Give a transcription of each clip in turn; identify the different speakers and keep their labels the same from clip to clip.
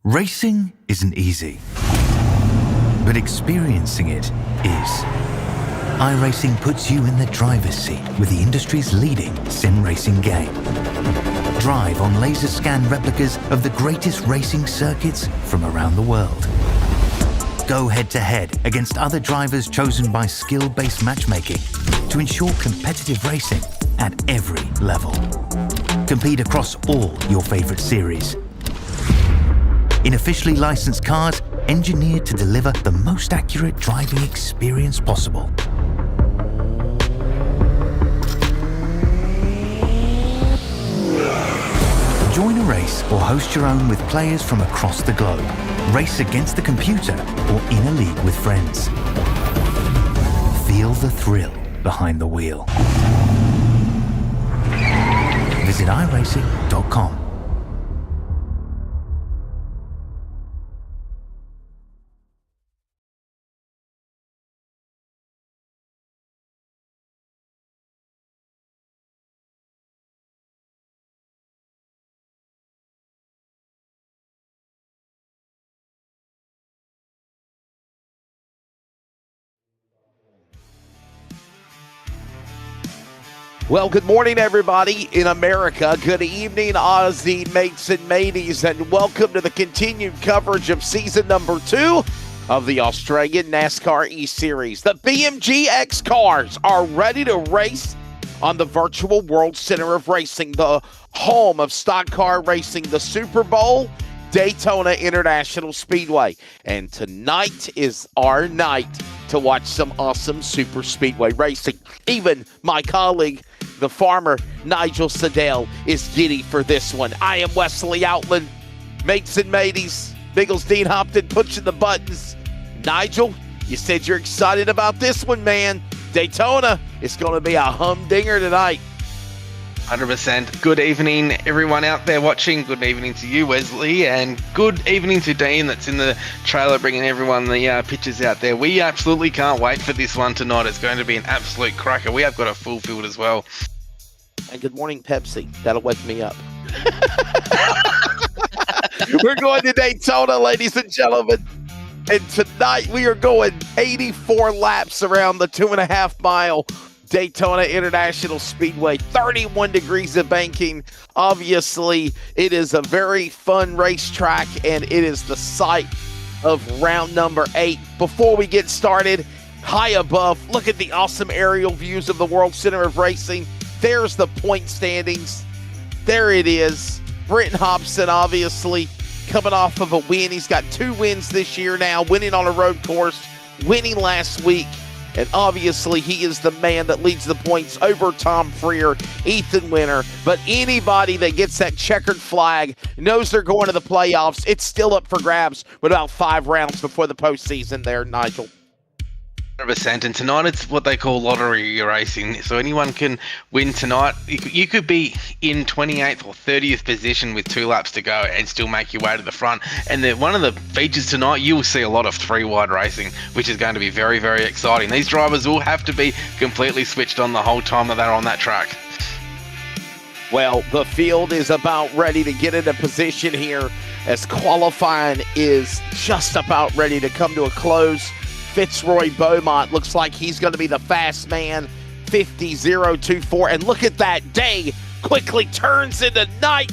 Speaker 1: Racing isn't easy, but experiencing it is. iRacing puts you in the driver's seat with the industry's leading sim racing game. Drive on laser scan replicas of the greatest racing circuits from around the world. Go head-to-head against other drivers chosen by skill-based matchmaking to ensure competitive racing at every level. Compete across all your favorite series. In officially licensed cars, engineered to deliver the most accurate driving experience possible. Join a race or host your own with players from across the globe. Race against the computer or in a league with friends. Feel the thrill behind the wheel. Visit iRacing.com.
Speaker 2: Well, good morning, everybody in America. Good evening, Aussie mates and mateys, and welcome to the continued coverage of season number 2 of the Australian NASCAR E-Series. The BMG X cars are ready to race on the virtual World Center of Racing, the home of stock car racing, the Super Bowl, Daytona International Speedway. And tonight is our night to watch some awesome super speedway racing. Even my colleague, the farmer, Nigel Sedell, is giddy for this one. I am Wesley Outland. Mates and mateys, Biggles Dean Hopton pushing the buttons. Nigel, you said you're excited about this one, man. Daytona is going to be a humdinger tonight.
Speaker 3: 100%. Good evening, everyone out there watching. Good evening to you, Wesley, and good evening to Dean that's in the trailer bringing everyone the pictures out there. We absolutely can't wait for this one tonight. It's going to be an absolute cracker. We have got a full field as well.
Speaker 2: And good morning, Pepsi. That'll wake me up. We're going to Daytona, ladies and gentlemen. And tonight we are going 84 laps around the 2.5 mile Daytona International Speedway, 31 degrees of banking. Obviously, it is a very fun racetrack, and it is the site of round number 8. Before we get started, high above, look at the awesome aerial views of the World Center of Racing. There's the point standings. There it is. Britton Hobson, obviously, coming off of a win. He's got 2 wins this year now, winning on a road course, winning last week. And obviously, he is the man that leads the points over Tom Freer, Ethan Winter. But anybody that gets that checkered flag knows they're going to the playoffs. It's still up for grabs with about 5 rounds before the postseason there, Nigel.
Speaker 3: 100%. And tonight it's what they call lottery racing. So anyone can win tonight. You could be in 28th or 30th position with 2 laps to go and still make your way to the front. And one of the features tonight, you will see a lot of 3-wide racing, which is going to be very, very exciting. These drivers will have to be completely switched on the whole time that they're on that track.
Speaker 2: Well, the field is about ready to get into position here as qualifying is just about ready to come to a close. Fitzroy Beaumont looks like he's going to be the fast man, 50.024. And look at that, day quickly turns into night.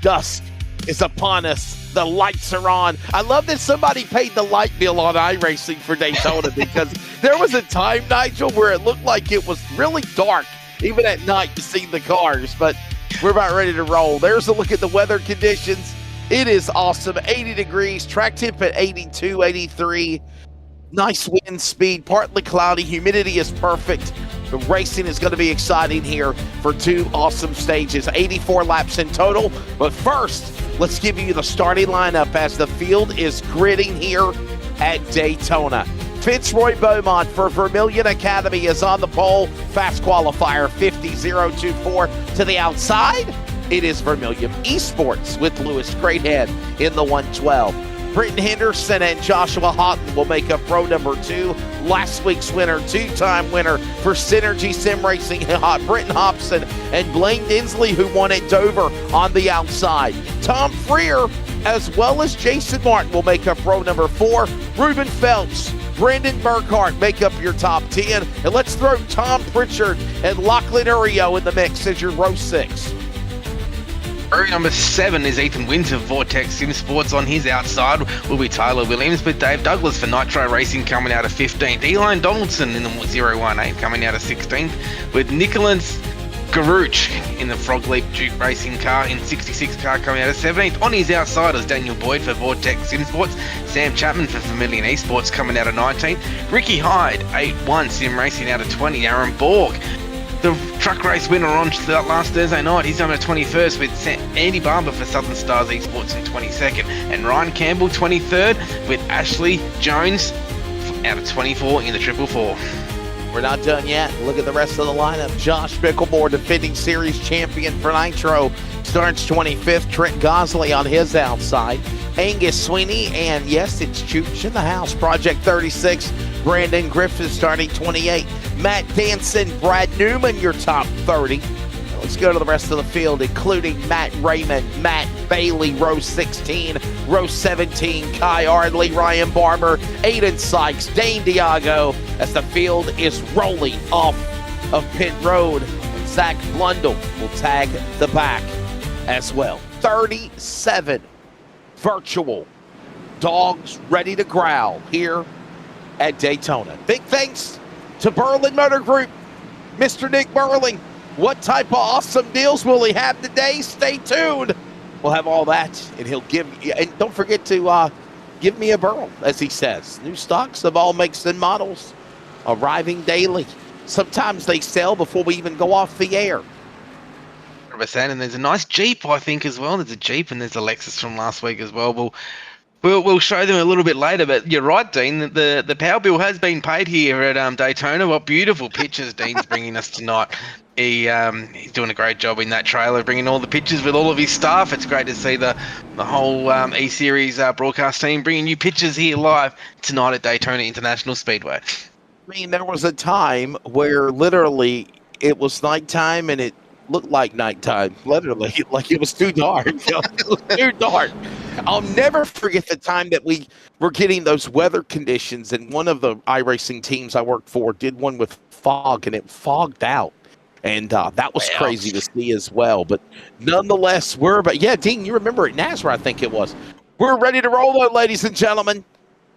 Speaker 2: Dusk is upon us. The lights are on. I love that somebody paid the light bill on iRacing for Daytona because there was a time, Nigel, where it looked like it was really dark, even at night, to see the cars. But we're about ready to roll. There's a look at the weather conditions. It is awesome. 80 degrees, track temp at 82, 83. Nice wind speed, partly cloudy, humidity is perfect. The racing is going to be exciting here for 2 awesome stages, 84 laps in total. But first, let's give you the starting lineup as the field is gridding here at Daytona. Fitzroy Beaumont for Vermilion Academy is on the pole. Fast qualifier, 50.024 to the outside. It is Vermilion Esports with Lewis Greathead in the 112. Britton Henderson and Joshua Houghton will make up row number 2. Last week's winner, 2-time winner for Synergy Sim Racing, Britton Hobson and Blaine Dinsley, who won at Dover on the outside. Tom Freer as well as Jason Martin will make up row number 4. Ruben Phelps, Brandon Burkhart make up your top 10. And let's throw Tom Pritchard and Lachlan Urio in the mix as your row 6.
Speaker 3: Row number 7 is Ethan Winter of Vortex Sim Sports. On his outside will be Tyler Williams, with Dave Douglas for Nitro Racing coming out of 15th. Eli Donaldson in the 018 coming out of 16th, with Nicholas Garouch in the Frog Leap Duke Racing car in 66 car coming out of 17th. On his outside is Daniel Boyd for Vortex Sim Sports, Sam Chapman for Vermilion Esports coming out of 19th, Ricky Hyde 8-1 Sim Racing out of 20, Aaron Borg, the truck race winner on last Thursday night, he's on a 21st with Andy Barber for Southern Stars Esports in 22nd, and Ryan Campbell 23rd with Ashley Jones out of 24 in the 444.
Speaker 2: We're not done yet. Look at the rest of the lineup. Josh Bicklemore, defending series champion for Nitro, starts 25th. Trent Gosley on his outside. Angus Sweeney, and yes, it's Chooch in the house. Project 36, Brandon Griffith starting 28. Matt Danson, Brad Newman, your top 30. Let's go to the rest of the field, including Matt Raymond, Matt Bailey, row 16, row 17, Kai Ardley, Ryan Barber, Aiden Sykes, Dane Diago, as the field is rolling off of pit road. Zach Blundell will tag the back as well. 37 virtual dogs ready to growl here at Daytona. Big thanks to Berlin Motor Group, Mr. Nick Burling. What type of awesome deals will he have today? Stay tuned. We'll have all that, and he'll give you, and don't forget to give me a Burl, as he says. New stocks of all makes and models arriving daily. Sometimes they sell before we even go off the air.
Speaker 3: 100%, and there's a nice Jeep, I think, as well. There's a Jeep and there's a Lexus from last week as well. We'll show them a little bit later, but you're right, Dean. The power bill has been paid here at Daytona. What beautiful pictures Dean's bringing us tonight. He's doing a great job in that trailer, bringing all the pictures with all of his staff. It's great to see the whole E-Series broadcast team bringing you pictures here live tonight at Daytona International Speedway.
Speaker 2: I mean, there was a time where literally it was nighttime and it looked like nighttime, literally, like it was too dark. It was too dark. I'll never forget the time that we were getting those weather conditions, and one of the iRacing teams I worked for did one with fog, and it fogged out. And that was crazy to see as well. But nonetheless, Dean, you remember at NASRA, I think it was. We're ready to roll, though, ladies and gentlemen,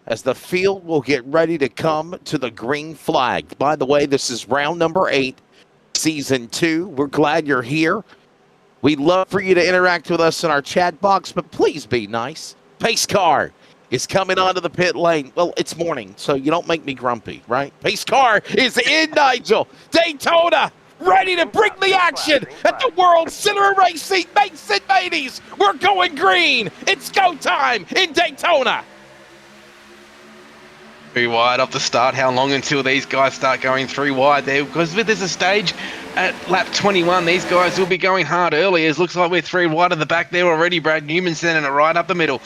Speaker 2: as the field will get ready to come to the green flag. By the way, this is round number 8, season 2. We're glad you're here. We'd love for you to interact with us in our chat box, but please be nice. Pace car is coming onto the pit lane. Well, it's morning, so you don't make me grumpy, right? Pace car is in, Nigel. Daytona, ready to bring the action at the World Center of Racing. Mates and mateys, we're going green. It's go time in Daytona.
Speaker 3: 3 wide off the start. How long until these guys start going 3 wide there? Because there's a stage at lap 21. These guys will be going hard early. It looks like we're 3 wide at the back there already. Brad Newman sending it right up the middle.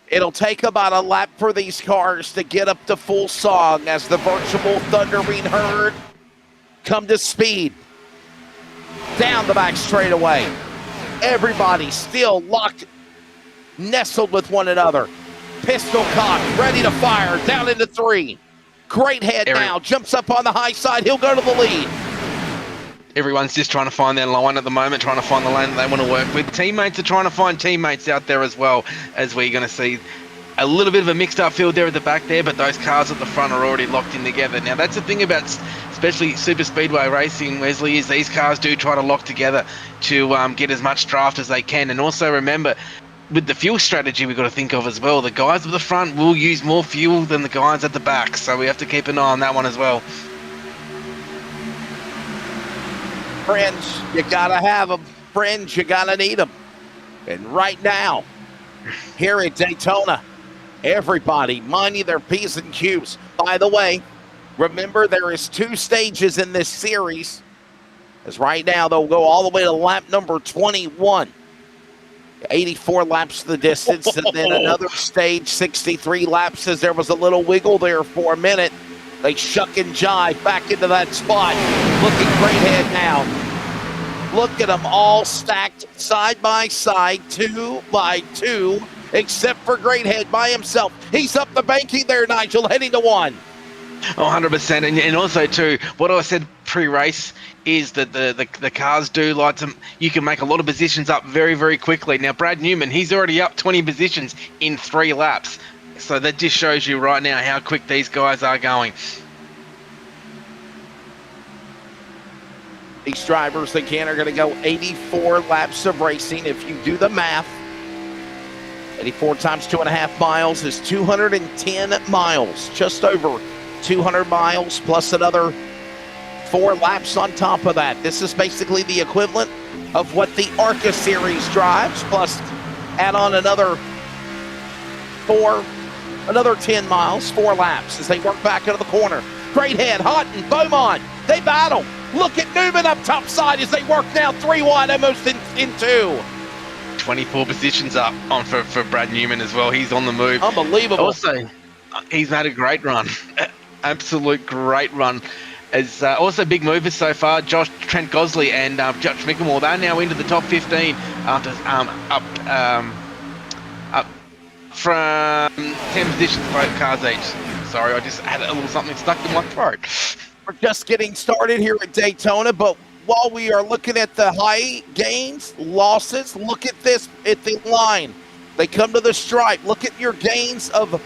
Speaker 2: It'll take about a lap for these cars to get up to full song as the virtual thundering herd come to speed down the back straightaway. Everybody still locked, nestled with one another. Pistol cocked, ready to fire, down into 3. Great head now, jumps up on the high side. He'll go to the lead.
Speaker 3: Everyone's just trying to find their line at the moment, trying to find the lane that they want to work with. Teammates are trying to find teammates out there as well, as we're going to see a little bit of a mixed up field there at the back there, but those cars at the front are already locked in together. Now, that's the thing about especially super speedway racing, Wesley, is these cars do try to lock together to get as much draft as they can. And also remember, with the fuel strategy we've got to think of as well, the guys at the front will use more fuel than the guys at the back, so we have to keep an eye on that one as well.
Speaker 2: Friends, you gotta have them. Friends, you gotta need them. And right now, here at Daytona, everybody minding their P's and Q's. By the way, remember there is 2 stages in this series. As right now, they'll go all the way to lap number 21. 84 laps the distance, and then another stage, 63 laps, as there was a little wiggle there for a minute. They shuck and jive back into that spot. Looking great head now. Look at them all stacked side by side, 2 by 2, except for Greathead by himself. He's up the banking there, Nigel, heading to 1.
Speaker 3: 100%. And also, too, what I said pre-race is that the cars do like to, you can make a lot of positions up very, very quickly. Now, Brad Newman, he's already up 20 positions in 3 laps. So that just shows you right now how quick these guys are going.
Speaker 2: These drivers, again, are going to go 84 laps of racing. If you do the math, 84 times 2.5 miles is 210 miles, just over 200 miles, plus another 4 laps on top of that. This is basically the equivalent of what the ARCA Series drives, plus add on another 10 miles, 4 laps as they work back into the corner. Greathead, Houghton, Beaumont, they battle. Look at Newman up top side as they work now 3 wide, almost in 2.
Speaker 3: 24 positions up on for Brad Newman as well. He's on the move.
Speaker 2: Unbelievable.
Speaker 3: Also, he's had a great run. Absolute great run. As also big movers so far, Trent Gosley and Josh Mickelmore, they're now into the top 15 after up from 10 positions, both cars each. Sorry, I just had a little something stuck in my throat.
Speaker 2: We're just getting started here at Daytona, but while we are looking at the high gains, losses, look at this at the line. They come to the stripe. Look at your gains of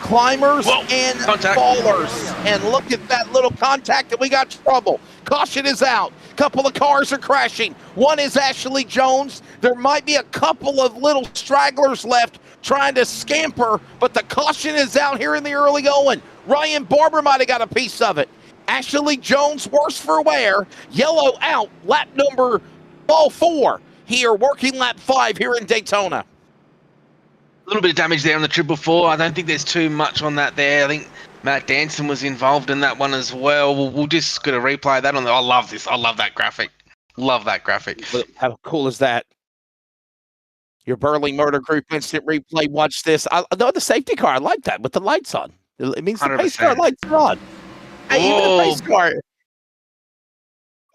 Speaker 2: climbers and
Speaker 3: contact.
Speaker 2: fallers. And look at that little contact, and we got trouble. Caution is out. Couple of cars are crashing. One is Ashley Jones. There might be a couple of little stragglers left trying to scamper, but the caution is out here in the early going. Ryan Barber might have got a piece of it. Ashley Jones, worse for wear. Yellow out, lap number 4 here, working lap 5 here in Daytona.
Speaker 3: A little bit of damage there on the 444. I don't think there's too much on that there. I think Matt Danson was involved in that one as well. We'll just got to replay that on the. I love this. I love that graphic. Love that graphic.
Speaker 2: How cool is that? Your Burley Murder Group instant replay. Watch this. No, the safety car. I like that with the lights on. It means the
Speaker 3: 100%.
Speaker 2: pace car lights are on. Hey, even the pace car.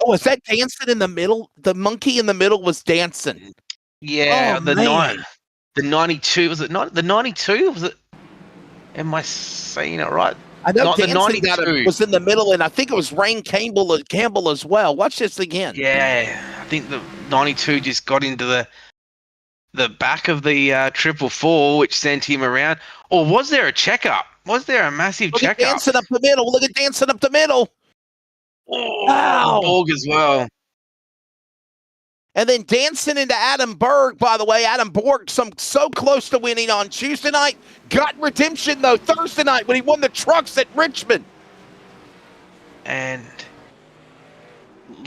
Speaker 2: Oh, is that dancing in the middle? The monkey in the middle was dancing.
Speaker 3: Yeah,
Speaker 2: Oh,
Speaker 3: the
Speaker 2: man.
Speaker 3: the 92 was it not the 92? Was it? Am I saying it right?
Speaker 2: I know
Speaker 3: Not the
Speaker 2: dancing was in the middle, and I think it was Rain Campbell as well. Watch this again.
Speaker 3: Yeah, I think the 92 just got into the back of the 444, which sent him around. Or was there a checkup? Was there a massive
Speaker 2: Look at
Speaker 3: checkup?
Speaker 2: dancing up the middle. Look at dancing up the middle.
Speaker 3: Oh,
Speaker 2: Wow.
Speaker 3: Borg as well.
Speaker 2: And then dancing into Adam Berg, by the way. Adam Borg, so close to winning on Tuesday night. Got redemption, though, Thursday night when he won the trucks at Richmond.
Speaker 3: And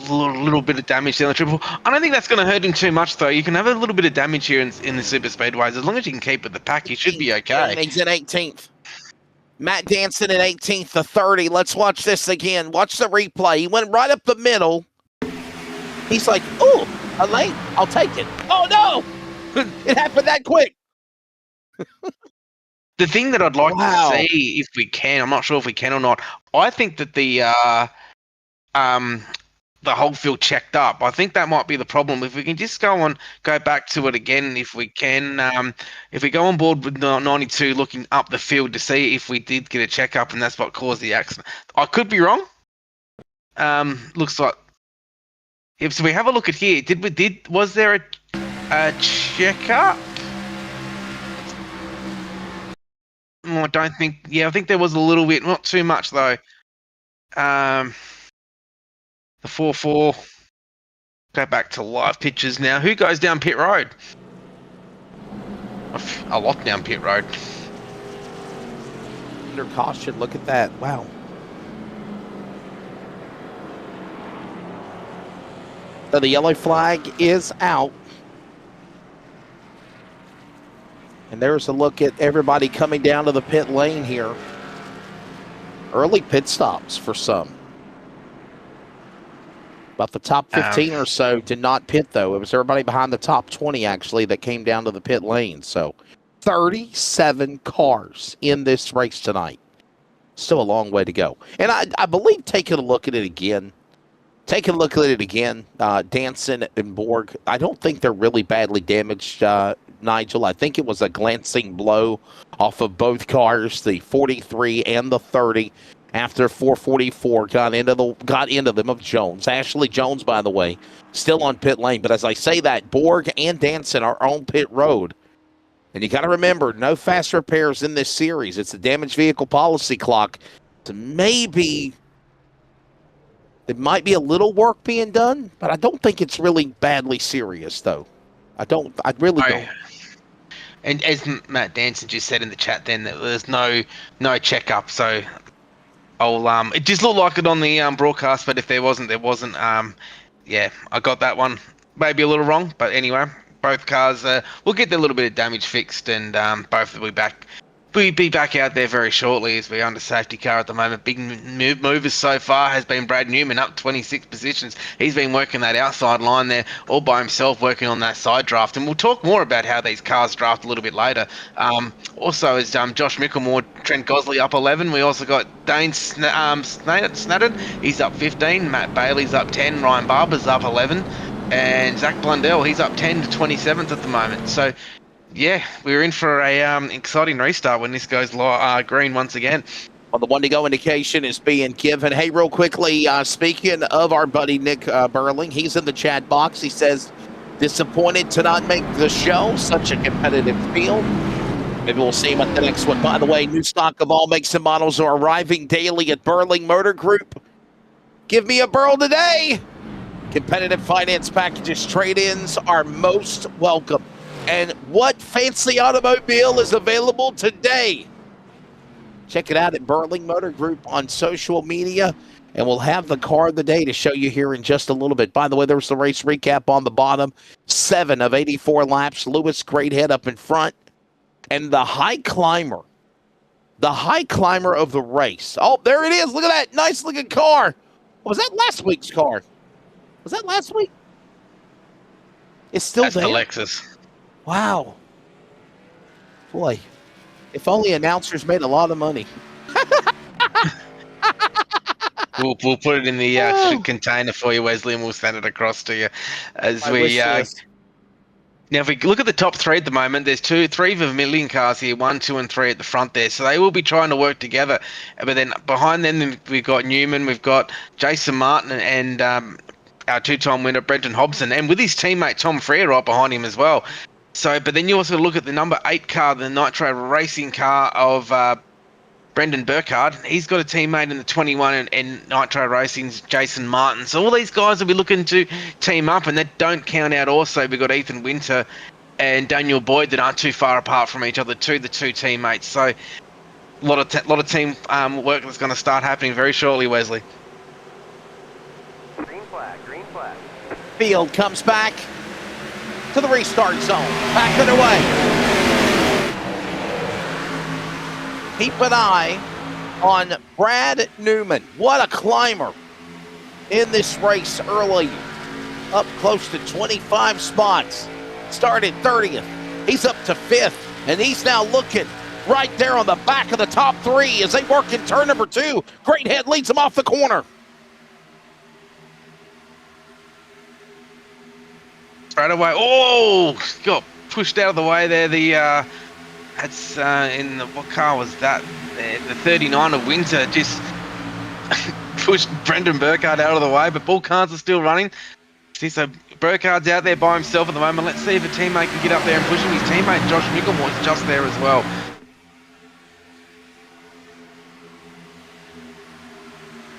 Speaker 3: a little bit of damage down the triple. I don't think that's going to hurt him too much, though. You can have a little bit of damage here in the super speedways. As long as you can keep with the pack, you should be okay.
Speaker 2: And he's in 18th. Matt Danson in 18th to 30. Let's watch this again. Watch the replay. He went right up the middle. He's like, ooh, a lane. I'll take it. Oh, no. It happened that quick.
Speaker 3: The thing that I'd like to see, if we can, I'm not sure if we can or not, I think that the whole field checked up. I think that might be the problem. If we can just go back to it again, if we can, if we go on board with 92 looking up the field to see if we did get a checkup and that's what caused the accident. I could be wrong. Looks like, if we have a look at here, was there a checkup? I don't think, I think there was a little bit, not too much though. The 4-4, go back to live pictures now. Who goes down pit road? A lot down pit road.
Speaker 2: Under caution, look at that. Wow. So the yellow flag is out. And there's a look at everybody coming down to the pit lane here. Early pit stops for some. About the top 15 or so did not pit, though. It was everybody behind the top 20, actually, that came down to the pit lane. So 37 cars in this race tonight. Still a long way to go. And I believe taking a look at it again, Take a look at it again. Danson and Borg, I don't think they're really badly damaged, Nigel. I think it was a glancing blow off of both cars, the 43 and the 30, after 444 got into them of Jones. Ashley Jones, by the way, still on pit lane. But as I say that, Borg and Danson are on pit road. And you got to remember, no fast repairs in this series. It's a damaged vehicle policy clock. So maybe there might be a little work being done, but I don't think it's really badly serious, though. I really don't.
Speaker 3: And as Matt Danson just said in the chat, then that there's no checkup. So I'll it just looked like it on the broadcast, but if there wasn't. Yeah, I got that one maybe a little wrong, but anyway, both cars will get their little bit of damage fixed, and both will be back. We'll be back out there very shortly as we're under safety car at the moment. Big movers so far has been Brad Newman, up 26 positions. He's been working that outside line there all by himself, working on that side draft. And we'll talk more about how these cars draft a little bit later. Also, as Josh Micklemore, Trent Gosley up 11. We also got Dane Snadden. He's up 15. Matt Bailey's up 10. Ryan Barber's up 11. And Zach Blundell, he's up 10 to 27th at the moment. So, yeah, we're in for a exciting restart when this goes green once again.
Speaker 2: Well, the one-to-go indication is being given. Hey, real quickly, speaking of our buddy Nick Burling, he's in the chat box. He says, disappointed to not make the show. Such a competitive field. Maybe we'll see him at the next one. By the way, new stock of all makes and models are arriving daily at Burling Motor Group. Give me a Burl today. Competitive finance packages, trade-ins are most welcome. And what fancy automobile is available today? Check it out at Burling Motor Group on social media, and we'll have the car of the day to show you here in just a little bit. By the way, there's the race recap on the bottom. 7 of 84 laps. Lewis Greathead up in front. And the high climber of the race. Oh, there it is. Look at that nice-looking car. Was that last week's car? Was that last week? It's still
Speaker 3: That's
Speaker 2: there.
Speaker 3: the Lexus.
Speaker 2: Wow. Boy, if only announcers made a lot of money.
Speaker 3: We'll put it in the container for you, Wesley, and we'll send it across to you as Now, if we look at the top three at the moment, there's three Vermilion cars here, 1, 2, and 3 at the front there. So they will be trying to work together. But then behind them, we've got Newman, we've got Jason Martin, and our two-time winner, Brenton Hobson, and with his teammate, Tom Freer, right behind him as well. So, but then you also look at the number 8 car, the Nitro Racing car of Brendan Burkhardt. He's got a teammate in the 21 and Nitro Racing's Jason Martin. So all these guys will be looking to team up, and that don't count out also. We've got Ethan Winter and Daniel Boyd that aren't too far apart from each other too, the two teammates. So a lot of team work that's going to start happening very shortly, Wesley.
Speaker 4: Green flag.
Speaker 2: Field comes back to the restart zone. Back underway. Keep an eye on Brad Newman. What a climber in this race early. Up close to 25 spots. Started 30th. He's up to 5th. And he's now looking right there on the back of the top 3 as they work in turn number 2. Greathead leads him off the corner.
Speaker 3: Right away. Oh, got pushed out of the way there. That's in the, what car was that? The 39 of Winter just pushed Brendan Burkhardt out of the way, but both cars are still running. See, so Burkhardt's out there by himself at the moment. Let's see if a teammate can get up there and push him. His teammate Josh Micklemore's just there as well.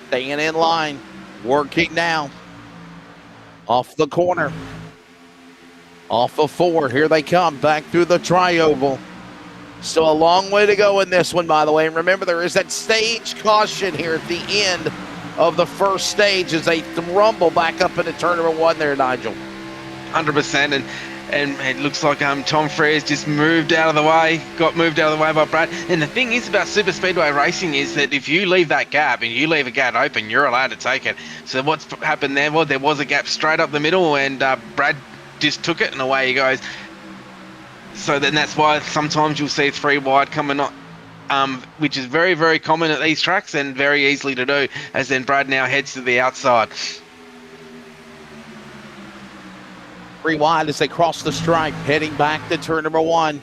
Speaker 2: Staying in line, working now. Off the corner. Off of 4, here they come, back through the tri-oval. Still a long way to go in this one, by the way. And remember, there is that stage caution here at the end of the first stage as they rumble back up into turn number 1 there, Nigel.
Speaker 3: 100%, and it looks like Tom Frere's just moved out of the way, got moved out of the way by Brad. And the thing is about super speedway racing is that if you leave that gap and you leave a gap open, you're allowed to take it. So what's happened there? Well, there was a gap straight up the middle, and Brad just took it and away he goes. So then that's why sometimes you'll see 3 wide coming up, which is very, very common at these tracks and very easily to do, as then Brad now heads to the outside.
Speaker 2: 3 wide as they cross the stripe, heading back to turn number 1.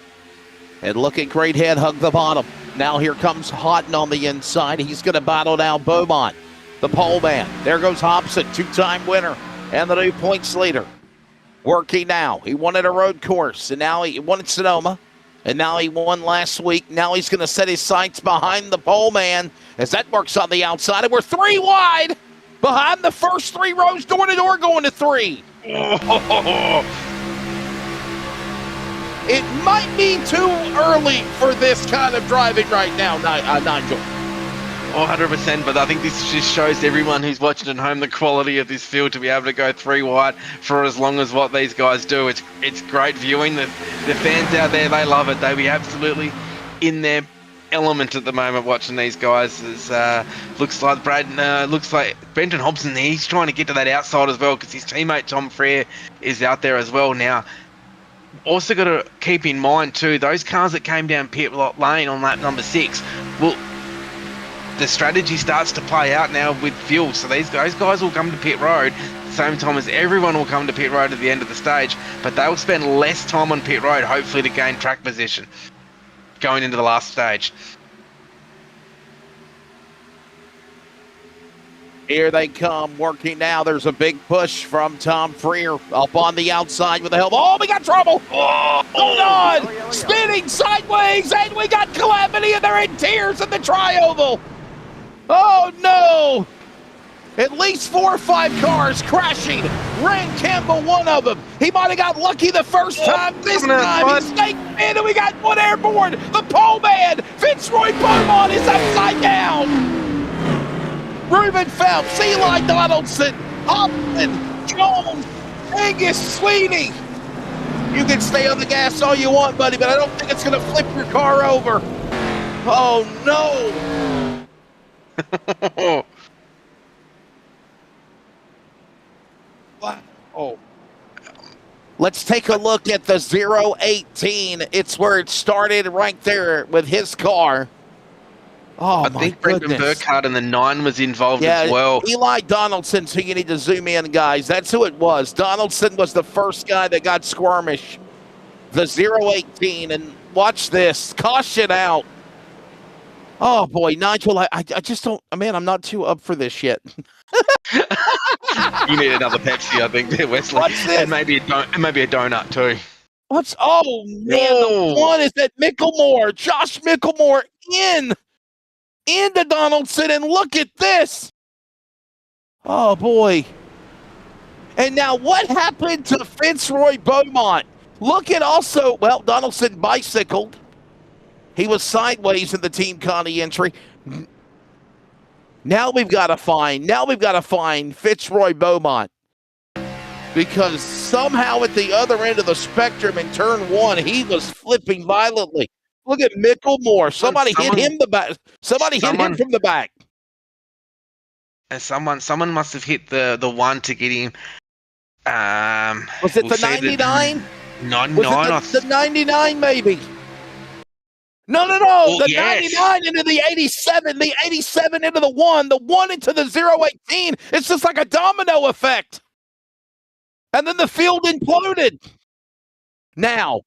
Speaker 2: And looking great head, hug the bottom. Now here comes Houghton on the inside. He's going to battle down Beaumont, the pole man. There goes Hobson, 2-time winner and the new points leader. Working now. He won at a road course, and now he won at Sonoma, and now he won last week. Now he's going to set his sights behind the pole man as that works on the outside. And we're 3 wide behind the first 3 rows, door to door, going to 3. It might be too early for this kind of driving right now, Nigel.
Speaker 3: 100%, but I think this just shows everyone who's watching at home the quality of this field to be able to go 3 wide for as long as what these guys do. It's great viewing. The fans out there, they love it. They be absolutely in their element at the moment watching these guys. Looks like Brenton Hobson, he's trying to get to that outside as well because his teammate Tom Frere is out there as well now. Also got to keep in mind too, those cars that came down pit lane on lap number 6, well, the strategy starts to play out now with fuel. So those guys will come to pit road at the same time as everyone will come to pit road at the end of the stage, but they'll spend less time on pit road, hopefully to gain track position going into the last stage.
Speaker 2: Here they come, working now. There's a big push from Tom Freer up on the outside with the help. Oh, we got trouble. Hold on. Spinning sideways, and we got calamity, and they're in tears in the tri-oval. Oh, no. At least 4 or 5 cars crashing. Rand Campbell, one of them. He might have got lucky the first time. This time he snaked in, and we got 1 airborne. The pole man, Fitzroy Beaumont, is upside down. Ruben Phelps, Eli Donaldson, Hopkins, Jones, Angus Sweeney. You can stay on the gas all you want, buddy, but I don't think it's going to flip your car over. Oh, no. Wow. Let's take a look at the 018. It's where it started right there with his car. Oh,
Speaker 3: I think Brendan Burkhardt and the 9 was involved as well.
Speaker 2: Eli Donaldson, so you need to zoom in, guys. That's who it was. Donaldson was the first guy that got squirmish. The 018, and watch this. Caution out. Oh, boy, Nigel, I just don't, man, I'm not too up for this yet.
Speaker 3: You need another Pepsi, I think, there, Wesley.
Speaker 2: What's this?
Speaker 3: And maybe a donut, too.
Speaker 2: Oh, man, the one is that Micklemore. Josh Micklemore into Donaldson, and look at this. Oh, boy. And now what happened to Fitzroy Beaumont? Look at also, well, Donaldson bicycled. He was sideways in the Team Conti entry. Now we've got to find Fitzroy Beaumont, because somehow at the other end of the spectrum in turn 1, he was flipping violently. Look at Micklemore. Somebody hit him the back. Somebody hit him from the back.
Speaker 3: And someone must have hit the 1 to get him.
Speaker 2: Was it the 99?
Speaker 3: 99.
Speaker 2: Was it the 99 maybe? No. The 99 into the 87. The 87 into the 1. The 1 into the 018. It's just like a domino effect. And then the field imploded. Now,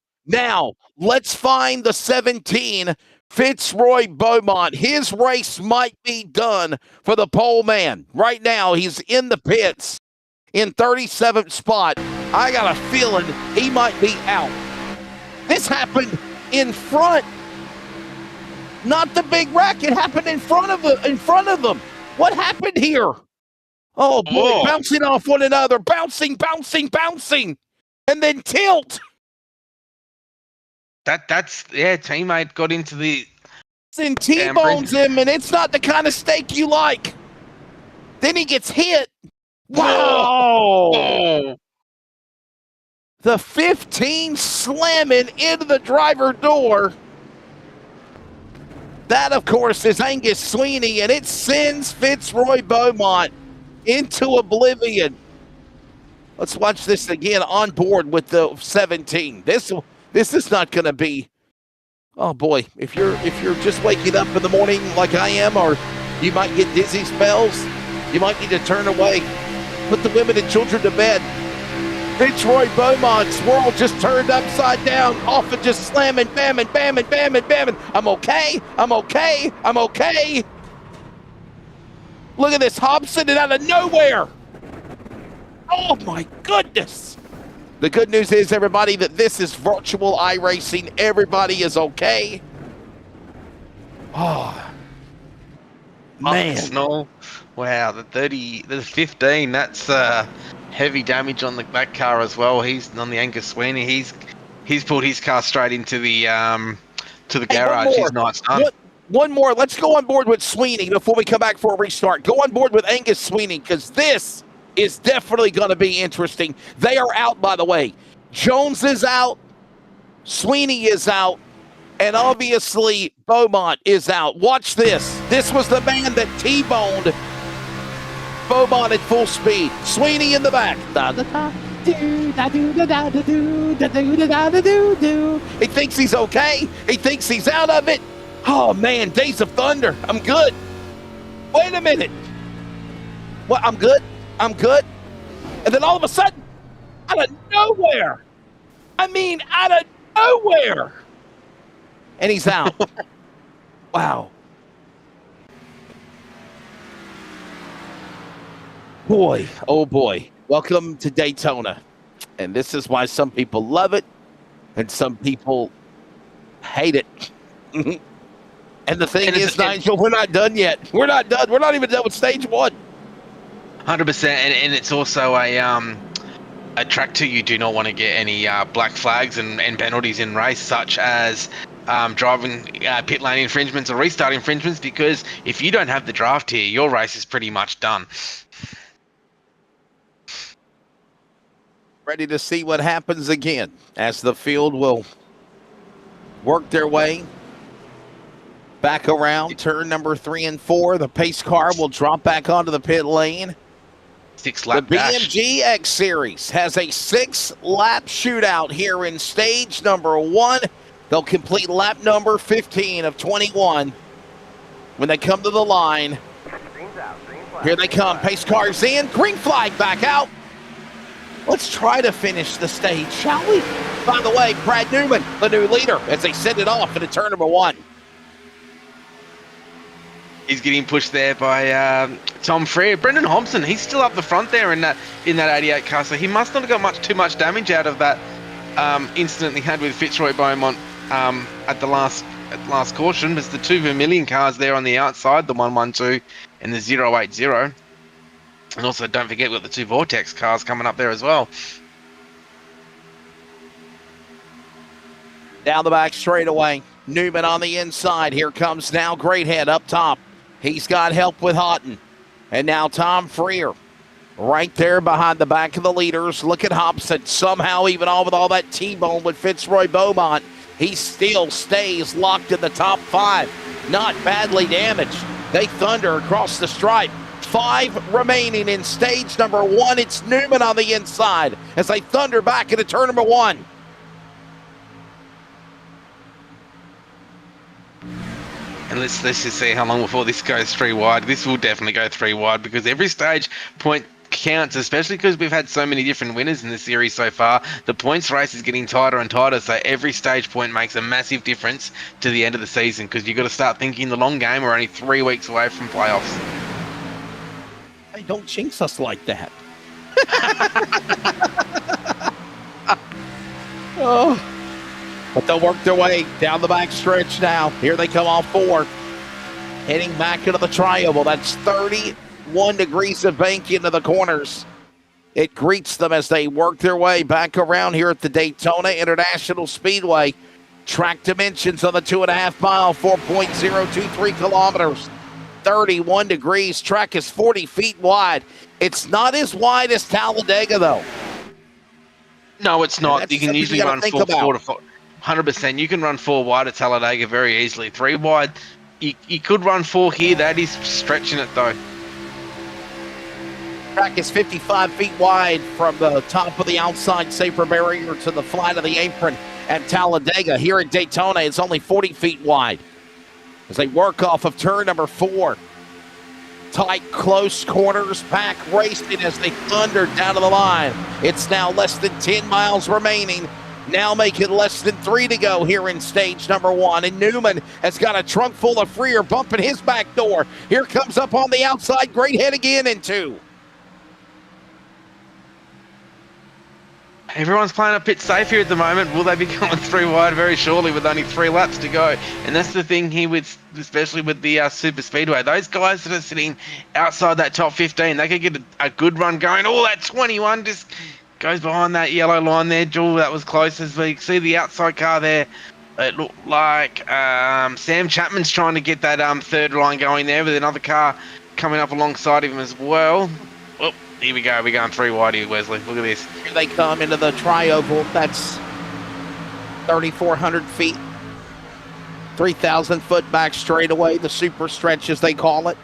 Speaker 2: let's find the 17, Fitzroy Beaumont. His race might be done for the pole man. Right now, he's in the pits in 37th spot. I got a feeling he might be out. This happened in front. Not the big wreck. It happened in front of them. What happened here? Oh, boy, bouncing off one another. Bouncing. And then tilt.
Speaker 3: That's teammate got into the
Speaker 2: and T-bones him, and it's not the kind of steak you like. Then he gets hit. Wow!
Speaker 3: Oh.
Speaker 2: The 15 slamming into the driver door. That, of course, is Angus Sweeney, and it sends Fitzroy Beaumont into oblivion. Let's watch this again on board with the 17. This is not going to be. Oh boy! If you're just waking up in the morning like I am, or you might get dizzy spells, you might need to turn away. Put the women and children to bed. Fitzroy Beaumont's world just turned upside down, off and just slamming, bamming, bamming, bamming, bamming. I'm okay. I'm okay. I'm okay. Look at this, Hobson, and out of nowhere. Oh my goodness. The good news is, everybody, that this is virtual iRacing. Everybody is okay. Oh, man.
Speaker 3: Snow. Wow, the 15, that's heavy damage on that car as well. He's on the Angus Sweeney. He's pulled his car straight into the garage. He's not done.
Speaker 2: One more. Let's go on board with Sweeney before we come back for a restart. Go on board with Angus Sweeney, because this is definitely going to be interesting. They are out, by the way. Jones is out. Sweeney is out. And obviously, Beaumont is out. Watch this. This was the man that T-boned Beaumont at full speed. Sweeney in the back. He thinks he's okay. He thinks he's out of it. Oh, man, Days of Thunder. I'm good. Wait a minute. What? I'm good? I'm good? And then all of a sudden, out of nowhere. I mean, out of nowhere. And he's out. Wow. Boy, oh boy. Welcome to Daytona. And this is why some people love it and some people hate it. And the thing is, Nigel, we're not done yet. We're not done. We're not even done with stage one.
Speaker 3: 100%. And it's also a track too you do not want to get any black flags and penalties in race, such as driving pit lane infringements or restart infringements, because if you don't have the draft here, your race is pretty much done.
Speaker 2: Ready to see what happens again as the field will work their way back around turn number 3 and 4. The pace car will drop back onto the pit lane.
Speaker 3: 6-lap
Speaker 2: The
Speaker 3: dash.
Speaker 2: BMG X Series has a 6-lap shootout here in stage number 1. They'll complete lap number 15 of 21 when they come to the line. Here they come. Pace cars in. Green flag back out. Let's try to finish the stage, shall we? By the way, Brad Newman, the new leader, as they send it off into turn number 1.
Speaker 3: He's getting pushed there by Tom Freer. Brendan Hobson, he's still up the front there in that 88 car, so he must not have got too much damage out of that incident he had with Fitzroy Beaumont at the last caution. There's the 2 Vermilion cars there on the outside, the 112 and the 080. And also, don't forget, we've got the 2 Vortex cars coming up there as well.
Speaker 2: Down the back straightaway. Newman on the inside. Here comes now Greathead up top. He's got help with Houghton. And now Tom Freer right there behind the back of the leaders. Look at Hobson. Somehow, even all with all that T-bone with Fitzroy Beaumont, he still stays locked in the top 5. Not badly damaged. They thunder across the stripe. 5 remaining in stage number 1. It's Newman on the inside as they thunder back into turn number 1.
Speaker 3: And let's just see how long before this goes 3 wide. This will definitely go 3 wide, because every stage point counts, especially because we've had so many different winners in the series so far. The points race is getting tighter and tighter, so every stage point makes a massive difference to the end of the season, because you've got to start thinking the long game. We're only 3 weeks away from playoffs.
Speaker 2: Hey, don't jinx us like that. Oh. But they'll work their way down the back stretch now. Here they come, all 4. Heading back into the triangle. That's 31 degrees of bank into the corners. It greets them as they work their way back around here at the Daytona International Speedway. Track dimensions on the 2.5 mile, 4.023 kilometers. 31 degrees. Track is 40 feet wide. It's not as wide as Talladega, though.
Speaker 3: No, it's not. You can usually run 4 to 4. 100%. You can run 4 wide at Talladega very easily. 3 wide, you could run 4 here. That is stretching it, though.
Speaker 2: Track is 55 feet wide from the top of the outside safer barrier to the flat of the apron at Talladega. Here at Daytona, it's only 40 feet wide as they work off of turn number 4. Tight, close corners, pack racing as they thunder down to the line. It's now less than 10 miles remaining. Now make it less than 3 to go here in stage number 1. And Newman has got a trunk full of Freer bumping his back door. Here comes up on the outside, Great Head again in 2.
Speaker 3: Everyone's playing a bit safe here at the moment. Will they be going 3 wide very shortly with only 3 laps to go? And that's the thing here, especially with the super speedway. Those guys that are sitting outside that top 15, they could get a good run going. Oh, that 21 just goes behind that yellow line there. Jewel, that was close. As we see the outside car there, it looked like Sam Chapman's trying to get that third line going there with another car coming up alongside him as well. Well, here we go. We're going 3 wide here, Wesley. Look at this.
Speaker 2: Here they come into the tri-oval. That's 3,400 feet. 3,000 foot back straightaway, the super stretch as they call it.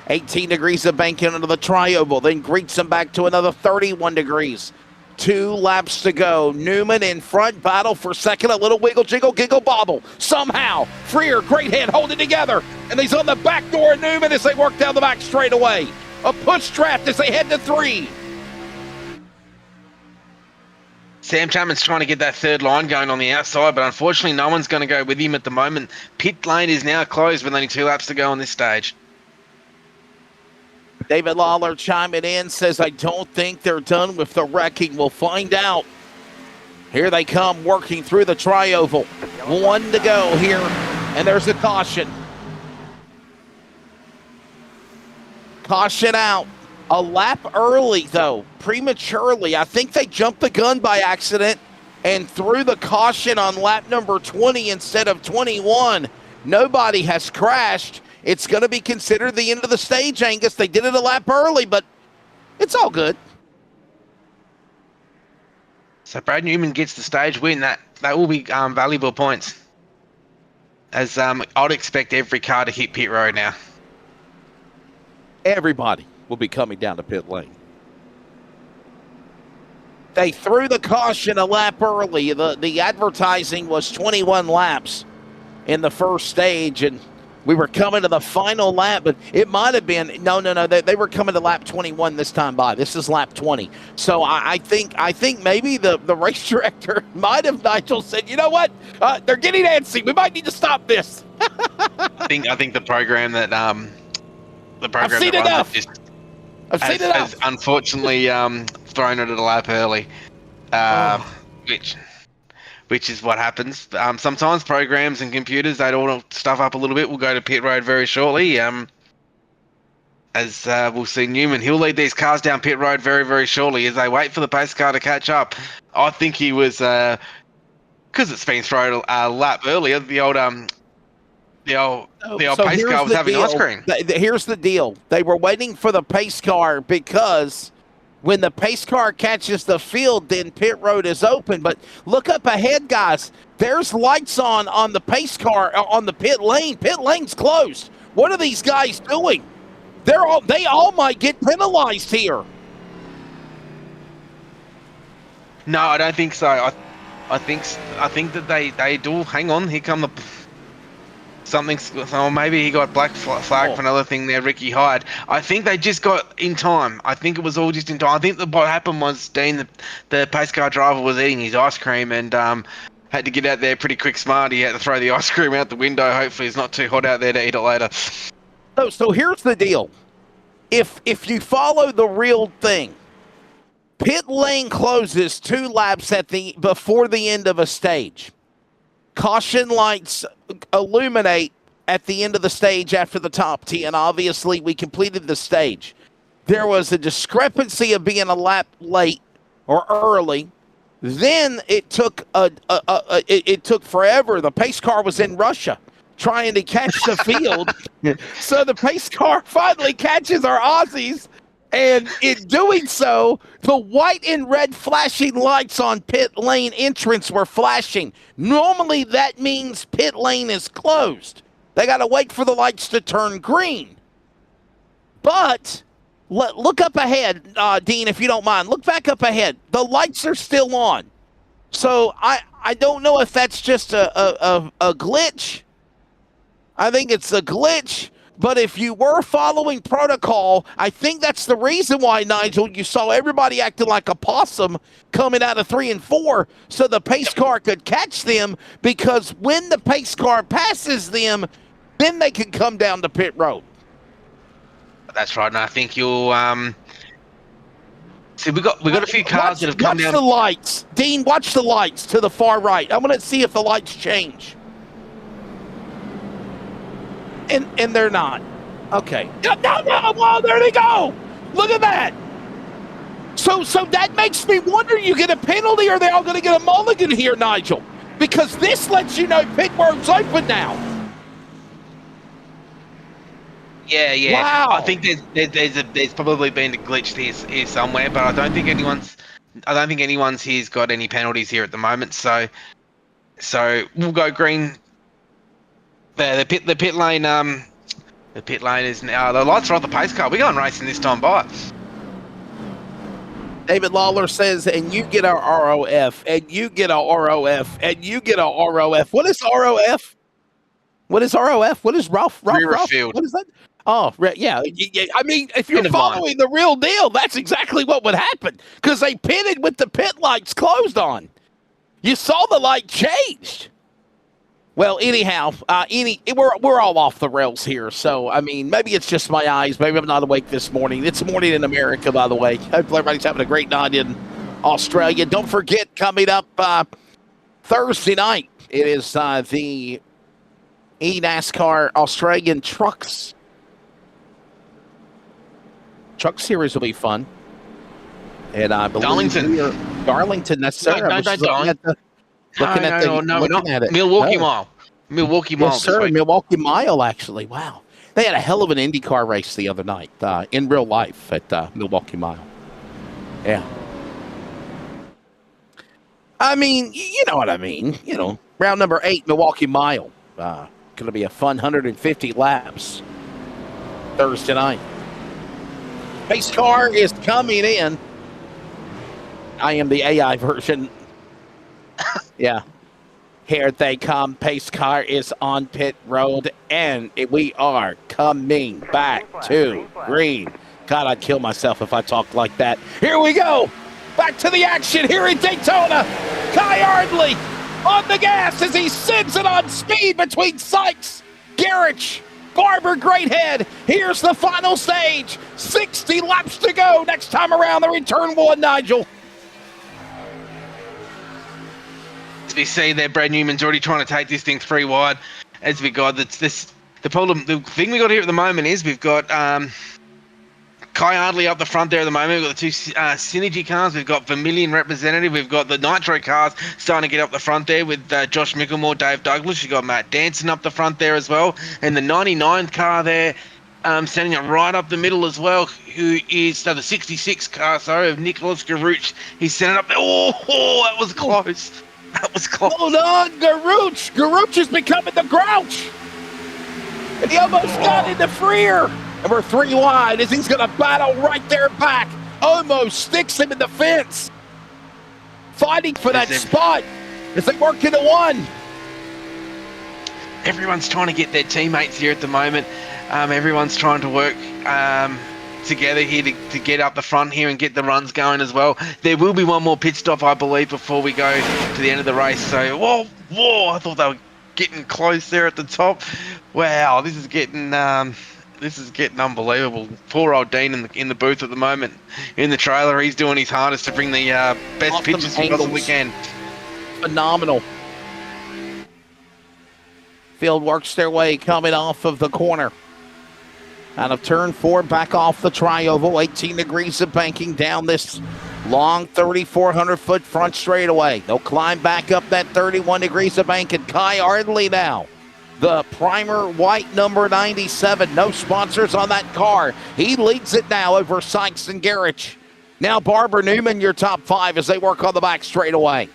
Speaker 2: 18 degrees of banking into the tri-oval, then greets them back to another 31 degrees. 2 laps to go. Newman in front, battle for second, a little wiggle, jiggle, giggle, bobble. Somehow, Freer, Great Head, hold it together. And he's on the back door of Newman as they work down the back straightaway. A push draft as they head to 3.
Speaker 3: Sam Chapman's trying to get that third line going on the outside, but unfortunately no one's going to go with him at the moment. Pit lane is now closed with only 2 laps to go on this stage.
Speaker 2: David Lawler chiming in, says, I don't think they're done with the wrecking. We'll find out. Here they come, working through the tri-oval. 1 to go here, and there's a caution. Caution out. A lap early, though, prematurely. I think they jumped the gun by accident and threw the caution on lap number 20 instead of 21. Nobody has crashed. It's going to be considered the end of the stage, Angus. They did it a lap early, but it's all good.
Speaker 3: So Brad Newman gets the stage win. That will be valuable points. As I'd expect every car to hit pit road now.
Speaker 2: Everybody will be coming down to pit lane. They threw the caution a lap early. The advertising was 21 laps in the first stage, and we were coming to the final lap, but it might have been, no, they were coming to lap 21 this time by. This is lap 20. So I think maybe the race director might have, Nigel, said, you know what? They're getting antsy. We might need to stop this.
Speaker 3: I think the program that
Speaker 2: I've seen enough. I've seen enough.
Speaker 3: Has unfortunately thrown it at a lap early, which is what happens. Sometimes programs and computers, they all stuff up a little bit. We'll go to pit road very shortly. As we'll see Newman, he'll lead these cars down pit road very, very shortly as they wait for the pace car to catch up. I think he was, because it's been thrown a lap earlier, the old pace car was having ice cream.
Speaker 2: Here's the deal. They were waiting for the pace car because when the pace car catches the field, then pit road is open. But look up ahead, guys. There's lights on the pace car on the pit lane. Pit lane's closed. What are these guys doing? They all might get penalized here.
Speaker 3: No, I don't think so. I think that they do. Hang on, here come the something. So maybe he got black flag for another thing there. Ricky Hyde. I think they just got in time. I think it was all just in time. I think what happened was Dean, the pace car driver, was eating his ice cream and had to get out there pretty quick. Smart. He had to throw the ice cream out the window. Hopefully, it's not too hot out there to eat it later.
Speaker 2: So here's the deal. If you follow the real thing, pit lane closes 2 laps before the end of a stage. Caution lights illuminate at the end of the stage after the top 10. Obviously, we completed the stage. There was a discrepancy of being a lap late or early. Then it took it took forever. The pace car was in Russia trying to catch the field. So the pace car finally catches our Aussies. And in doing so, the white and red flashing lights on pit lane entrance were flashing. Normally, that means pit lane is closed. They got to wait for the lights to turn green. But look up ahead, Dean, if you don't mind. Look back up ahead. The lights are still on. So I don't know if that's just a glitch. I think it's a glitch. But if you were following protocol, I think that's the reason why, Nigel, you saw everybody acting like a possum coming out of 3 and 4 so the pace car could catch them, because when the pace car passes them, then they can come down the pit road.
Speaker 3: That's right, and I think you'll see we got a few cars that have come down.
Speaker 2: Watch the lights. Dean, watch the lights to the far right. I'm going to see if the lights change. And they're not. Okay. No, well, there they go. Look at that. So that makes me wonder, you get a penalty or are they all going to get a mulligan here, Nigel? Because this lets you know pit road's open now.
Speaker 3: Yeah.
Speaker 2: Wow.
Speaker 3: I think there's probably been a glitch here somewhere, but I don't think anyone's here's got any penalties here at the moment. So we'll go green. The pit lane. The pit lane is now. The lights are on the pace car. We're going racing this time by.
Speaker 2: David Lawler says, and you get our ROF, and you get a ROF, and you get a ROF. What is ROF? What is ROF? What is Ralph?
Speaker 3: Rear of field.
Speaker 2: What is that? Oh, yeah. I mean, if you're following the real deal, that's exactly what would happen, because they pitted with the pit lights closed on. You saw the light changed. Well, anyhow, we're all off the rails here. So, I mean, maybe it's just my eyes. Maybe I'm not awake this morning. It's morning in America, by the way. Hopefully everybody's having a great night in Australia. Don't forget, coming up Thursday night, it is the eNASCAR Australian Trucks Series will be fun. And I believe Darlington, that's sir.
Speaker 3: Looking at it. Milwaukee Mile.
Speaker 2: Yes, sir. Milwaukee Mile, actually. Wow. They had a hell of an IndyCar race the other night in real life at Milwaukee Mile. Yeah. I mean, you know what I mean. You know, round number 8, Milwaukee Mile. Going to be a fun 150 laps Thursday night. Pace car is coming in. I am the AI version. Yeah. Here they come. Pace car is on pit road, and we are coming back to green. God, I'd kill myself if I talked like that. Here we go. Back to the action here in Daytona. Kai Ardley on the gas as he sends it on speed between Sykes, Garrett, Barber, Greathead. Here's the final stage. 60 laps to go. Next time around, the return one, Nigel.
Speaker 3: As we see there, Brad Newman's already trying to take this thing 3 wide. As we got the thing we got here at the moment is we've got Kai Ardley up the front there at the moment. We've got the 2 Synergy cars. We've got Vermilion representative. We've got the Nitro cars starting to get up the front there with Josh Mickelmore, Dave Douglas. You've got Matt Danson up the front there as well. And the 99 car there standing up right up the middle as well, who is the 66 car, of Nicholas Garouche. He's sending up there. Oh, that was close. That was close.
Speaker 2: Hold on, Garouche. Garouche is becoming the Grouch. And he almost got in the Freer. And we're 3 wide as he's going to battle right there back. Almost sticks him in the fence. Fighting for that spot as they work into one.
Speaker 3: Everyone's trying to get their teammates here at the moment. Everyone's trying to work together here to get up the front here and get the runs going as well. There will be one more pit stop, I believe, before we go to the end of the race. So, whoa, I thought they were getting close there at the top. Wow, this is getting unbelievable. Poor old Dean in the booth at the moment. In the trailer, he's doing his hardest to bring the best
Speaker 2: Awesome
Speaker 3: pictures he possibly can.
Speaker 2: Phenomenal. Field works their way coming off of the corner. Out of turn 4, back off the tri-oval, 18 degrees of banking down this long 3,400-foot front straightaway. They'll climb back up that 31 degrees of banking. Kai Ardley now, the primer white number 97. No sponsors on that car. He leads it now over Sykes and Garrett. Now Barber Newman, your top 5 as they work on the back straightaway.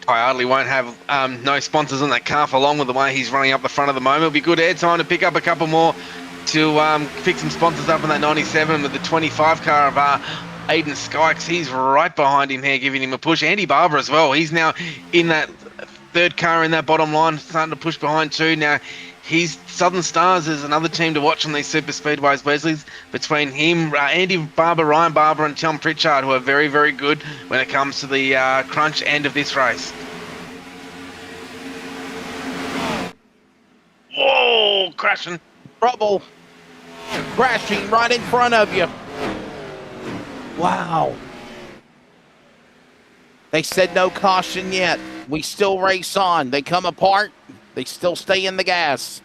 Speaker 3: Kai Ardley won't have no sponsors on that car for long with the way he's running up the front at the moment. It'll be good airtime to pick up a couple more to pick some sponsors up in that 97 with the 25 car of Aiden Skykes. He's right behind him here, giving him a push. Andy Barber as well. He's now in that 3rd car in that bottom line, starting to push behind too. Now, He's Southern Stars is another team to watch on these super speedways, Wesley's. Between him, Andy Barber, Ryan Barber, and Tom Pritchard, who are very, very good when it comes to the crunch end of this race. Whoa, crashing.
Speaker 2: Trouble. Crashing right in front of you. Wow. They said no caution yet. We still race on. They come apart. They still stay in the gas.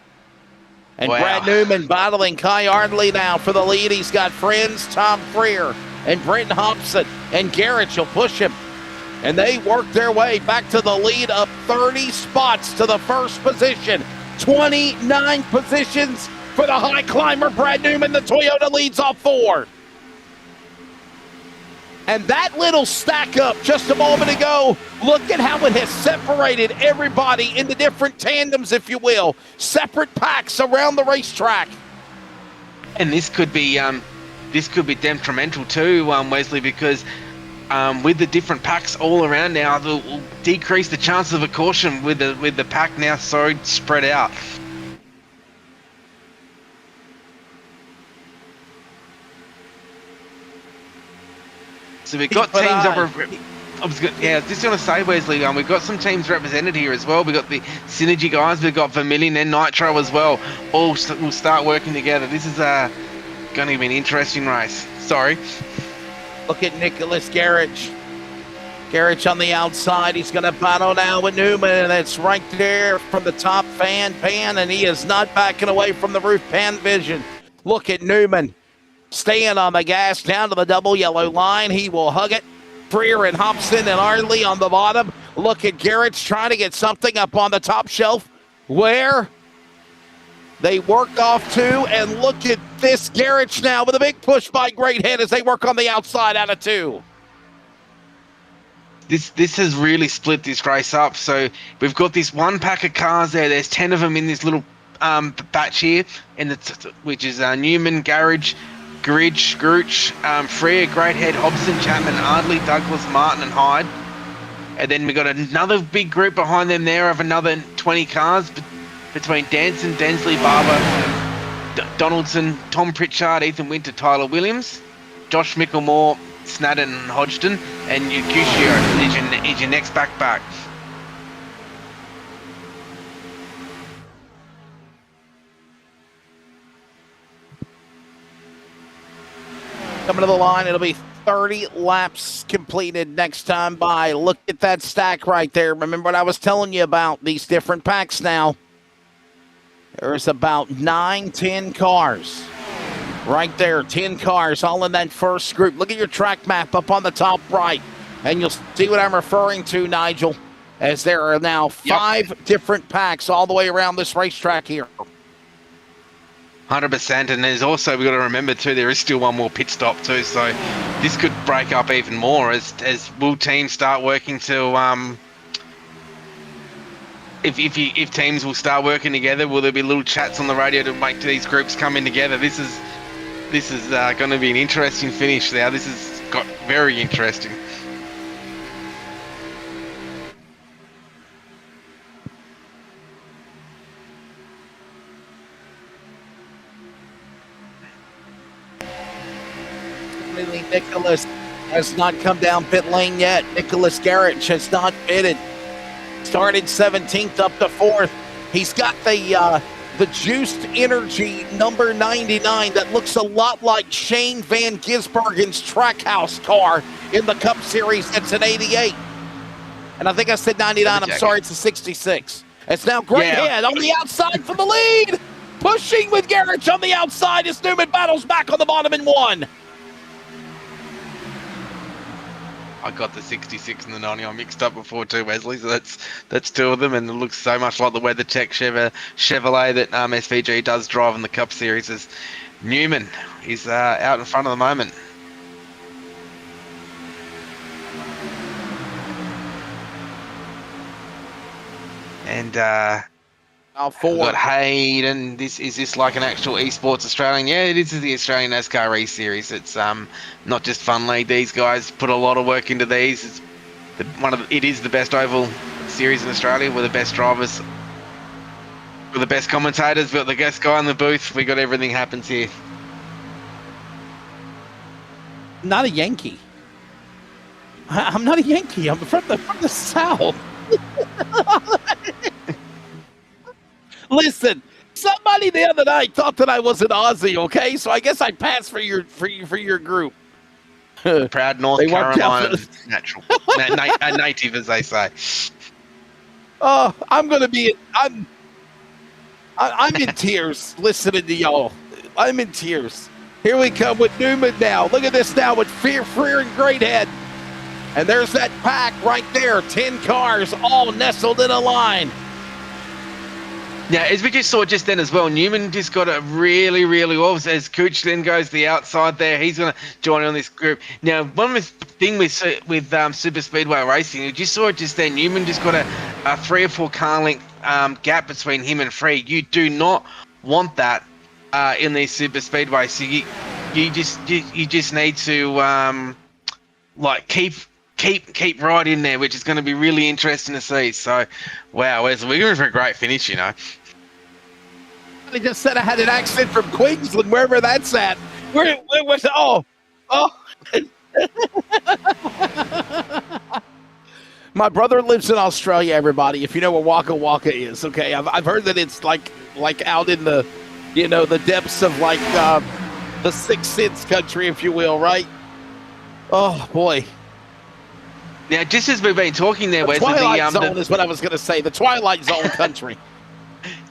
Speaker 2: And
Speaker 3: wow.
Speaker 2: Brad Newman battling Kai Ardley now for the lead. He's got friends, Tom Freer and Brent Hobson. And Garrett will push him. And they work their way back to the lead, up 30 spots to the first position. 29 positions for the high climber, Brad Newman. The Toyota leads off 4. And that little stack up just a moment ago, look at how it has separated everybody into different tandems, if you will. Separate packs around the racetrack.
Speaker 3: And this could be detrimental too, Wesley, because with the different packs all around now, they'll decrease the chances of a caution with the pack now so spread out. So we've got teams I was just going to say, Wesley, we've got some teams represented here as well. We've got the Synergy guys, we've got Vermilion and Nitro as well. All will start working together. This is going to be an interesting race. Sorry.
Speaker 2: Look at Nicholas Garrett. Garrett on the outside. He's going to battle now with Newman, and it's right there from the top pan, and he is not backing away from the roof pan vision. Look at Newman. Staying on the gas down to the double yellow line. He will hug it. Freer and Hobson and Ardley on the bottom. Look at Garrett's trying to get something up on the top shelf where they work off to. And look at this. Garrett's now with a big push by Great Head as they work on the outside out of 2.
Speaker 3: This has really split this race up. So we've got this one pack of cars there. There's 10 of them in this little batch here, which is Newman, Garage, Gridge, Grooch, Freer, Greathead, Hobson, Chapman, Ardley, Douglas, Martin, and Hyde. And then we've got another big group behind them there of another 20 cars between Danson, Densley, Barber, Donaldson, Tom Pritchard, Ethan Winter, Tyler Williams, Josh Micklemore, Snadden, and Hodgson, and Yakushio is your next back.
Speaker 2: Coming to the line, it'll be 30 laps completed next time by. Look at that stack right there. Remember what I was telling you about these different packs now. There's about 9-10 cars. Right there, 10 cars all in that first group. Look at your track map up on the top right. And you'll see what I'm referring to, Nigel, as there are now 5 different packs all the way around this racetrack here.
Speaker 3: 100%, and there's also, we've got to remember too, there is still one more pit stop too, so this could break up even more as will teams start working to if teams will start working together. Will there be little chats on the radio to make these groups come in together? This is going to be an interesting finish now. This has got very interesting.
Speaker 2: Nicholas has not come down pit lane yet. Nicholas Garrett has not pitted. Started 17th up to 4th. He's got the Juiced Energy number 99 that looks a lot like Shane Van Gisbergen's Trackhouse car in the Cup Series. It's an 88. And I think I said 99. I'm sorry, it's a 66. It's now Greathead on the outside for the lead. Pushing with Garrett on the outside as Newman battles back on the bottom in 1.
Speaker 3: I got the 66 and the 90 I mixed up before too, Wesley. So that's 2 of them, and it looks so much like the WeatherTech Chevrolet that SVG does drive in the Cup Series. As Newman is out in front of the moment. And we've got Hayden. Is this like an actual esports Australian? Yeah, it is the Australian NASCAR E-Series. It's not just fun league. These guys put a lot of work into these. It is the best oval series in Australia with the best drivers We're the best commentators. We've got the guest guy in the booth. We got everything happens here.
Speaker 2: Not a Yankee. I'm not a Yankee. I'm from the South. Listen, somebody the other night thought that I was an Aussie. Okay, so I guess I passed for your group.
Speaker 3: Proud North
Speaker 2: They worked out
Speaker 3: Carolina natural, a native, as they say.
Speaker 2: Oh, I'm in tears listening to y'all. I'm in tears. Here we come with Newman now. Look at this now with Freer and Greathead. And there's that pack right there. 10 cars all nestled in a line.
Speaker 3: Yeah, as we just saw just then as well, Newman just got it really, really well. As Cooch then goes to the outside there, he's going to join on this group. Now, one thing with Super Speedway Racing, you just saw it just then, Newman just got a 3 or 4 car length gap between him and Free. You do not want that in these Super Speedways. So you just need to keep right in there, which is going to be really interesting to see. So, wow, we're going for a great finish, you know.
Speaker 2: They just said I had an accent from Queensland, wherever that's at. Where was oh. My brother lives in Australia, everybody, if you know where Waka Waka is, okay? I've heard that it's like out in the, the depths of the Sixth Sense country, if you will, right? Oh, boy.
Speaker 3: Now, just as we've been talking there,
Speaker 2: the Twilight Zone is what I was going to say. The Twilight Zone country.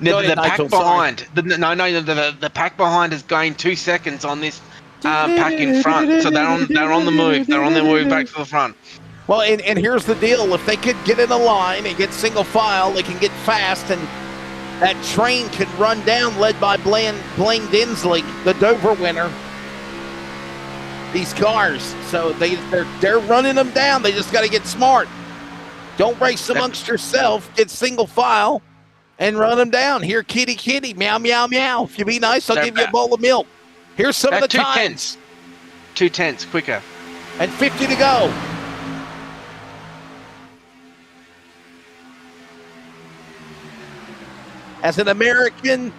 Speaker 3: The pack behind. The pack behind is going 2 seconds on this pack in front. So they're on the move. They're on their move back to the front.
Speaker 2: Well, and here's the deal. If they could get in a line and get single file, they can get fast, and that train can run down, led by Blaine Dinsley, the Dover winner. These cars, so they're running them down. They just got to get smart. Don't race amongst yourself. Get single file and run them down. Here, kitty, meow, meow, meow. If you be nice, I'll give you a bowl of milk. Here's some of the times.
Speaker 3: 2/10 quicker.
Speaker 2: And 50 to go. As an American,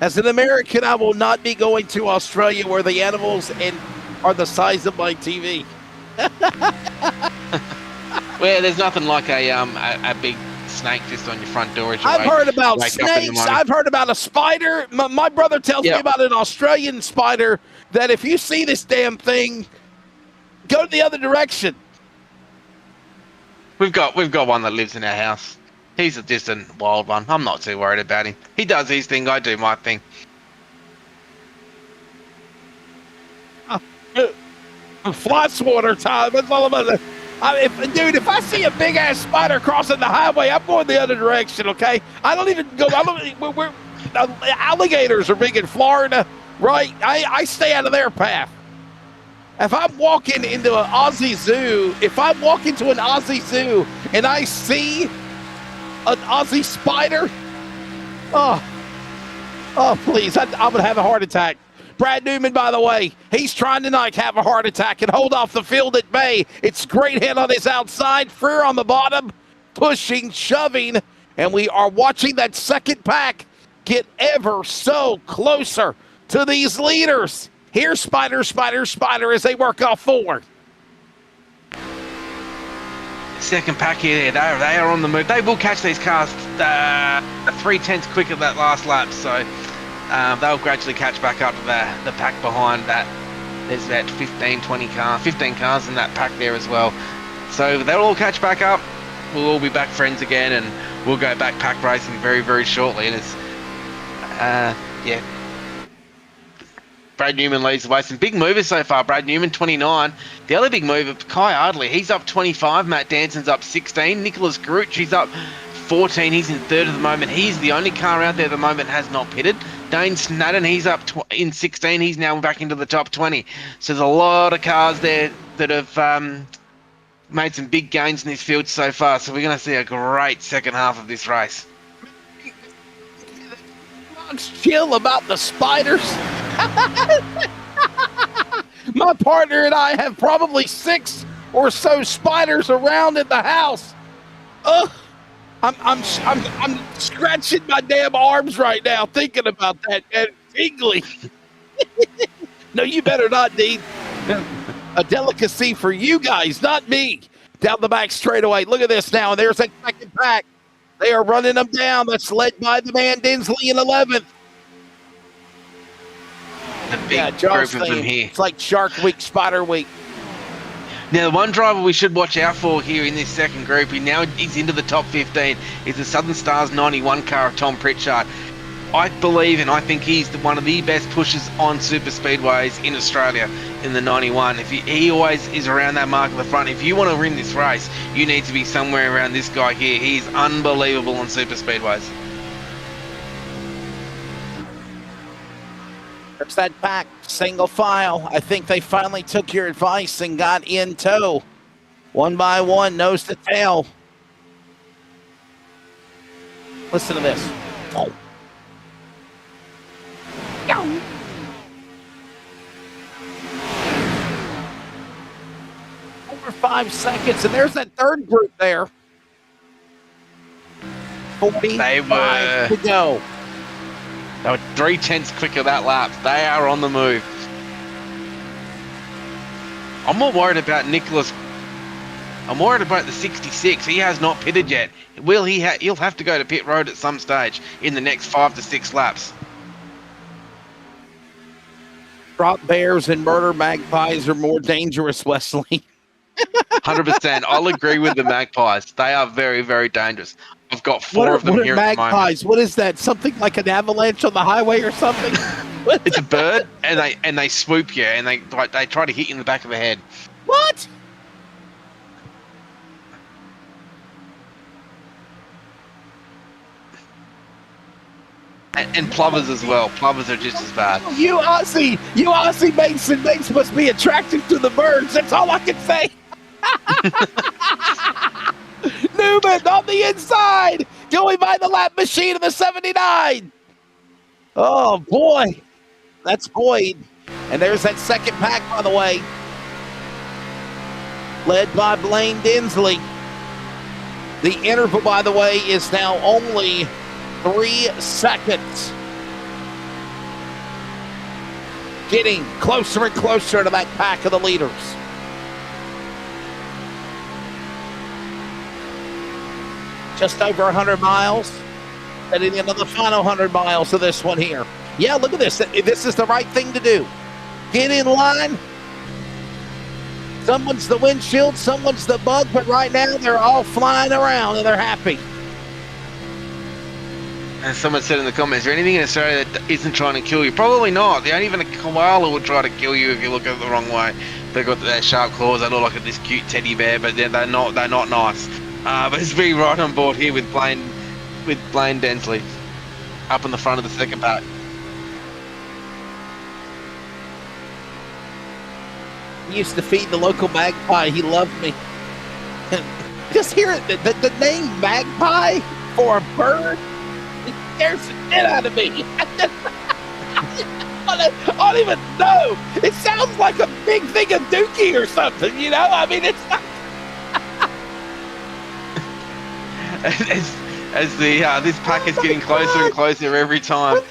Speaker 2: I will not be going to Australia where the animals are the size of my TV.
Speaker 3: Well, there's nothing like a big snake just on your front door.
Speaker 2: I've heard about snakes. I've heard about a spider. My brother tells me about an Australian spider that if you see this damn thing, go the other direction.
Speaker 3: We've got one that lives in our house. He's just a wild one. I'm not too worried about him. He does his thing. I do my thing.
Speaker 2: Fly swatter time. That's all about it. If I see a big ass spider crossing the highway, I'm going the other direction. Okay, I don't even go. Alligators are big in Florida, right? I stay out of their path. If I'm walking into an Aussie zoo, and I see an Aussie spider, oh please, I'm gonna have a heart attack. Brad Newman, by the way, he's trying to have a heart attack and hold off the field at bay. It's Greathead on his outside, Freer on the bottom, pushing, shoving, and we are watching that second pack get ever so closer to these leaders. Here's Spider as they work off forward.
Speaker 3: Second pack here, they are on the move. They will catch these cars 3/10 quicker that last lap, so they'll gradually catch back up to the pack behind that. There's about 15 cars in that pack there as well. So they'll all catch back up. We'll all be back friends again, and we'll go back pack racing very, very shortly. And it's, Brad Newman leads the way. Some big movers so far. Brad Newman, 29. The other big mover, Kai Ardley, he's up 25. Matt Danson's up 16. Nicholas Gruch, he's up 14. He's in third at the moment. He's the only car out there at the moment has not pitted. Dane Snadden, he's up in 16. He's now back into the top 20. So there's a lot of cars there that have made some big gains in this field so far. So we're going to see a great second half of this race.
Speaker 2: Chill about the spiders. My partner and I have probably 6 or so spiders around in the house. I'm scratching my damn arms right now thinking about that, and tingly. No, you better not, Dean. A delicacy for you guys, not me. Down the back straightaway. Look at this now. And there's that second pack. They are running them down. That's led by the man Dinsley in 11th.
Speaker 3: A big group of them here.
Speaker 2: It's like Shark Week, Spider Week.
Speaker 3: Now, the one driver we should watch out for here in this second group, he's into the top 15, is the Southern Stars 91 car of Tom Pritchard. I believe and I think he's one of the best pushers on super speedways in Australia in the 91. He always is around that mark at the front. If you want to win this race, you need to be somewhere around this guy here. He's unbelievable on super speedways.
Speaker 2: There's that pack, single file. I think they finally took your advice and got in tow. One by one, nose to tail. Listen to this. Oh. Over 5 seconds, and there's that third group there. 45 to go.
Speaker 3: They were 0.3 quicker that lap. They are on the move. I'm more worried about Nicholas. I'm worried about the 66. He has not pitted yet. Will he? He'll have to go to pit road at some stage in the next 5 to 6 laps.
Speaker 2: Drop bears and murder magpies are more dangerous, Wesley.
Speaker 3: 100%. I'll agree with the magpies. They are very, very dangerous. I've got 4 of them here at the moment.
Speaker 2: Magpies? What is that? Something like an avalanche on the highway or something?
Speaker 3: It's a bird, and they swoop you, and they try to hit you in the back of the head.
Speaker 2: What?
Speaker 3: And plovers as well. Plovers are just as bad.
Speaker 2: You Aussie mates must be attracted to the birds. That's all I can say. Newman on the inside, going by the lap machine of the 79. Oh, boy. That's Boyd. And there's that second pack, by the way. Led by Blaine Dinsley. The interval, by the way, is now only 3 seconds. Getting closer and closer to that pack of the leaders. Just over 100 miles. Heading into the final 100 miles of this one here. Yeah, look at this. This is the right thing to do. Get in line. Someone's the windshield, someone's the bug, but right now they're all flying around and they're happy.
Speaker 3: And someone said in the comments, is there anything in Australia that isn't trying to kill you? Probably not. Even a koala would try to kill you if you look at it the wrong way. They've got their sharp claws. They look like this cute teddy bear, but they're not nice. But it's very right on board here with Blaine Dinsley up in the front of the second pack.
Speaker 2: He used to feed the local magpie. He loved me. Just hear it, the name magpie for a bird, it scares the shit out of me. I don't even know. It sounds like a big thing of dookie or something, you know? I mean, it's not.
Speaker 3: As this pack is getting closer and closer every time.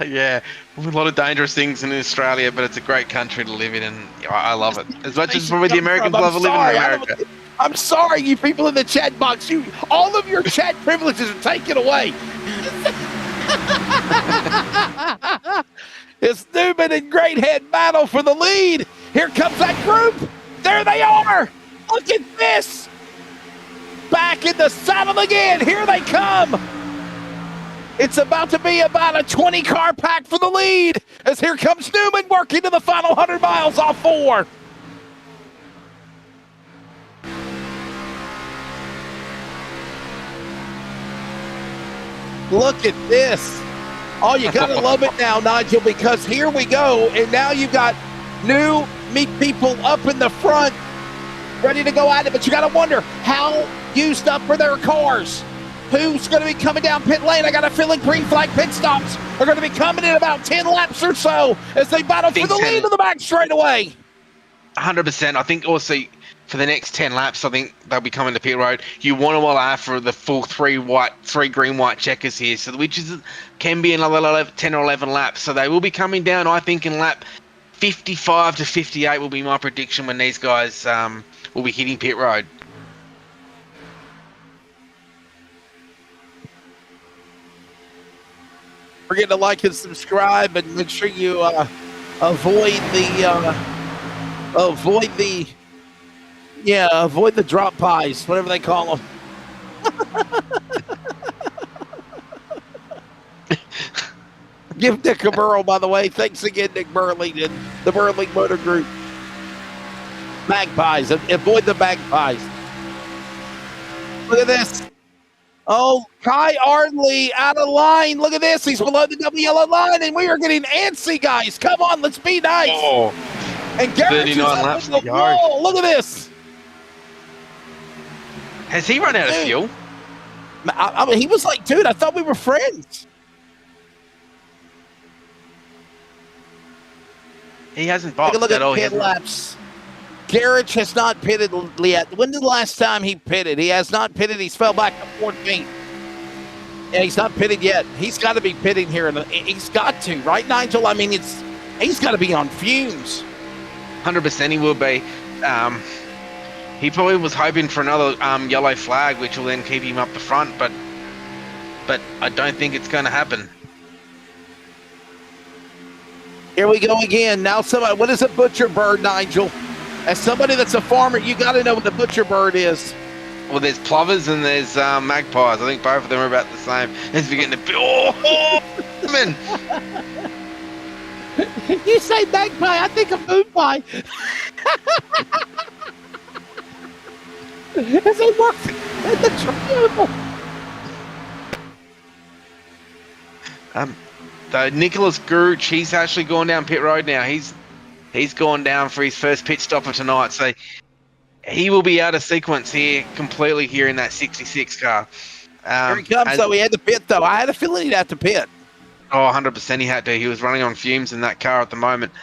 Speaker 3: Yeah, a lot of dangerous things in Australia, but it's a great country to live in, and I love it. As much as probably the Americans love living in America.
Speaker 2: I'm sorry, you people in the chat box. All of your chat privileges are taken away. It's Newman and Greathead battle for the lead. Here comes that group. There they are. Look at this. Back in the saddle again. Here they come. It's about to be about a 20-car pack for the lead, as here comes Newman working to the final 100 miles off 4. Look at this. Oh, you got to love it now, Nigel, because here we go, and now you've got new meat people up in the front ready to go at it, but you got to wonder, how used up are their cars? Who's going to be coming down pit lane? I got a feeling green flag pit stops are going to be coming in about 10 laps or so as they battle for the lead of the back straightaway.
Speaker 3: 100%. I think also for the next 10 laps, I think they'll be coming to pit road. You want to allow for the full three green, white checkers here, so which can be another 10 or 11 laps. So they will be coming down, I think, in lap 55 to 58 will be my prediction when these guys will be hitting pit road.
Speaker 2: Forget to like and subscribe, and make sure you avoid the drop pies, whatever they call them. Give Nick a burrow, by the way. Thanks again, Nick Burley and the Burley Motor Group. Magpies. Avoid the magpies. Look at this. Oh, Kai Ardley out of line. Look at this. He's below the double yellow line, and we are getting antsy, guys. Come on, let's be nice.
Speaker 3: Oh,
Speaker 2: and Garrett is up in the wall. Look at this.
Speaker 3: Has he run out of fuel?
Speaker 2: I mean, he was like, dude, I thought we were friends.
Speaker 3: He hasn't boxed
Speaker 2: look
Speaker 3: at all.
Speaker 2: Pit laps. Garrett has not pitted yet. When did the last time he pitted? He has not pitted. He's fell back to 14th. Yeah, he's not pitted yet. He's got to be pitting here. He's got to, right, Nigel? I mean, he's got to be on fumes.
Speaker 3: 100% he will be. He probably was hoping for another yellow flag, which will then keep him up the front, but I don't think it's going to happen.
Speaker 2: Here we go again. Now somebody, what is a butcher bird, Nigel? As somebody that's a farmer, you got to know what a butcher bird is.
Speaker 3: Well, there's plovers and there's magpies. I think both of them are about the same. As we get into man.
Speaker 2: You say magpie, I think of moon pie. As they work at the tribunal.
Speaker 3: Nicholas Gooch, he's actually gone down pit road now. He's gone down for his first pit stop of tonight, so he will be out of sequence here completely here in that 66 car.
Speaker 2: Here he comes, though. He had to pit, though. I had a feeling he'd have to pit.
Speaker 3: Oh, 100% he had to. He was running on fumes in that car at the moment.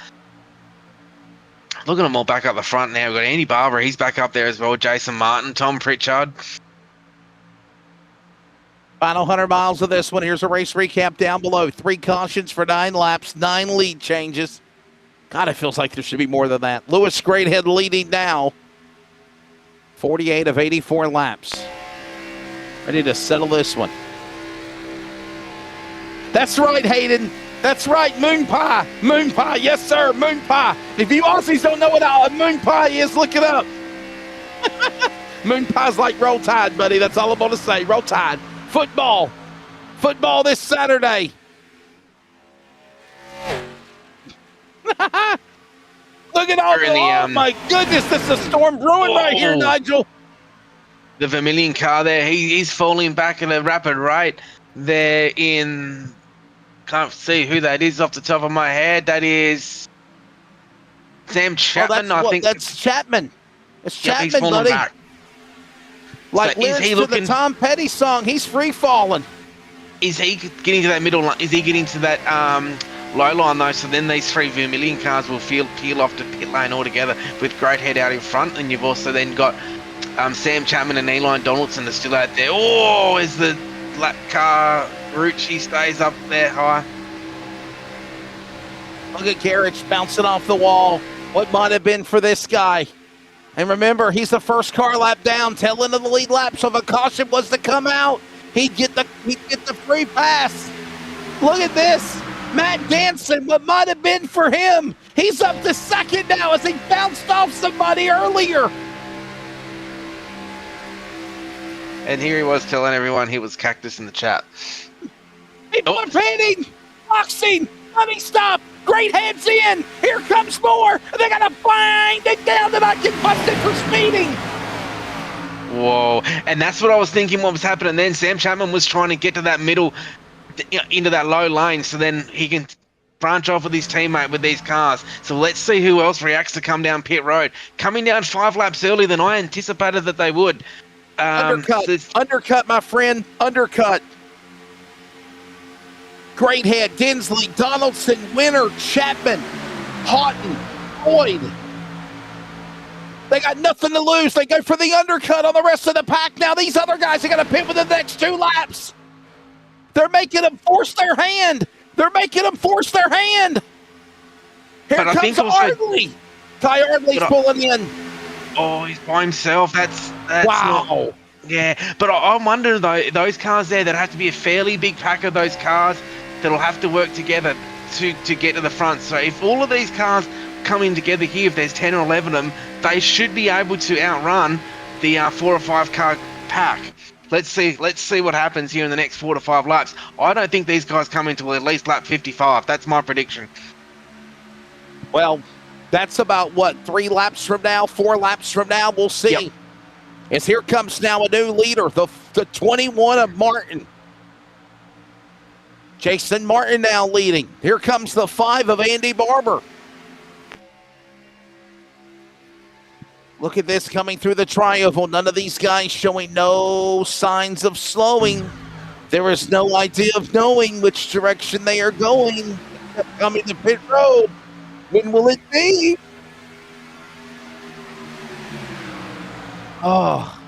Speaker 3: Look at them all back up the front now. We've got Andy Barber. He's back up there as well. Jason Martin, Tom Pritchard.
Speaker 2: Final 100 miles of this one. Here's a race recap down below. 3 cautions for 9 laps, 9 lead changes. God, it feels like there should be more than that. Lewis Greathead leading now. 48 of 84 laps. Ready to settle this one. That's right, Hayden. That's right, moon pie. Moon pie, yes, sir, moon pie. If you Aussies don't know what a moon pie is, look it up. Moon pie's like Roll Tide, buddy. That's all I'm going to say. Roll Tide. Football. Football this Saturday. Look at all oh my goodness, this is a storm brewing right here, Nigel.
Speaker 3: The Vermilion car there, he's falling back at a rapid rate. They're in, can't see who that is off the top of my head. That is Sam Chapman, I think.
Speaker 2: That's Chapman. It's Chapman, he's falling buddy. Back. Like so lyrics to the Tom Petty song, he's free falling.
Speaker 3: Is he getting to that middle line? Is he getting to that low line though? So then these 3 Vermilion cars will peel off to pit lane altogether with Greathead out in front, and you've also then got Sam Chapman and Eli Donaldson are still out there. Oh, is the black car Rucci stays up there high.
Speaker 2: Look at Garrett bouncing off the wall. What might have been for this guy? And remember, he's the first car lap down, tail end of the lead lap. So if a caution was to come out, he'd get the free pass. Look at this. Matt Danson, what might have been for him. He's up to second now as he bounced off somebody earlier.
Speaker 3: And here he was telling everyone he was Cactus in the chat.
Speaker 2: People are painting, boxing, let me stop. Great heads in. Here comes more. They got to find it down and I get busted for speeding.
Speaker 3: Whoa. And that's what I was thinking what was happening then. Sam Chapman was trying to get to that middle, into that low lane, so then he can branch off with his teammate with these cars. So let's see who else reacts to come down pit road. Coming down 5 laps earlier than I anticipated that they would.
Speaker 2: Undercut, my friend. Undercut. Greathead, Dinsley, Donaldson, Winter, Chapman, Houghton, Boyd. They got nothing to lose. They go for the undercut on the rest of the pack. Now these other guys are going to pit within the next 2 laps. They're making them force their hand. Here
Speaker 3: But
Speaker 2: comes Ardley. Ty Ardley's pulling in.
Speaker 3: Oh, he's by himself. That's
Speaker 2: wow.
Speaker 3: Not, yeah, but I wonder, though, those cars there, that have to be a fairly big pack of those cars that'll have to work together to get to the front. So if all of these cars come in together here, if there's 10 or 11 of them, they should be able to outrun the 4 or 5 car pack. Let's see what happens here in the next 4 to 5 laps. I don't think these guys come into at least lap 55. That's my prediction.
Speaker 2: Well, that's about, 3 laps from now, 4 laps from now? We'll see.
Speaker 3: Yep.
Speaker 2: As here comes now a new leader, the 21 of Martin. Jason Martin now leading. Here comes the 5 of Andy Barber. Look at this coming through the tri-oval. None of these guys showing no signs of slowing. There is no idea of knowing which direction they are going. Coming to pit road. When will it be? Oh.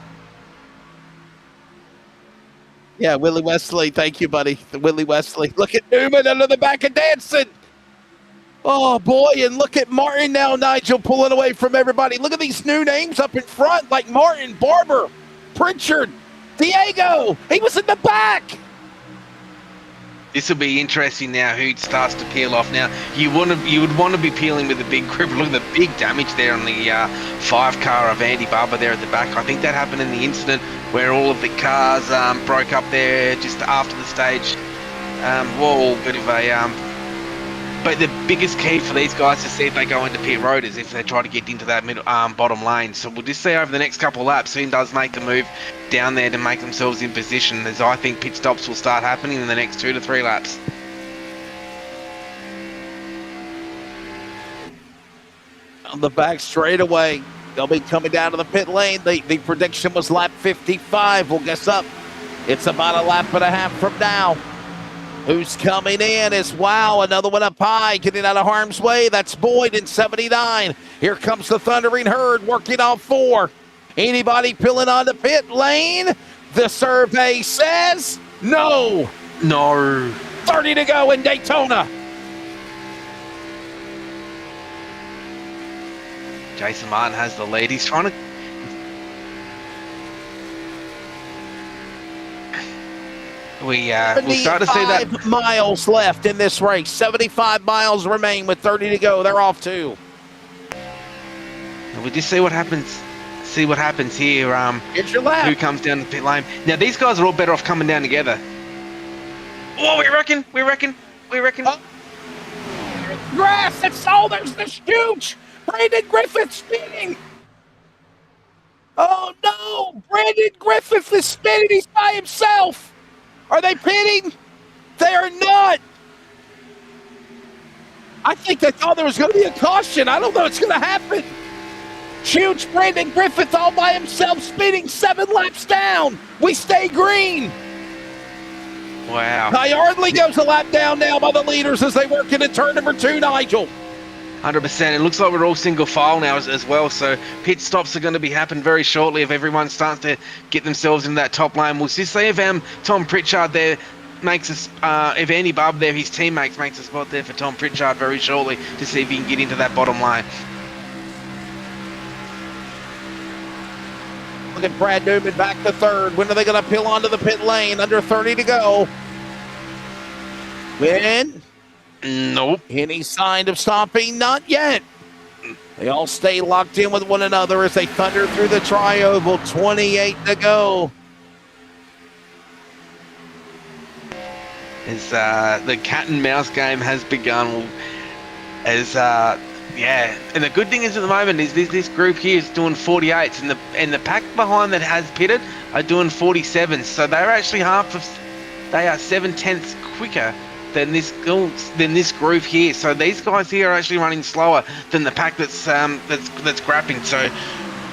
Speaker 2: Yeah, Willie Wesley. Thank you, buddy. Willie Wesley. Look at Newman under the back of Danson. Oh, boy. And look at Martin now, Nigel, pulling away from everybody. Look at these new names up in front, like Martin, Barber, Pritchard, Diego. He was in the back.
Speaker 3: This will be interesting now who starts to peel off. Now, you would want to be peeling with a big grip. Look at the big damage there on the 5 car of Andy Barber there at the back. I think that happened in the incident where all of the cars broke up there just after the stage. Whoa, bit of a... But the biggest key for these guys to see if they go into pit road is if they try to get into that middle, bottom lane. So we'll just see over the next couple of laps who does make a move down there to make themselves in position, as I think pit stops will start happening in the next 2 to 3 laps.
Speaker 2: On the back straightaway, they'll be coming down to the pit lane. The prediction was lap 55. We'll guess up. It's about a lap and a half from now. Who's coming in is, wow, another one up high, getting out of harm's way. That's Boyd in 79. Here comes the Thundering Herd, working on 4. Anybody peeling on the pit lane? The survey says no.
Speaker 3: No.
Speaker 2: 30 to go in Daytona.
Speaker 3: Jason Martin has the lead. He's trying to... We'll start to see that.
Speaker 2: 75 miles left in this race. 75 miles remain with 30 to go. They're off 2.
Speaker 3: We'll just see what happens. See what happens here.
Speaker 2: Get your lap.
Speaker 3: Who comes down the pit lane? Now these guys are all better off coming down together. Oh, we reckon.
Speaker 2: Oh. Grass. It's all. There's this huge Brandon Griffith spinning. Oh no! Brandon Griffith is spinning. He's by himself. Are they pitting? They are not. I think they thought there was going to be a caution. I don't know what's going to happen. Huge Brandon Griffith all by himself spinning 7 laps down. We stay green.
Speaker 3: Wow.
Speaker 2: Ty Ardley goes a lap down now by the leaders as they work into turn number 2, Nigel.
Speaker 3: 100%. It looks like we're all single file now as well, so pit stops are going to be happening very shortly if everyone starts to get themselves in that top lane. We'll just see if Tom Pritchard there makes us, if Andy Barber there, his teammates makes a spot there for Tom Pritchard very shortly to see if he can get into that bottom lane.
Speaker 2: Look at Brad Newman back to 3rd. When are they going to peel onto the pit lane? Under 30 to go. Win.
Speaker 3: Nope.
Speaker 2: Any sign of stopping? Not yet. They all stay locked in with one another as they thunder through the tri-oval. 28 to go.
Speaker 3: As the cat and mouse game has begun. As and the good thing is at the moment is this group here is doing 48s, and the pack behind that has pitted are doing 47s. So they're actually they are 7/10 quicker than this group here. So these guys here are actually running slower than the pack that's grapping. So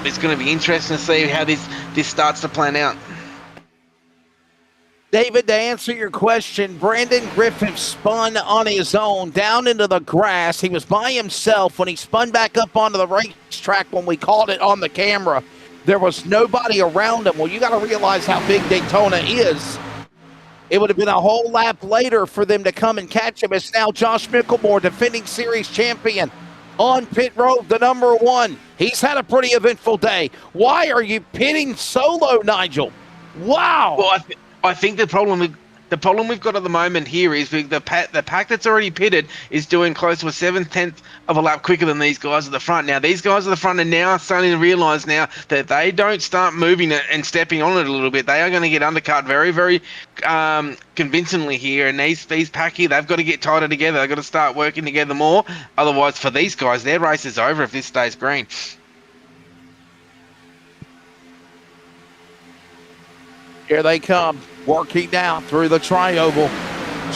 Speaker 3: it's going to be interesting to see how this starts to plan out.
Speaker 2: David, to answer your question, Brandon Griffith spun on his own down into the grass. He was by himself when he spun back up onto the racetrack when we caught it on the camera. There was nobody around him. Well, you got to realize how big Daytona is. It would have been a whole lap later for them to come and catch him. It's now Josh Micklemore, defending series champion, on pit road, the number one. He's had a pretty eventful day. Why are you pitting solo, Nigel? Wow.
Speaker 3: Well, I think the problem we've got at the moment here is the pack that's already pitted is doing close to a 7/10 of a lap quicker than these guys at the front. Now, these guys at the front are now starting to realise now that they don't start moving it and stepping on it a little bit, they are going to get undercut very, very convincingly here. And these pack here, they've got to get tighter together. They've got to start working together more. Otherwise, for these guys, their race is over if this stays green.
Speaker 2: Here they come, working down through the tri-oval.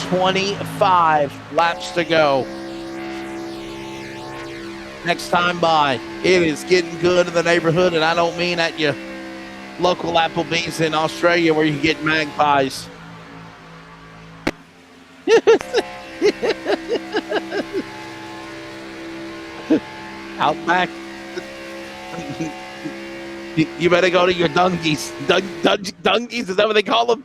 Speaker 2: 25 laps to go. Next time by, it is getting good in the neighborhood, and I don't mean at your local Applebee's in Australia where you get magpies. Out back. You better go to your dungies. Dungies, is that what they call them?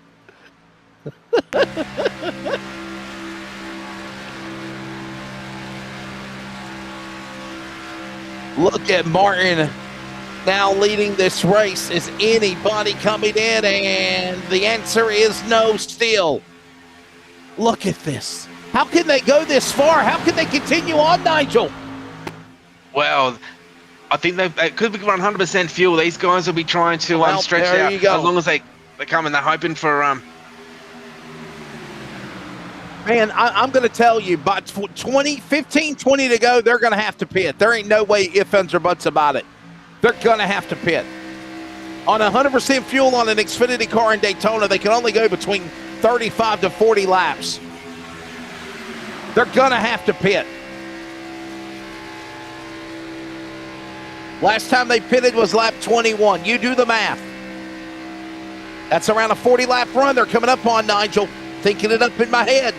Speaker 2: Look at Martin now leading this race. Is anybody coming in? And the answer is no still. Look at this. How can they go this far? How can they continue on, Nigel?
Speaker 3: Well, I think they could be 100% fuel. These guys will be trying to stretch out as long as they come and they're hoping for
Speaker 2: Man, I'm going to tell you, by 20 to go, they're going to have to pit. There ain't no way ifs, ands, or buts about it. They're going to have to pit. On 100% fuel on an Xfinity car in Daytona, they can only go between 35 to 40 laps. They're going to have to pit. Last time they pitted was lap 21. You do the math. That's around a 40-lap run they're coming up on, Nigel. Thinking it up in my head.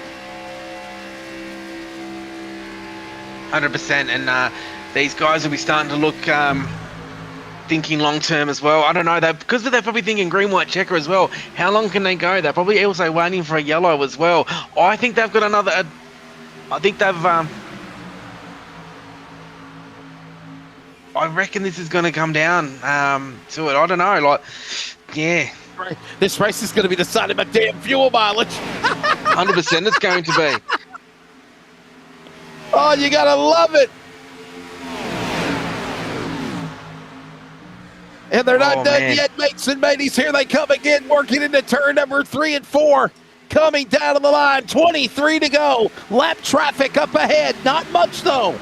Speaker 3: 100%. And these guys will be starting to look thinking long-term as well. I don't know. Because they're probably thinking green, white, checker as well. How long can they go? They're probably also waiting for a yellow as well. I think they've got another... I think they've... I reckon this is going to come down to it. I don't know. Like, yeah.
Speaker 2: This race is going to be decided by damn fuel mileage.
Speaker 3: 100% it's going to be.
Speaker 2: Oh, you got to love it. And they're not done yet, mates and mateys. Here they come again, working into turn number 3 and 4. Coming down to the line, 23 to go. Lap traffic up ahead. Not much, though.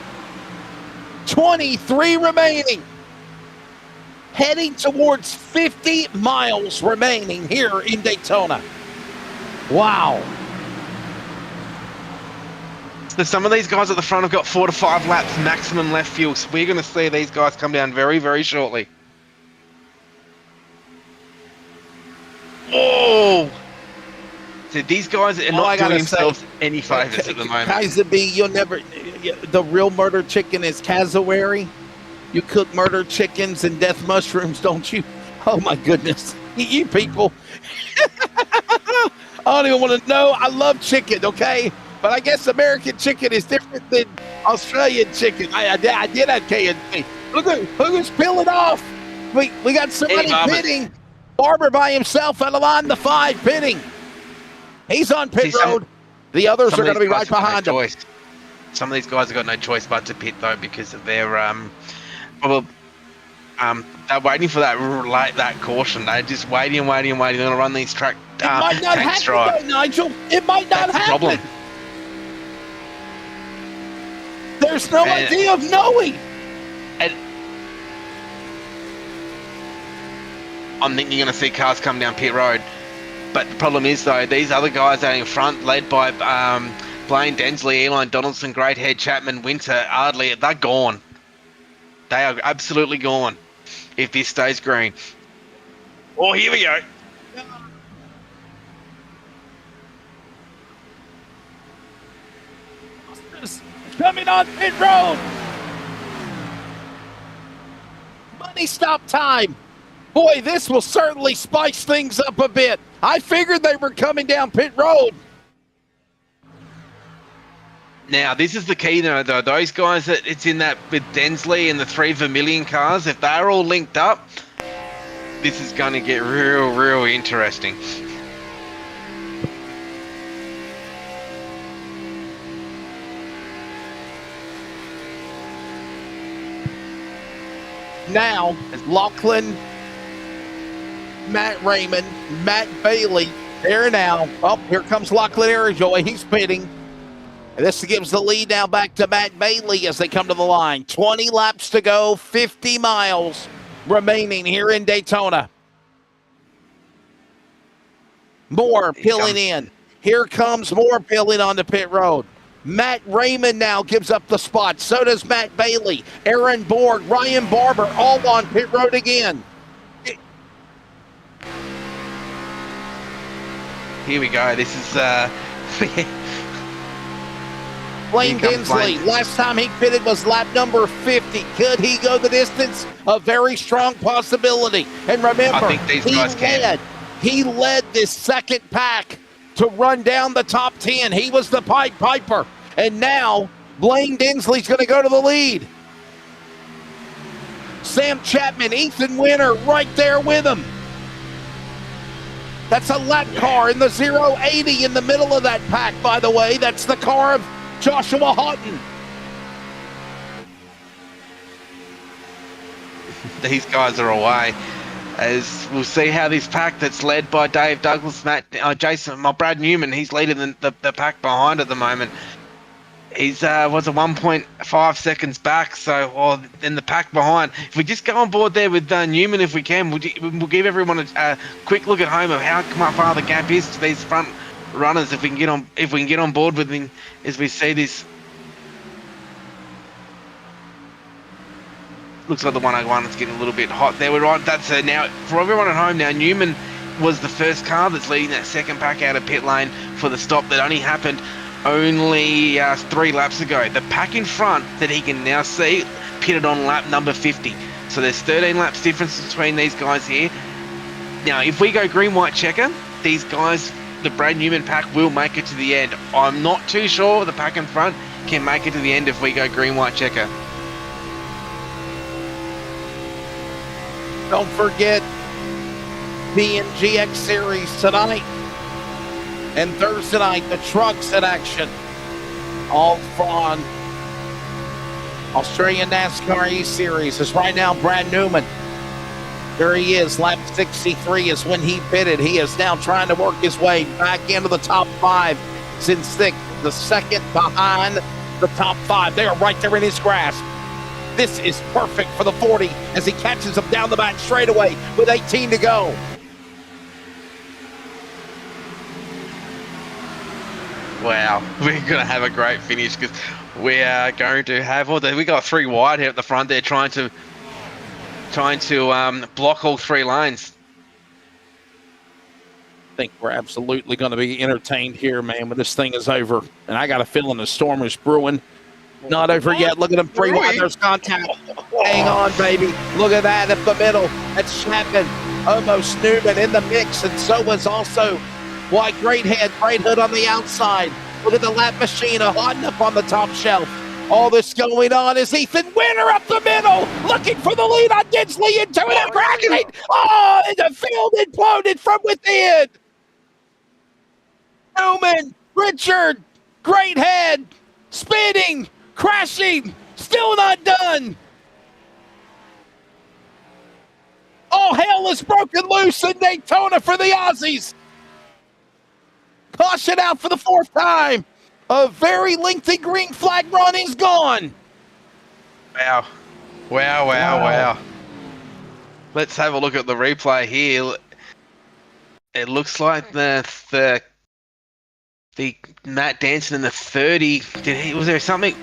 Speaker 2: 23 remaining. Heading towards 50 miles remaining here in Daytona. Wow.
Speaker 3: So some of these guys at the front have got 4 to 5 laps maximum left fuel. So we're going to see these guys come down very, very shortly. Oh! So these guys are not doing themselves any favors at the moment.
Speaker 2: Kaiser B, you'll never... The real murder chicken is cassowary. You cook murder chickens and death mushrooms, don't you? Oh, my goodness. You people. I don't even want to know. I love chicken, okay? But I guess American chicken is different than Australian chicken. I did that, KNC. Look who's peeling off. We got somebody pitting. Barber by himself on the line, the 5 pitting. He's on pit road. The others are going to be right behind him.
Speaker 3: Some of these guys have got no choice but to pit, though, because of their they're waiting for that caution. They're just waiting. They're going to run these tank stride.
Speaker 2: Nigel. It might not happen.
Speaker 3: Problem.
Speaker 2: There's no idea of knowing.
Speaker 3: And I'm thinking you're going to see cars come down pit road. But the problem is, though, these other guys out in front, led by Blaine Densley, Eli Donaldson, Greathead, Chapman, Winter, Ardley, they're gone. They are absolutely gone if this stays green. Oh, here we go.
Speaker 2: coming on pit road. Money stop time. Boy, this will certainly spice things up a bit. I figured they were coming down pit road.
Speaker 3: Now, this is the key, though. Those guys that it's in that with Densley and the 3 Vermilion cars, if they're all linked up, this is going to get real interesting.
Speaker 2: Now, Lachlan, Matt Raymond, Matt Bailey, there now. Oh, here comes Lachlan Airjoy. He's pitting. And this gives the lead now back to Matt Bailey as they come to the line. 20 laps to go, 50 miles remaining here in Daytona. More peeling in. Here comes more peeling onto pit road. Matt Raymond now gives up the spot. So does Matt Bailey, Aaron Borg, Ryan Barber, all on pit road again.
Speaker 3: Here we go. This is
Speaker 2: Blaine Dinsley, last time he pitted was lap number 50. Could he go the distance? A very strong possibility. And remember,
Speaker 3: I think these guys can.
Speaker 2: He led this second pack to run down the top 10. He was the Pied Piper. And now Blaine Dinsley's going to go to the lead. Sam Chapman, Ethan Winter right there with him. That's a lap car in the 080 in the middle of that pack, by the way. That's the car of Joshua Houghton.
Speaker 3: These guys are away. As we'll see how this pack that's led by Dave Douglas, Brad Newman, he's leading the pack behind at the moment. He's was a 1.5 seconds back, so in the pack behind. If we just go on board there with Newman, if we can, we'll give everyone a quick look at home of how far the gap is to these front runners. If we can get on board with him as we see this. Looks like the 101 is getting a little bit hot there. We're right. That's now for everyone at home. Now Newman was the first car that's leading that second pack out of pit lane for the stop that only happened only 3 laps ago. The pack in front that he can now see pitted on lap number 50. So there's 13 laps difference between these guys here. Now, if we go green, white, checker, these guys, the Brad Newman pack will make it to the end. I'm not too sure the pack in front can make it to the end if we go green, white, checker.
Speaker 2: Don't forget BMG X Series tonight and Thursday night, the trucks in action. All from Australian NASCAR E-Series. It's right now Brad Newman. There he is, lap 63 is when he pitted. He is now trying to work his way back into the top 5 since sixth, the second behind the top 5. They are right there in his grasp. This is perfect for the 40 as he catches him down the back straightaway with 18 to go.
Speaker 3: Wow, we're going to have a great finish because we are going to have we got 3 wide here at the front there trying to block all 3 lanes.
Speaker 2: I think we're absolutely going to be entertained here, man, when this thing is over. And I got a feeling the storm is brewing. Not over yet. Look at them 3 wide. There's contact. Hang on, baby. Look at that at the middle. That's Chapman. Almost Newman in the mix. And so was also White Greathead, Great Hood on the outside. Look at the lap machine. Houghton up on the top shelf. All this going on is Ethan Winter up the middle. Looking for the lead on Dinsley into it. Cracking. Oh, and the field imploded from within. Newman, Richard, Greathead, spinning. Crashing, still not done. All hell is broken loose in Daytona for the Aussies. Caution out for the 4th time. A very lengthy green flag run is gone.
Speaker 3: Wow. Let's have a look at the replay here. It looks like the Matt Danson in the 30. Was there something?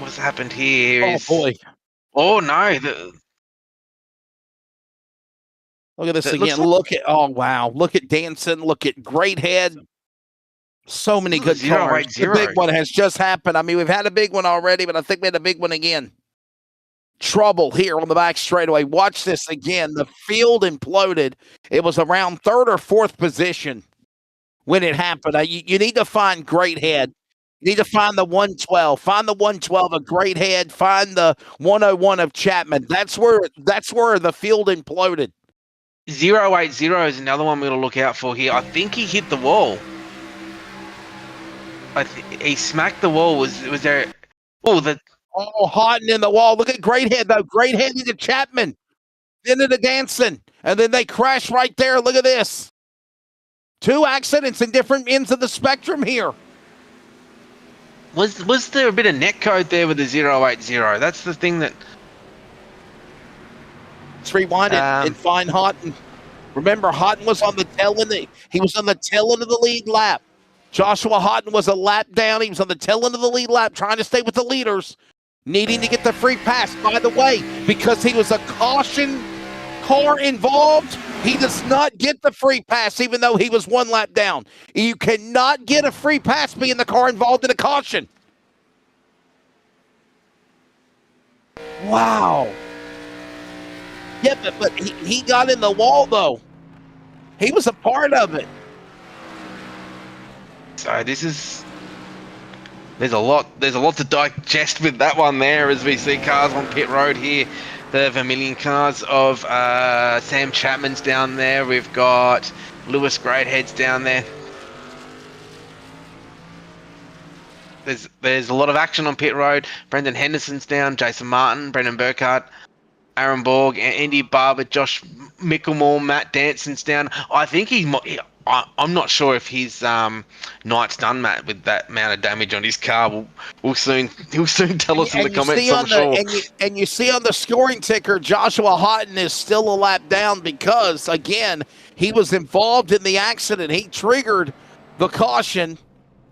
Speaker 3: What's happened here?
Speaker 2: Boy.
Speaker 3: Oh, no.
Speaker 2: Look at this again. Look at, oh, wow. Look at Danson. Look at Greathead. So many good
Speaker 3: Zero
Speaker 2: cars.
Speaker 3: eight
Speaker 2: The
Speaker 3: zero.
Speaker 2: big one has just happened. I mean, we've had a big one already, but I think we had a big one again. Trouble here on the back straightaway. Watch this again. The field imploded. It was around third or fourth position when it happened. You need to find Great Head. You need to find the 112. Find the 112 of Great Head. Find the 101 of Chapman. That's where the field imploded.
Speaker 3: 080 is another one we're going to look out for here. I think he hit the wall. He smacked the wall. Was there?
Speaker 2: Oh, Houghton in the wall. Look at Great Head, though. Great Head into Chapman. Into the dancing. And then they crash right there. Look at this. Two accidents in different ends of the spectrum here.
Speaker 3: Was there a bit of net code there with the 080? That's the thing that.
Speaker 2: Let's rewind it and find Houghton. Remember, Houghton was on the tail end. He was on the tail end of the lead lap. Joshua Houghton was a lap down. He was on the tail end of the lead lap, trying to stay with the leaders, needing to get the free pass. By the way, because he was a caution car involved, he does not get the free pass, even though he was one lap down. You cannot get a free pass being the car involved in a caution. Wow. Yeah, but he got in the wall, though. He was a part of it.
Speaker 3: So there's a lot to digest with that one there, as we see cars on pit road here. The Vermilion cars of Sam Chapman's down there. We've got Lewis Greathead's down there. There's a lot of action on pit road. Brendan Henderson's down, Jason Martin, Brendan Burkhardt, Aaron Borg, Andy Barber, Josh Mickelmore, Matt Danson's down. I think I'm not sure if his night's done, Matt, with that amount of damage on his car. He'll soon tell us in the comments, I'm sure.
Speaker 2: And you see on the scoring ticker, Joshua Houghton is still a lap down because, again, he was involved in the accident. He triggered the caution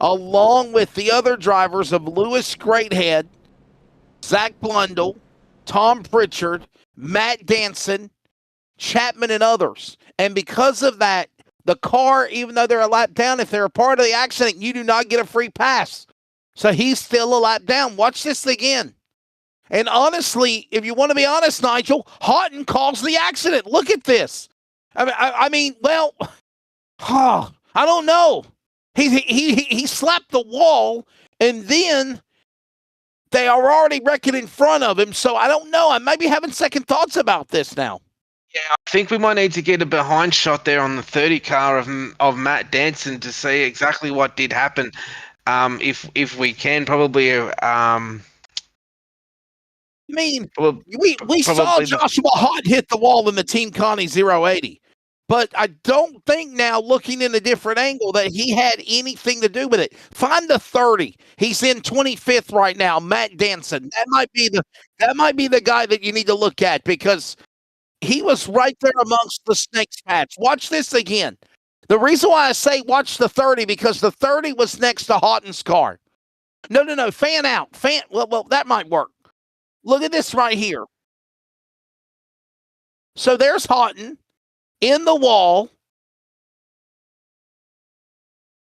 Speaker 2: along with the other drivers of Lewis Greathead, Zach Blundell, Tom Pritchard, Matt Danson, Chapman, and others. And because of that, the car, even though they're a lap down, if they're a part of the accident, you do not get a free pass. So he's still a lap down. Watch this again. And honestly, if you want to be honest, Nigel, Houghton caused the accident. Look at this. I mean, I don't know. He slapped the wall, and then they are already wrecking in front of him. So I don't know. I might be having second thoughts about this now.
Speaker 3: Yeah, I think we might need to get a behind shot there on the 30 car of Matt Danson to see exactly what did happen. If we can, probably. I
Speaker 2: mean, we saw Joshua Houghton hit the wall in the Team Connie 080. But I don't think now, looking in a different angle, that he had anything to do with it. Find the 30. He's in 25th right now, Matt Danson. That might be the guy that you need to look at, because he was right there amongst the snakes patch. Watch this again. The reason why I say watch the 30, because the 30 was next to Houghton's car. No. Fan out. Well, that might work. Look at this right here. So there's Houghton in the wall.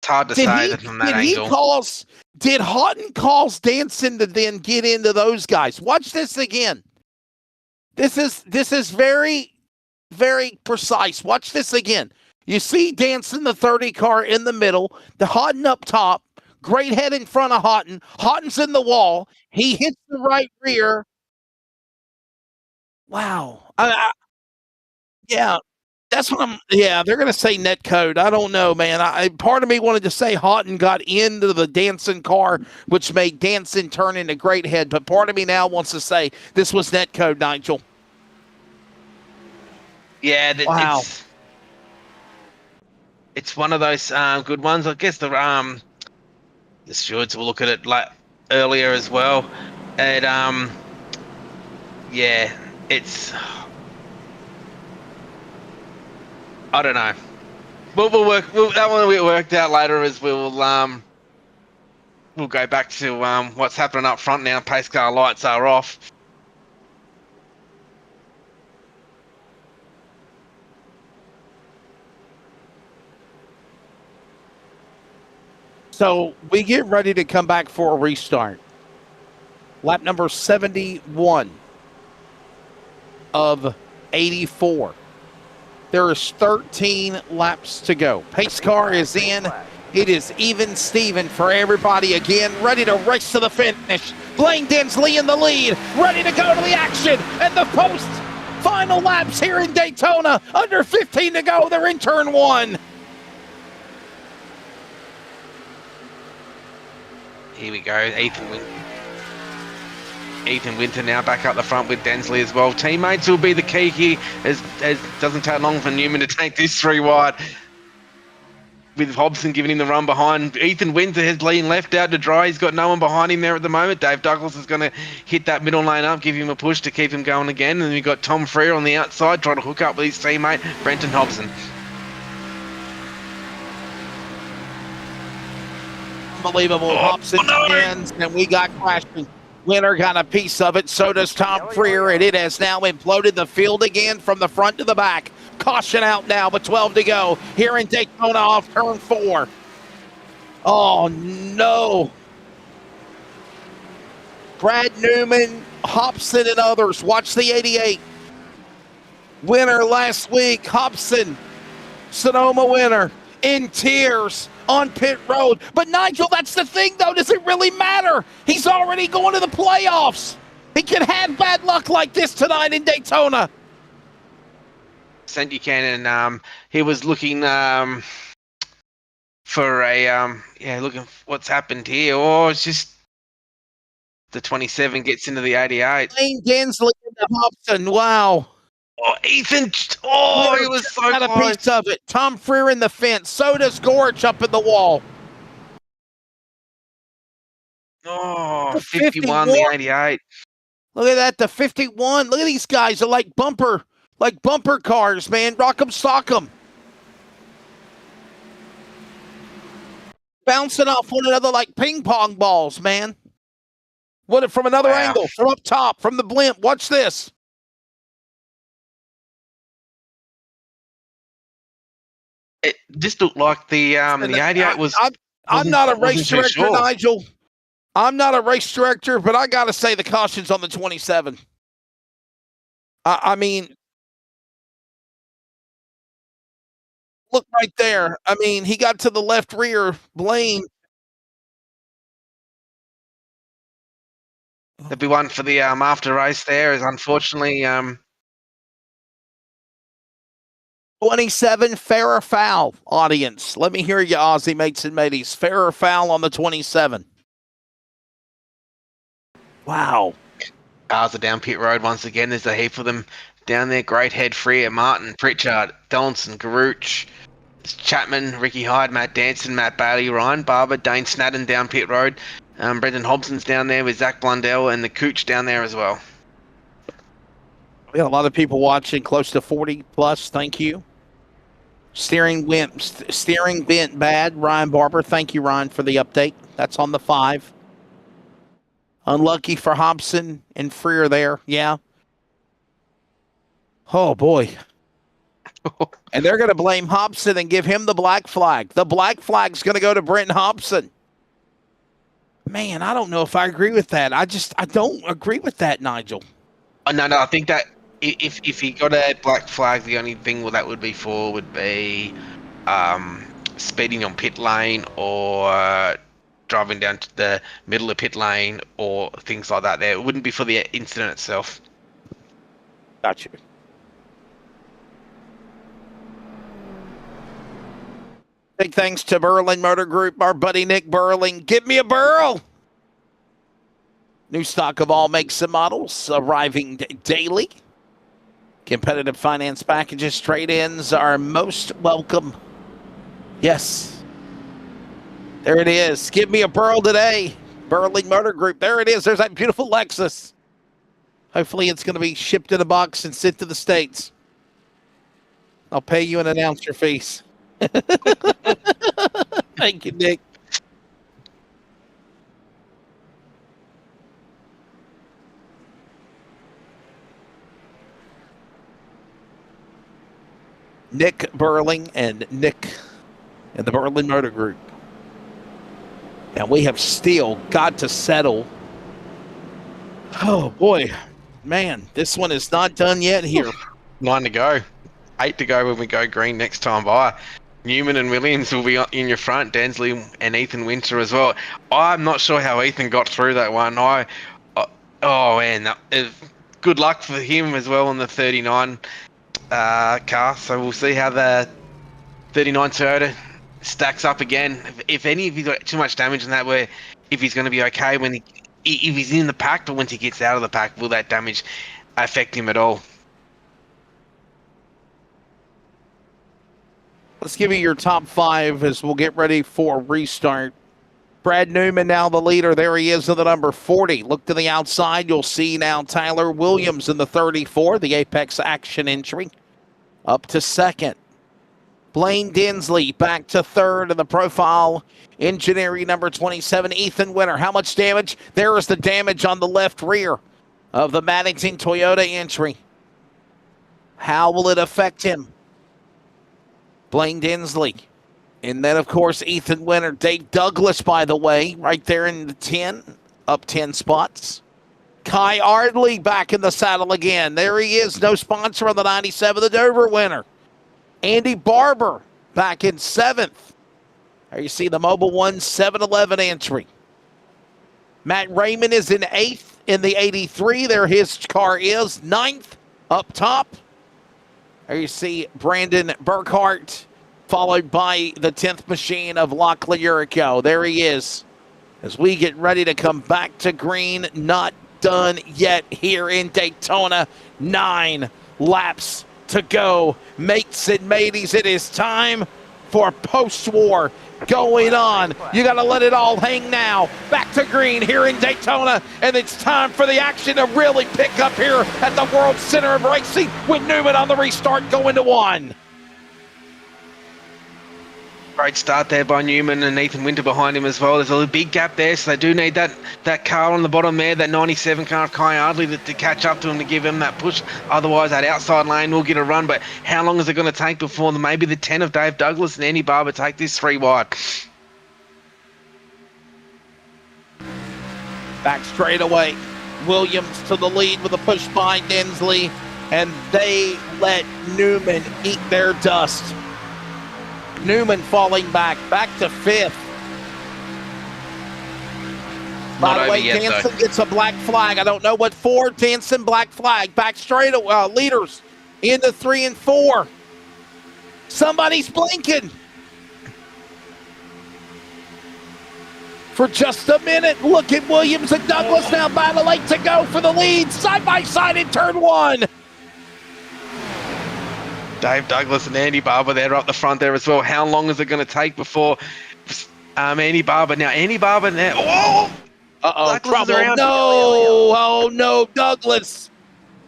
Speaker 3: It's hard to say that from that angle.
Speaker 2: Did Houghton cause Danson to then get into those guys? Watch this again. This is very, very precise. Watch this again. You see Danson, the 30 car in the middle, the Houghton up top, Greathead in front of Houghton. Houghton's in the wall. He hits the right rear. Wow. Yeah. That's what they're going to say net code. I don't know, man. Part of me wanted to say Houghton got into the Danson car, which made Danson turn into Greathead. But part of me now wants to say this was net code, Nigel.
Speaker 3: Yeah.
Speaker 2: Wow.
Speaker 3: It's one of those good ones. I guess the stewards will look at it like earlier as well. And it's. I don't know. We'll work. That one we worked out later as we'll go back to what's happening up front now. Pace car lights are off.
Speaker 2: So we get ready to come back for a restart. Lap number 71 of 84. There is 13 laps to go. Pace car is in. It is even Steven for everybody again, ready to race to the finish. Blaine Densley in the lead, ready to go to the action. And the post final laps here in Daytona. Under 15 to go. They're in turn one.
Speaker 3: Here we go. Ethan Winter now back up the front with Densley as well. Teammates will be the key here, as doesn't take long for Newman to take this 3 wide. With Hobson giving him the run behind. Ethan Winter has lean left out to dry. He's got no one behind him there at the moment. Dave Douglas is going to hit that middle lane up, give him a push to keep him going again. And we've got Tom Freer on the outside trying to hook up with his teammate, Brenton Hobson.
Speaker 2: Unbelievable. Hobson wins, and we got crashing. Winner got a piece of it. So does Tom Freer, and it has now imploded the field again from the front to the back. Caution out now, but 12 to go here in Daytona off turn 4. Oh, no. Brad Newman, Hobson, and others. Watch the 88. Winner last week, Hobson. Sonoma winner in tears on pit road. But Nigel, that's the thing, though. Does it really matter? He's already going to the playoffs. He can have bad luck like this tonight in Daytona.
Speaker 3: You can, and he was looking for a looking for what's happened here. Oh, it's just the 27 gets into the 88.
Speaker 2: Blaine Densley into Hobson. Wow.
Speaker 3: Oh, Ethan! Oh, he was so
Speaker 2: got
Speaker 3: close.
Speaker 2: A piece of it. Tom Freer in the fence. So does Gorge up in the wall.
Speaker 3: Oh, 51, the 88.
Speaker 2: Look at that, the 51. Look at these guys. They're like bumper cars, man. Rock 'em, sock 'em. Bouncing off one another like ping pong balls, man. What from another angle, from up top, from the blimp. Watch this.
Speaker 3: It just looked like the 88 was.
Speaker 2: I'm not a race director, Nigel. I'm not a race director, but I got to say the caution's on the 27. I mean, look right there. I mean, he got to the left rear, Blaine.
Speaker 3: There'll be one for the after race there, is unfortunately
Speaker 2: 27, fair or foul, audience. Let me hear you, Aussie mates and mateys. Fair or foul on the 27. Wow.
Speaker 3: Cars are down pit road once again. There's a heap of them down there. Great head Freer, Martin, Pritchard, Donaldson, Garuch, Chapman, Ricky Hyde, Matt Danson, Matt Bailey, Ryan Barber, Dane Snadden down pit road. Brendan Hobson's down there with Zach Blundell and the Cooch down there as well.
Speaker 2: We got a lot of people watching, close to 40 plus. Thank you. Steering bent bad. Ryan Barber. Thank you, Ryan, for the update. That's on the 5. Unlucky for Hobson and Freer there. Yeah. Oh, boy. And they're going to blame Hobson and give him the black flag. The black flag's going to go to Brenton Hobson. Man, I don't know if I agree with that. I don't agree with that, Nigel.
Speaker 3: No, I think that if he got a black flag, the only thing that would be for would be speeding on pit lane or driving down to the middle of pit lane or things like that. There, it wouldn't be for the incident itself.
Speaker 2: Got you. Big thanks to Burling Motor Group, our buddy Nick Burling. Give me a Burl. New stock of all makes and models arriving daily. Competitive finance packages, trade-ins are most welcome. Yes. There it is. Give me a Burl today. Burling Motor Group. There it is. There's that beautiful Lexus. Hopefully it's going to be shipped in a box and sent to the States. I'll pay you an announcer fees. Thank you, Nick. Nick Burling and Nick and the Burling Motor Group. And we have still got to settle. Oh, boy. Man, this one is not done yet here.
Speaker 3: 9 to go. 8 to go when we go green next time by. Newman and Williams will be in your front. Densley and Ethan Winter as well. I'm not sure how Ethan got through that one. Oh, man. Good luck for him as well on the 39 car. So we'll see how the 39 Toyota stacks up again. If he's got too much damage in that, where if he's going to be okay when if he's in the pack, but once he gets out of the pack, will that damage affect him at all?
Speaker 2: Let's give you your top 5 as we'll get ready for restart. Brad Newman now the leader. There he is in the number 40. Look to the outside. You'll see now Tyler Williams in the 34, the Apex Action entry. Up to second. Blaine Dinsley back to third in the Profile Engineering number 27, Ethan Winter. How much damage? There is the damage on the left rear of the Maddington Toyota entry. How will it affect him? Blaine Dinsley. And then, of course, Ethan Winter. Dave Douglas, by the way, right there in the 10, up 10 spots. Kai Ardley back in the saddle again. There he is, no sponsor on the 97, the Dover winner. Andy Barber back in 7th. There you see the Mobile One 711 entry. Matt Raymond is in 8th in the 83. There his car is 9th up top. There you see Brandon Burkhart, followed by the 10th machine of Lachlan Urico. There he is. As we get ready to come back to green, not done yet here in Daytona. 9 laps to go. Mates and mateys, it is time for post-war going on. You got to let it all hang now. Back to green here in Daytona, and it's time for the action to really pick up here at the World Center of Racing with Newman on the restart going to 1.
Speaker 3: Great start there by Newman and Ethan Winter behind him as well. There's a big gap there, so they do need that car on the bottom there, that 97 car of Kai Ardley to catch up to him to give him that push. Otherwise, that outside lane will get a run. But how long is it going to take before maybe the 10 of Dave Douglas and Andy Barber take this 3 wide?
Speaker 2: Back straight away. Williams to the lead with a push by Dinsley, and they let Newman eat their dust. Newman falling back to 5th. By the way, Jansen gets a black flag. I don't know what for. Jansen, black flag. Back straight away. Leaders into 3 and 4. Somebody's blinking. For just a minute, look at Williams and Douglas now battling to go for the lead. Side by side in turn 1.
Speaker 3: Dave Douglas and Andy Barber there up the front there as well. How long is it going to take before Andy Barber? Now, Andy Barber now. Oh!
Speaker 2: Uh-oh, trouble. No! Oh, no. Douglas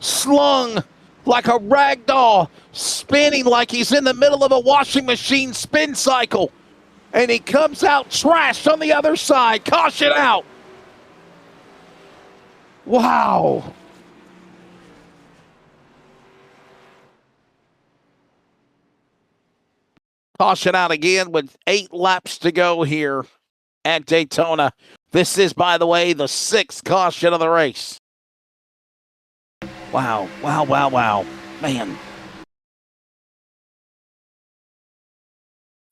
Speaker 2: slung like a rag doll, spinning like he's in the middle of a washing machine spin cycle. And he comes out trashed on the other side. Caution out. Wow. Caution out again with 8 laps to go here at Daytona. This is, by the way, the 6th caution of the race. Wow, wow, wow, wow. Man.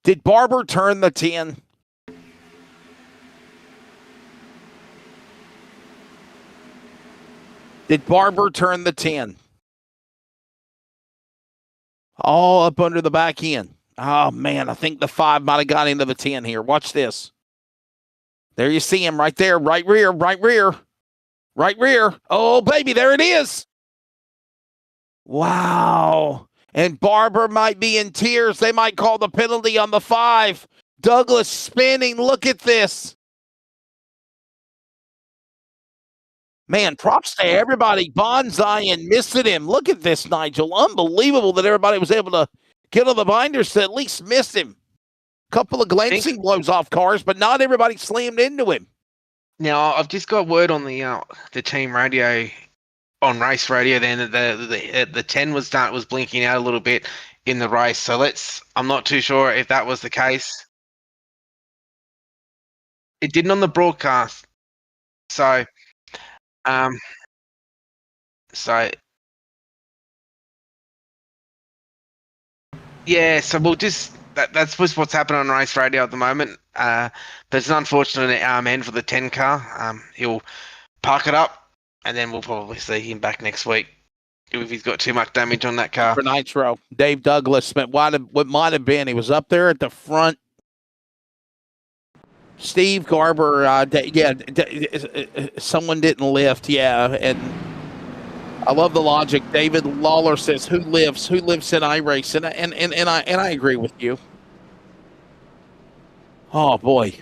Speaker 2: Did Barber turn the 10? Did Barber turn the 10? All up under the back end. Oh, man, I think the 5 might have got into the 10 here. Watch this. There you see him right there. Right rear, right rear. Right rear. Oh, baby, there it is. Wow. And Barber might be in tears. They might call the penalty on the 5. Douglas spinning. Look at this. Man, props to everybody. Bonsai and missing him. Look at this, Nigel. Unbelievable that everybody was able to get on the binders to at least miss him. Couple of glancing blows off cars, but not everybody slammed into him.
Speaker 3: Now, I've just got word on the team radio, on race radio, then that the 10 was blinking out a little bit in the race. So I'm not too sure if that was the case. It didn't on the broadcast. So, so yeah. So we'll just that's just what's happening on race radio at the moment. But it's an unfortunate end for the 10 car. He'll park it up, and then we'll probably see him back next week if he's got too much damage on that car.
Speaker 2: For Nitro, Dave Douglas spent what might have been. He was up there at the front. Steve Garber, someone didn't lift, and I love the logic. David Lawler says, "Who lives in iRace?" And I agree with you. Oh boy.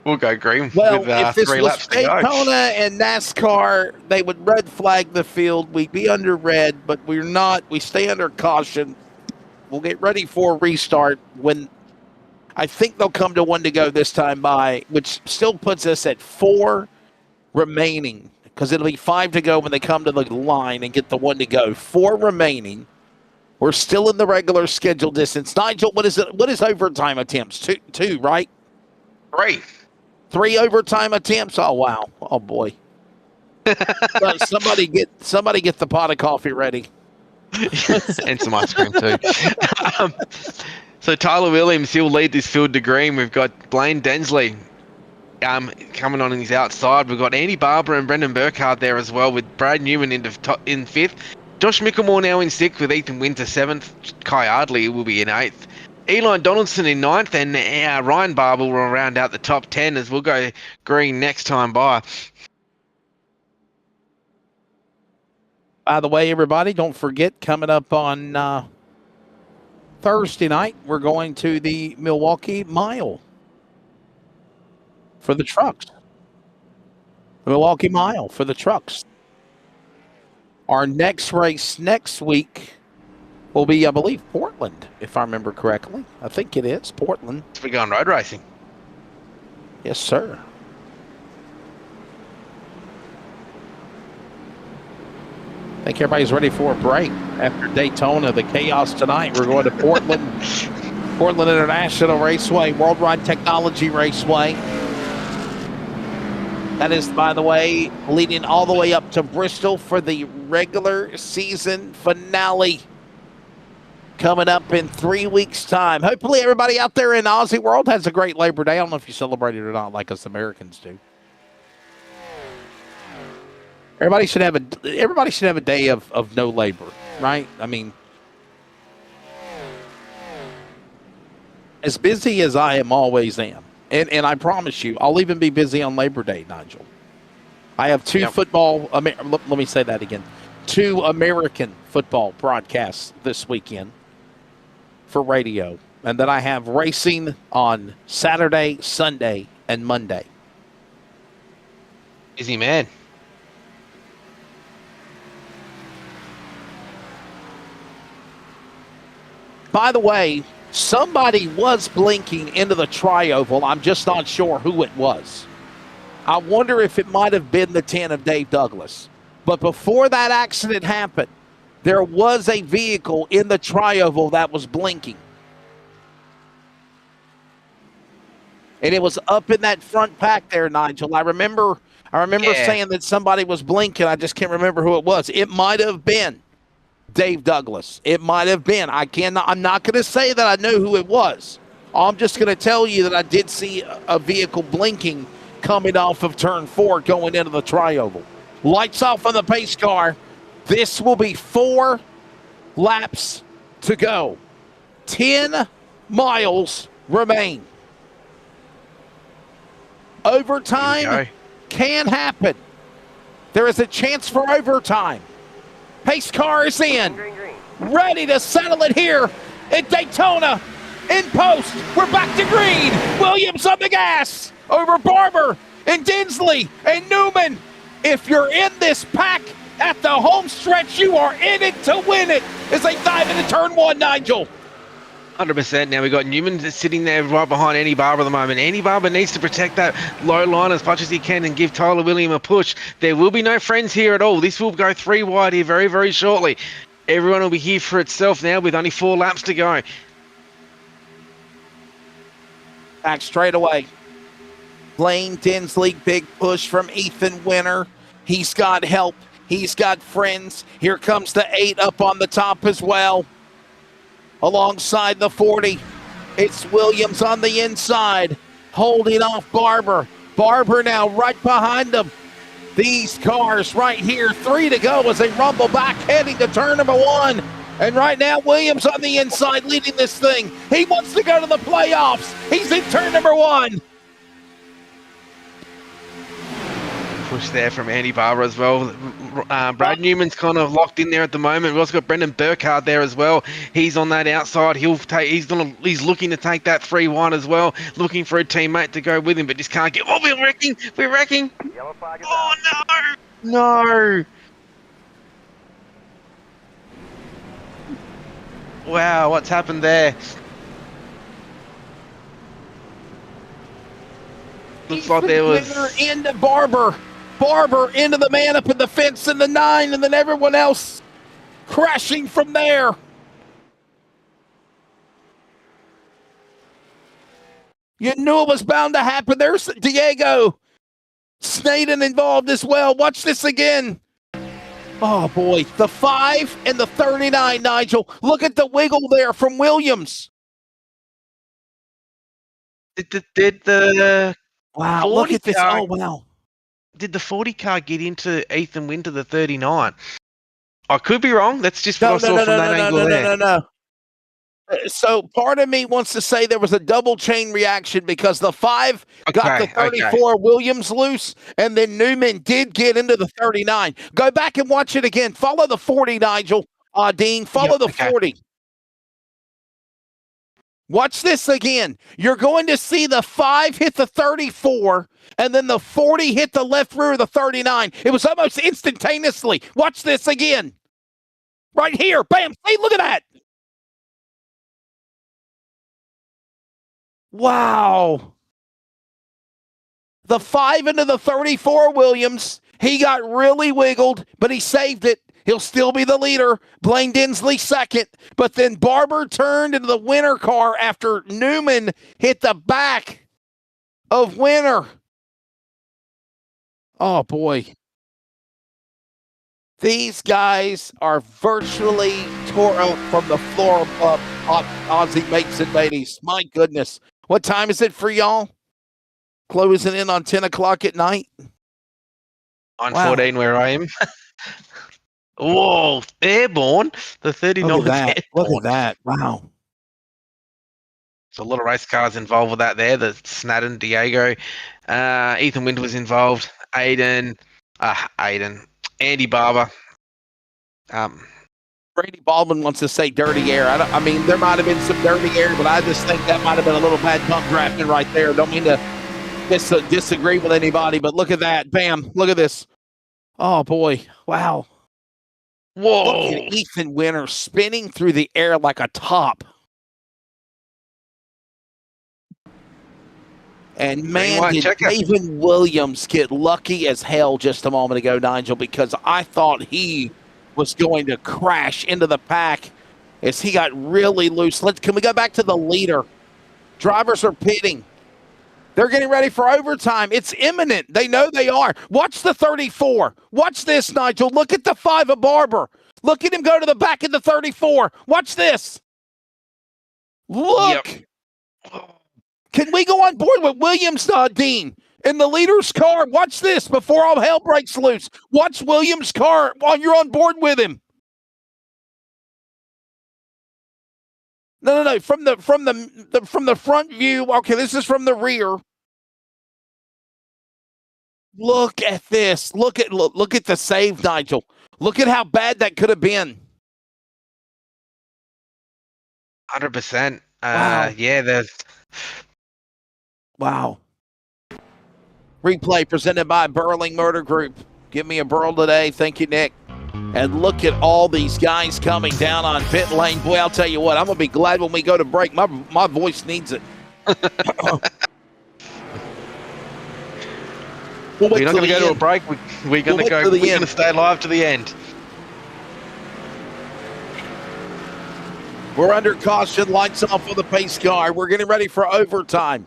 Speaker 3: We'll go green.
Speaker 2: Well,
Speaker 3: with,
Speaker 2: if this
Speaker 3: 3
Speaker 2: was
Speaker 3: laps to go.
Speaker 2: Daytona and NASCAR, they would red flag the field. We'd be under red, but we're not. We stay under caution. We'll get ready for a restart when I think they'll come to 1 to go this time by, which still puts us at 4 remaining because it'll be 5 to go when they come to the line and get the 1 to go. 4 remaining. We're still in the regular schedule distance. Nigel, what is it? What is overtime attempts? Two, right?
Speaker 3: 3
Speaker 2: overtime attempts. Oh wow! Oh boy! somebody get the pot of coffee ready.
Speaker 3: And some ice cream too. So Tyler Williams, he'll lead this field to green. We've got Blaine Densley coming on his outside. We've got Andy Barber and Brendan Burkhardt there as well, with Brad Newman in 5th. Josh Mickelmore now in 6th with Ethan Winter 7th. Kai Ardley will be in 8th. Eli Donaldson in 9th, and Ryan Barber will round out the top 10 as we'll go green next time by.
Speaker 2: By the way, everybody, don't forget, coming up on Thursday night, we're going to the Milwaukee Mile for the trucks. The Milwaukee Mile for the trucks. Our next race next week will be, I believe, Portland, if I remember correctly. I think it is Portland.
Speaker 3: We're going road racing.
Speaker 2: Yes, sir. I think everybody's ready for a break after Daytona, the chaos tonight. We're going to Portland, Portland International Raceway, Worldwide Technology Raceway. That is, by the way, leading all the way up to Bristol for the regular season finale coming up in 3 weeks' time. Hopefully everybody out there in Aussie world has a great Labor Day. I don't know if you celebrate it or not like us Americans do. Everybody should have a day of no labor, right? I mean, as busy as I always am, and I promise you, I'll even be busy on Labor Day, Nigel. I have 2 let me say that again. 2 American football broadcasts this weekend for radio, and then I have racing on Saturday, Sunday, and Monday.
Speaker 3: Busy man.
Speaker 2: By the way, somebody was blinking into the tri-oval. I'm just not sure who it was. I wonder if it might have been the 10 of Dave Douglas. But before that accident happened, there was a vehicle in the tri-oval that was blinking. And it was up in that front pack there, Nigel. I remember saying that somebody was blinking. I just can't remember who it was. It might have been Dave Douglas. It might have been. I'm not going to say that I know who it was. I'm just going to tell you that I did see a vehicle blinking coming off of turn 4 going into the tri-oval. Lights off on the pace car. This will be 4 laps to go. 10 miles remain. Overtime can happen. There is a chance for overtime. Pace car is in. Ready to settle it here at Daytona. In post. We're back to green. Williams on the gas. Over Barber and Dinsley and Newman. If you're in this pack at the home stretch, you are in it to win it as they dive into turn 1, Nigel.
Speaker 3: 100%. Now we've got Newman sitting there right behind Andy Barber at the moment. Andy Barber needs to protect that low line as much as he can and give Tyler Williams a push. There will be no friends here at all. This will go 3 wide here very, very shortly. Everyone will be here for itself now with only 4 laps to go.
Speaker 2: Back straight away. Blaine Dinsley, big push from Ethan Winter. He's got help. He's got friends. Here comes the 8 up on the top as well. Alongside the 40. It's Williams on the inside, holding off Barber. Barber now right behind them. These cars right here, 3 to go as they rumble back, heading to turn number 1. And right now, Williams on the inside leading this thing. He wants to go to the playoffs. He's in turn number 1.
Speaker 3: Push there from Andy Barber as well. Brad Newman's kind of locked in there at the moment. We've also got Brendan Burkhardt there as well. He's on that outside. He's looking to take that 3-1 as well. Looking for a teammate to go with him, but just can't get. Oh, we're wrecking. Oh no. Wow, what's happened there? Looks like there was
Speaker 2: into Barber into the man up in the fence in the 9, and then everyone else crashing from there. You knew it was bound to happen. There's Diego Snaden involved as well. Watch this again. Oh boy, the 5 and the 39, Nigel. Look at the wiggle there from Williams.
Speaker 3: Did the
Speaker 2: wow, look at this. Oh wow.
Speaker 3: Did the 40 car get into Ethan Winter, the 39? I could be wrong. That's just what I saw from that angle there.
Speaker 2: No. So part of me wants to say there was a double chain reaction because the 5 got the 34 Williams loose, and then Newman did get into the 39. Go back and watch it again. Follow the 40, Nigel. Dean, follow the 40. Watch this again. You're going to see the 5 hit the 34, and then the 40 hit the left rear of the 39. It was almost instantaneously. Watch this again. Right here. Bam. Hey, look at that. Wow. The 5 into the 34 Williams. He got really wiggled, but he saved it. He'll still be the leader. Blaine Dinsley second. But then Barber turned into the Winter car after Newman hit the back of Winter. Oh, boy. These guys are virtually tore up from the floor of Aussie mates and mateys. My goodness. What time is it for y'all? Closing in on 10 o'clock at night?
Speaker 3: On 14 where I am. Whoa, airborne. The 39.
Speaker 2: Look at that. Wow.
Speaker 3: So a lot of race cars involved with that there. The Snaden, Diego, Ethan Winter was involved. Andy Barber.
Speaker 2: Brady Baldwin wants to say dirty air. I mean, there might have been some dirty air, but I just think that might have been a little bad pump drafting right there. Don't mean to disagree with anybody, but look at that. Bam. Look at this. Oh, boy. Wow.
Speaker 3: Whoa.
Speaker 2: Look at Ethan Winter spinning through the air like a top. And man, did David Williams get lucky as hell just a moment ago, Nigel, because I thought he was going to crash into the pack as he got really loose. Can we go back to the leader? Drivers are pitting. They're getting ready for overtime. It's imminent. They know they are. Watch the 34. Watch this, Nigel. Look at the 5 of Barber. Look at him go to the back of the 34. Watch this. Look. Yep. Can we go on board with Williams, Dean? In the leader's car. Watch this before all hell breaks loose. Watch Williams' car while you're on board with him. No. From the front view. Okay, this is from the rear. Look at this. Look at the save, Nigel. Look at how bad that could have been.
Speaker 3: 100%.
Speaker 2: Wow.
Speaker 3: Yeah, there's.
Speaker 2: Wow. Replay presented by Burling Motor Group. Give me a Burl today. Thank you, Nick. And look at all these guys coming down on pit lane. Boy, I'll tell you what, I'm going to be glad when we go to break. My voice needs it.
Speaker 3: We're not going to go to a break. We're going to go. We're going to stay live to the end.
Speaker 2: We're under caution. Lights off for the pace car. We're getting ready for overtime.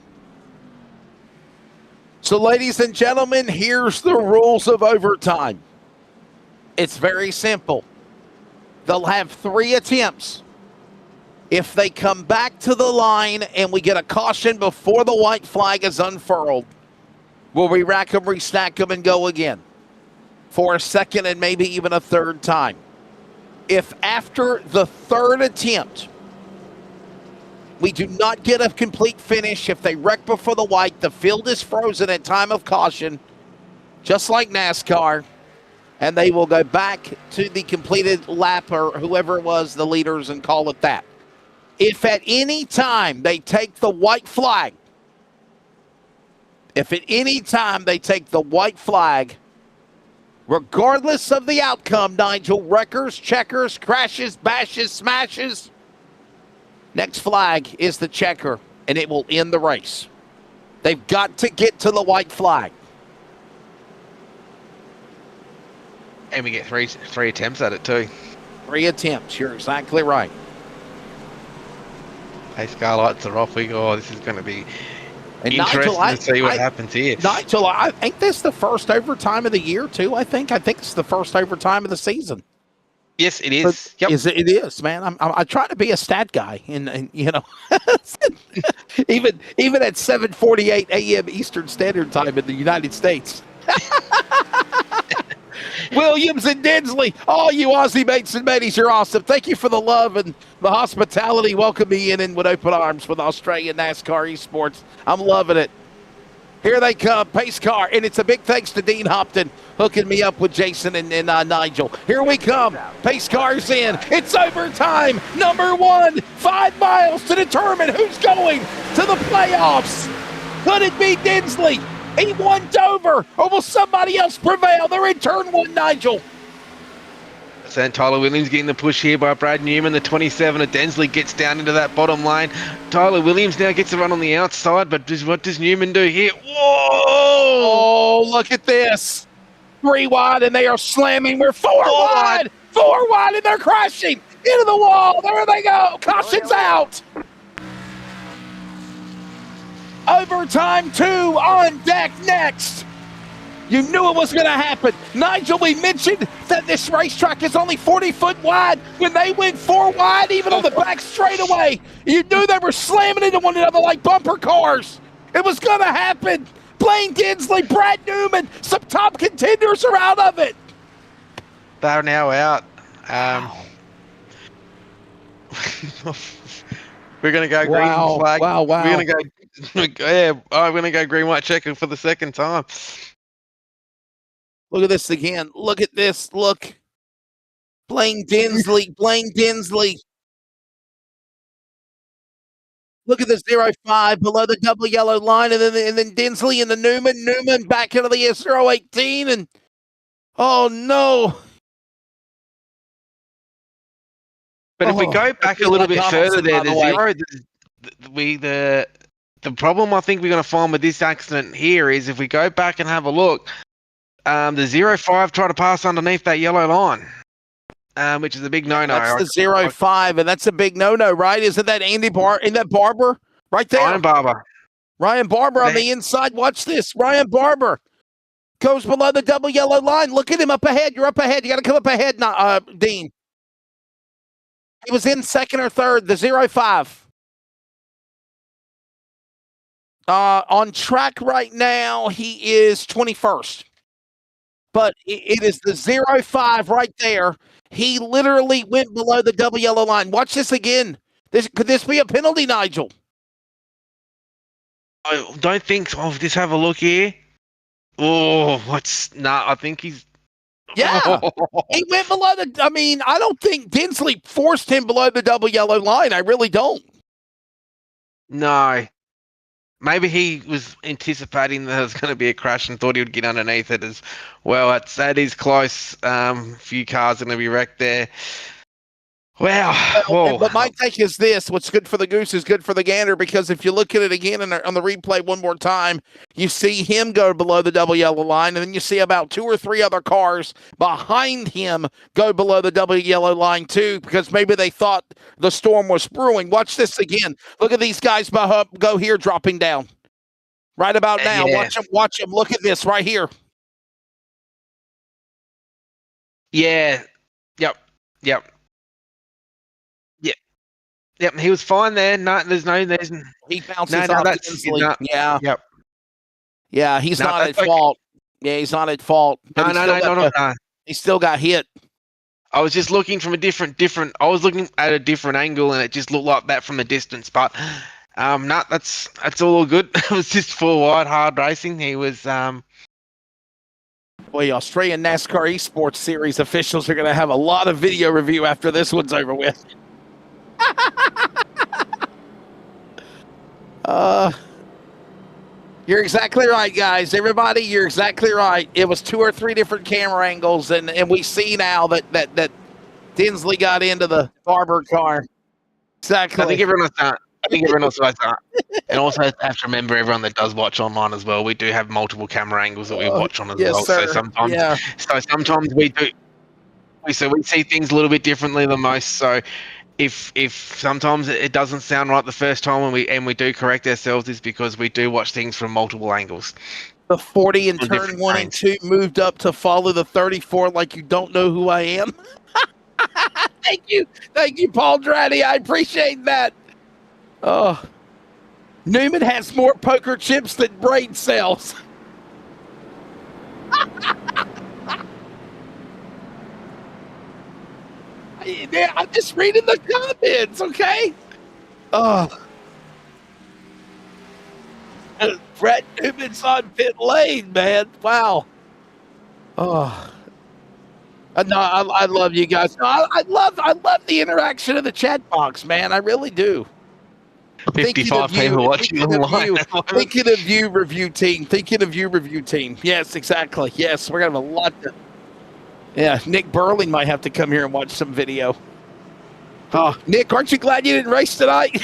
Speaker 2: So, ladies and gentlemen, here's the rules of overtime. It's very simple. They'll have 3 attempts. If they come back to the line and we get a caution before the white flag is unfurled, we'll re-rack them, re-stack them, and go again for a second and maybe even a third time. If after the 3rd attempt, we do not get a complete finish, if they wreck before the white, the field is frozen at time of caution, just like NASCAR, and they will go back to the completed lap or whoever it was, the leaders, and call it that. If at any time they take the white flag, regardless of the outcome, Nigel, wreckers, checkers, crashes, bashes, smashes, next flag is the checker, and it will end the race. They've got to get to the white flag.
Speaker 3: And we get three attempts at it too.
Speaker 2: 3 attempts, you're exactly right.
Speaker 3: Hey, Scarlights are off. We go, this is going to be
Speaker 2: And
Speaker 3: interesting
Speaker 2: Nigel,
Speaker 3: to see what happens here.
Speaker 2: Nigel, I think this is the first overtime of the year, too, I think. I think it's the first overtime of the season.
Speaker 3: Yes, it is. Yep.
Speaker 2: It is, man. I try to be a stat guy, and you know, even at 7:48 a.m. Eastern Standard Time in the United States. Williams and Dinsley, all you Aussie mates and mateys, you're awesome. Thank you for the love and the hospitality. Welcome me in with open arms with Australian NASCAR Esports. I'm loving it. Here they come, pace car, and it's a big thanks to Dean Hopton hooking me up with Jason and Nigel. Here we come, pace car's in. It's overtime, number 1, 5 miles to determine who's going to the playoffs. Could it be Dinsley? He won Dover, or will somebody else prevail? They're in turn 1, Nigel.
Speaker 3: And Tyler Williams getting the push here by Brad Newman. The 27 of Densley gets down into that bottom lane. Tyler Williams now gets a run on the outside, but what does Newman do here? Whoa!
Speaker 2: Oh, look at this. 3 wide, and they are slamming. We're 4 wide. 4 wide, and they're crashing into the wall. There they go. Caution's out. Overtime 2 on deck next. You knew it was going to happen. Nigel, we mentioned that this racetrack is only 40 foot wide. When they went 4 wide, even on the back straightaway, you knew they were slamming into one another like bumper cars. It was going to happen. Blaine Dinsley, Brad Newman, some top contenders are out of it.
Speaker 3: They're now out. We're going to go green flag.
Speaker 2: Wow.
Speaker 3: We're going to go. Yeah, I'm going to go green, white, checker for the second time.
Speaker 2: Look at this again. Look at this. Look. Blaine Dinsley. Look at the 0.5 below the double yellow line, and then Dinsley and the Newman back into the 0.18, and oh no.
Speaker 3: But if we go back a little bit further there, the problem I think we're going to find with this accident here is if we go back and have a look, the 0.5 tried to pass underneath that yellow line, which is a big no-no.
Speaker 2: That's the 0.5, and that's a big no-no, right? Isn't that Barber right there? Ryan Barber on the inside. Watch this. Ryan Barber goes below the double yellow line. Look at him up ahead. You're up ahead. You got to come up ahead, Dean. He was in second or third, the 0.5. On track right now, he is 21st. But it is the 0.5 right there. He literally went below the double yellow line. Watch this again. Could this be a penalty, Nigel?
Speaker 3: I don't think so. Just have a look here. Oh, I think he's...
Speaker 2: Yeah, he went below I don't think Dinsley forced him below the double yellow line. I really don't.
Speaker 3: No. Maybe he was anticipating there was going to be a crash and thought he would get underneath it as well. That is close. Few cars are going to be wrecked there. Wow. Whoa.
Speaker 2: But my take is this. What's good for the goose is good for the gander, because if you look at it again on the replay one more time, you see him go below the double yellow line, and then you see about 2 or 3 other cars behind him go below the double yellow line too, because maybe they thought the storm was brewing. Watch this again. Look at these guys go here dropping down. Right about now.
Speaker 3: Yeah.
Speaker 2: Watch him. Look at this right here.
Speaker 3: Yeah. Yep. Yep. Yep. He was fine there. No,
Speaker 2: He bounces
Speaker 3: no,
Speaker 2: off
Speaker 3: that's
Speaker 2: Tinsley.
Speaker 3: not.
Speaker 2: Yeah.
Speaker 3: Yep.
Speaker 2: Yeah, he's
Speaker 3: No,
Speaker 2: not at
Speaker 3: that's okay.
Speaker 2: fault. Yeah, he's not at fault. But
Speaker 3: No.
Speaker 2: he still got hit.
Speaker 3: I was just looking from a different. I was looking at a different angle, and it just looked like that from a distance. But no, that's all good. It was just 4 wide, hard racing. He was
Speaker 2: Boy, Australian NASCAR Esports Series officials are going to have a lot of video review after this one's over with. You're exactly right, guys. Everybody, you're exactly right. It was 2 or 3 different camera angles, and we see now that Tinsley got into the Barber car. Exactly.
Speaker 3: I think everyone else does that. And also have to remember, everyone that does watch online as well, we do have multiple camera angles that we watch on as
Speaker 2: yes,
Speaker 3: well.
Speaker 2: Sir.
Speaker 3: So sometimes we see things a little bit differently than most. So if sometimes it doesn't sound right the first time and we do correct ourselves, is because we do watch things from multiple angles.
Speaker 2: The 40 in turn 1 and 2 moved up to follow the 34 like you don't know who I am. Thank you, Paul Draddy. I appreciate that. Oh, Newman has more poker chips than brain cells. I'm just reading the comments, okay? Oh. Brett Newman's on pit lane, man. Wow. Oh. No, I love you guys. No, I love the interaction of the chat box, man. I really do.
Speaker 3: 55 people watching online.
Speaker 2: Thinking of you, review team. Yes, exactly. Yes, we're gonna have a lot to. Yeah, Nick Burling might have to come here and watch some video. Oh, Nick, aren't you glad you didn't race tonight?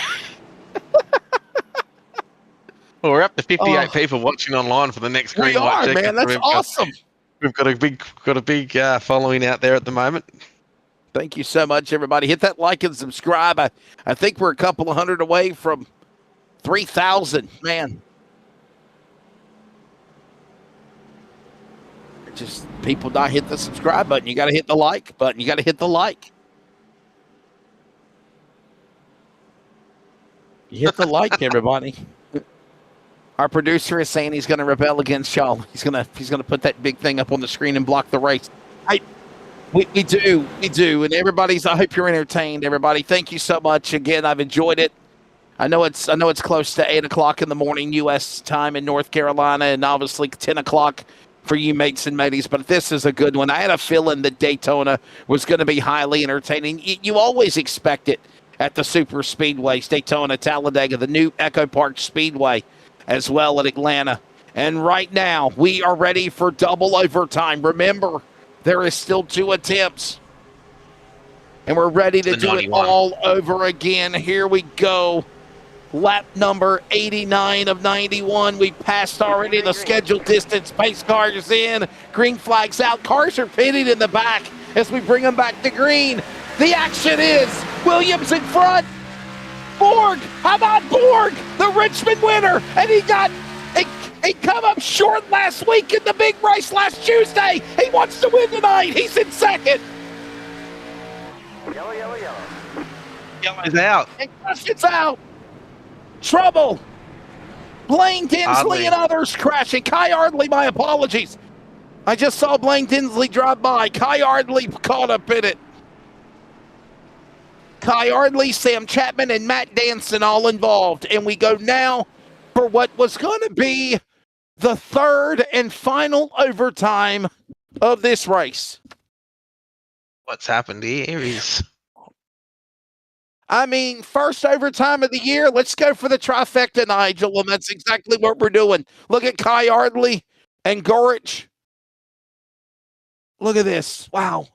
Speaker 3: Well, we're up to 58 people watching online for the next green light check.
Speaker 2: Man. That's awesome.
Speaker 3: We've got a big following out there at the moment.
Speaker 2: Thank you so much, everybody. Hit that like and subscribe. I think we're a couple of hundred away from 3,000. Man. Just people not hit the subscribe button. You got to hit the like button. You got to hit the like. You hit the like, everybody. Our producer is saying he's going to rebel against y'all. He's going to put that big thing up on the screen and block the race. We do, and everybody's. I hope you're entertained, everybody. Thank you so much again. I've enjoyed it. I know it's close to 8:00 in the morning U.S. time in North Carolina, and obviously 10:00 for you mates and mateys. But this is a good one. I had a feeling that Daytona was going to be highly entertaining. You always expect it at the super speedways, Daytona, Talladega, the new Echo Park Speedway, as well at Atlanta. And right now, we are ready for double overtime. Remember, there is still 2 attempts. And we're ready to do it all over again. Here we go. Lap number 89 of 91. We passed already the scheduled distance. Pace cars in. Green flags out. Cars are pitted in the back as we bring them back to green. The action is Williams in front. Borg, how about Borg, the Richmond winner? And he come up short last week in the big race last Tuesday. He wants to win tonight. He's in second.
Speaker 4: Yellow.
Speaker 3: Yellow's out.
Speaker 2: And Christian's out. Trouble. Blaine Tinsley and others crashing. Kai Ardley, my apologies. I just saw Blaine Tinsley drop by. Kai Ardley caught up in it. Kai Ardley, Sam Chapman, and Matt Danson all involved. And we go now for what was going to be the third and final overtime of this race.
Speaker 3: What's happened here is...
Speaker 2: I mean, first overtime of the year. Let's go for the trifecta, Nigel, and that's exactly what we're doing. Look at Kai Ardley and Gorich. Look at this. Wow.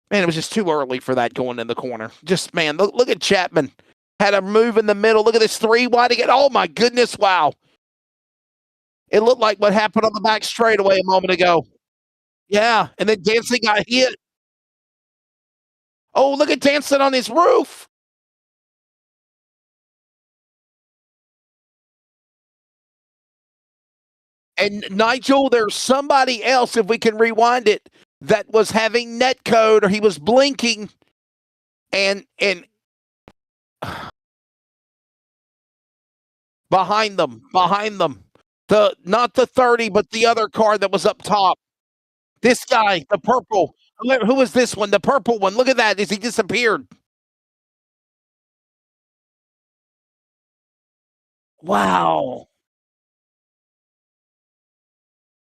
Speaker 2: Man, it was just too early for that going in the corner. Just, man, look at Chapman. Had a move in the middle. Look at this 3 wide again. Oh, my goodness, wow. It looked like what happened on the back straightaway a moment ago. Yeah, and then Danson got hit. Oh, look at Danson on his roof. And Nigel, there's somebody else, if we can rewind it, that was having net code, or he was blinking, and behind them, not the 30, but the other car that was up top. This guy, the purple. Who was this one? The purple one. Look at that. He disappeared. Wow.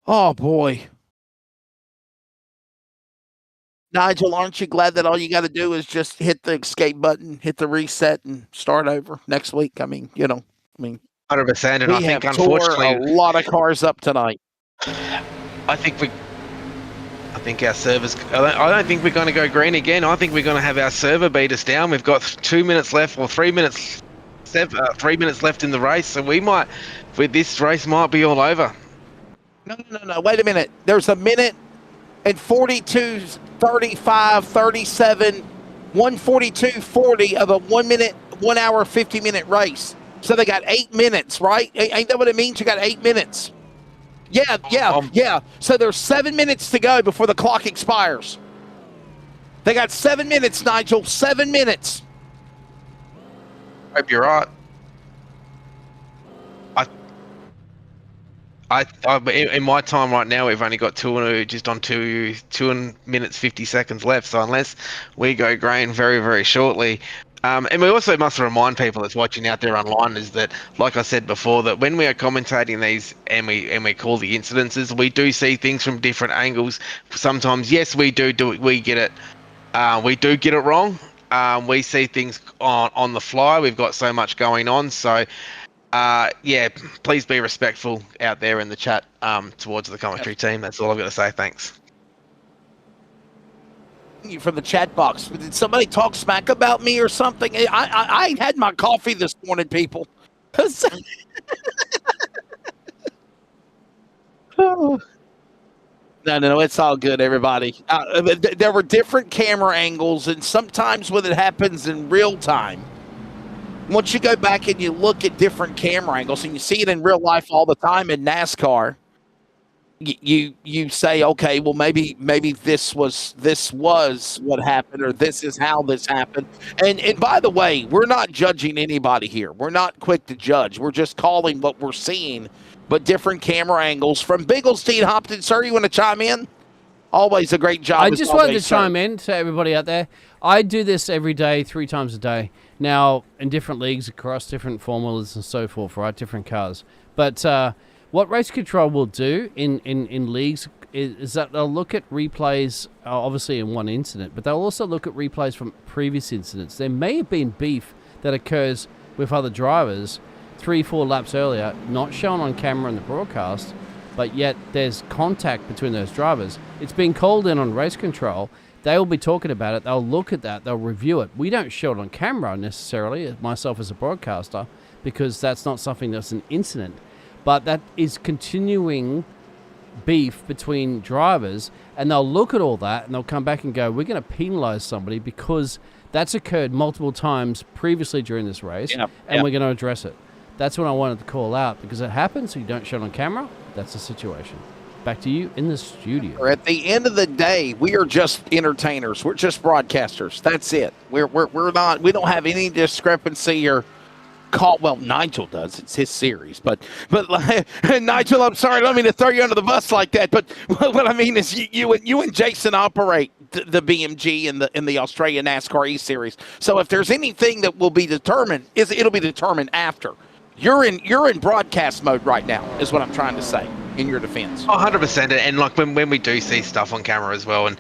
Speaker 2: Oh, boy. Nigel, aren't you glad that all you got to do is just hit the escape button, hit the reset, and start over next week? I mean,
Speaker 3: 100%. And
Speaker 2: we
Speaker 3: I think,
Speaker 2: have tore
Speaker 3: unfortunately,
Speaker 2: a lot of cars up tonight.
Speaker 3: I think our servers. I don't think we're going to go green again. I think we're going to have our server beat us down. We've got 2 minutes left, or 3 minutes. 3 minutes left in the race, so this race might be all over.
Speaker 2: No. Wait a minute. There's a minute and 42, 35, 37, 142.40 of a 1 minute, 1 hour, 50-minute race. So they got 8 minutes, right? Ain't that what it means? You got 8 minutes. Yeah. So there's 7 minutes to go before the clock expires. They got 7 minutes, Nigel. 7 minutes.
Speaker 3: Hope you're right. In my time right now, we've only got 2 minutes 50 seconds left. So unless we go green very, very shortly, and we also must remind people that's watching out there online is that, like I said before, that when we are commentating these and we call the incidences, we do see things from different angles. Sometimes, yes, we get it. We do get it wrong. We see things on the fly. We've got so much going on. So, please be respectful out there in the chat towards the commentary team. That's all I've got to say. Thanks.
Speaker 2: From the chat box. Did somebody talk smack about me or something? I ain't had my coffee this morning, people. No, it's all good, everybody. There were different camera angles, and sometimes when it happens in real time, once you go back and you look at different camera angles, and you see it in real life all the time in NASCAR, you say, okay, well, maybe this was what happened, or this is how this happened. And by the way, we're not judging anybody here. We're not quick to judge. We're just calling what we're seeing, but different camera angles. From Bigglestein, Hopton, sir, you want to chime in? Always a great job.
Speaker 4: I just wanted to chime in to everybody out there. I do this every day, 3 times a day. Now, in different leagues across different formulas and so forth, right? Different cars. But what Race Control will do in leagues is that they'll look at replays, obviously in one incident, but they'll also look at replays from previous incidents. There may have been beef that occurs with other drivers 3-4 laps earlier, not shown on camera in the broadcast, but yet there's contact between those drivers. It's been called in on Race Control. They will be talking about it. They'll look at that. They'll review it. We don't show it on camera necessarily, myself as a broadcaster, because that's not something that's an incident. But that is continuing beef between drivers, and they'll look at all that and they'll come back and go, we're going to penalize somebody because that's occurred multiple times previously during this race, and we're going to address it. That's what I wanted to call out, because it happens, so you don't show it on camera. That's the situation. Back to you in the studio.
Speaker 2: At the end of the day, we are just entertainers. We're just broadcasters. That's it. We're not. We don't have any discrepancy or call. Well, Nigel does. It's his series, but Nigel, I'm sorry, I don't mean to throw you under the bus like that. But what I mean is, you and Jason operate the BMG in the Australian NASCAR E Series. So if there's anything that will be determined, it'll be determined after. You're in broadcast mode right now, is what I'm trying to say in your defense.
Speaker 3: 100%. And like when we do see stuff on camera as well,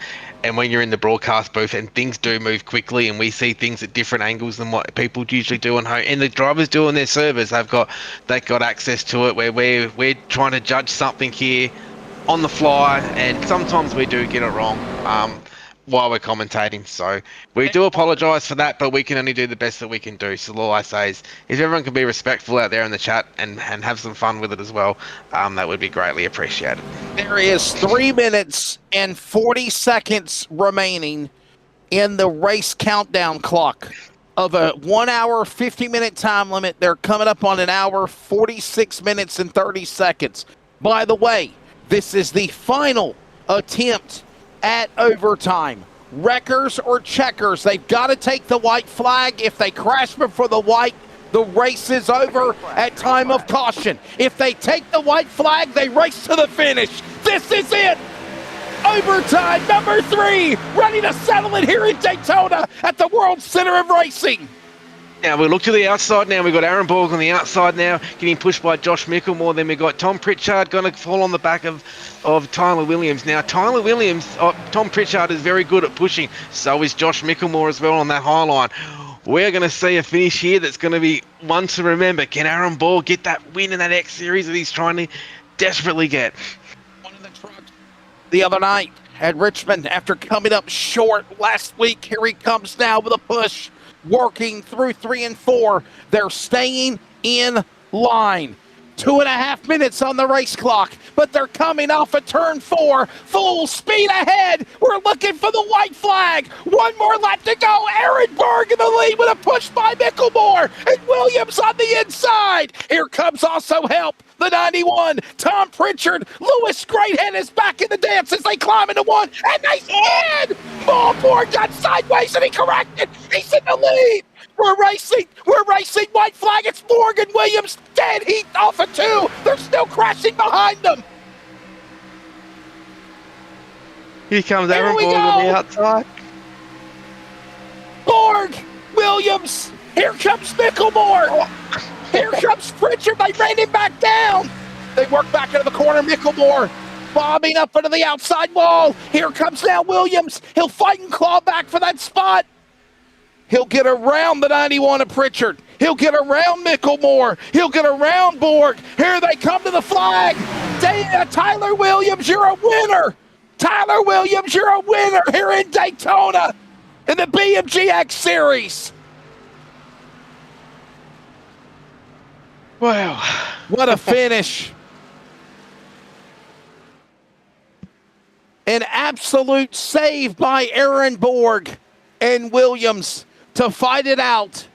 Speaker 3: and when you're in the broadcast booth and things do move quickly and we see things at different angles than what people usually do on home, and the drivers do on their servers, they've got access to it, where we're trying to judge something here on the fly, and sometimes we do get it wrong while we're commentating. So we do apologise for that, but we can only do the best that we can do. So all I say is if everyone can be respectful out there in the chat and have some fun with it as well, that would be greatly appreciated.
Speaker 2: There is 3 minutes and 40 seconds remaining in the race countdown clock of a 1 hour, 50-minute time limit. They're coming up on an hour, 46 minutes and 30 seconds. By the way, this is the final attempt at overtime. Wreckers or checkers, they've got to take the white flag. If they crash before the white, the race is over at time of caution. If they take the white flag, they race to the finish. This is it. Overtime number 3, ready to settle it here in Daytona at the World Center of Racing.
Speaker 3: Now we look to the outside now. We've got Aaron Borg on the outside now, getting pushed by Josh Micklemore. Then we've got Tom Pritchard going to fall on the back of Tyler Williams. Now Tyler Williams, Tom Pritchard is very good at pushing. So is Josh Micklemore as well on that high line. We're going to see a finish here that's going to be one to remember. Can Aaron Borg get that win in that X Series that he's trying to desperately get?
Speaker 2: One of the trucks the other night at Richmond after coming up short last week. Here he comes now with a push. Working through 3 and 4. They're staying in line. 2.5 minutes on the race clock, but they're coming off of turn 4. Full speed ahead. We're looking for the white flag. One more lap to go. Aaron Berg in the lead with a push by Micklemore and Williams on the inside. Here comes also help. The 91, Tom Pritchard. Lewis Greathead is back in the dance as they climb into one, and they hit! Ballboard got sideways and he corrected. He's in the lead. We're racing. White flag. It's Morgan Williams. Dead heat off of 2. They're still crashing behind them.
Speaker 3: Here comes Aaron Borg on the outside.
Speaker 2: Borg, Williams. Here comes Micklemore. Here comes Pritchard. They ran him back down. They work back into the corner. Micklemore bobbing up into the outside wall. Here comes now Williams. He'll fight and claw back for that spot. He'll get around the 91 of Pritchard. He'll get around Micklemore. He'll get around Borg. Here they come to the flag. Tyler Williams, you're a winner. Tyler Williams, you're a winner here in Daytona in the BMG X Series.
Speaker 3: Wow.
Speaker 2: What a finish. An absolute save by Aaron Borg and Williams to fight it out.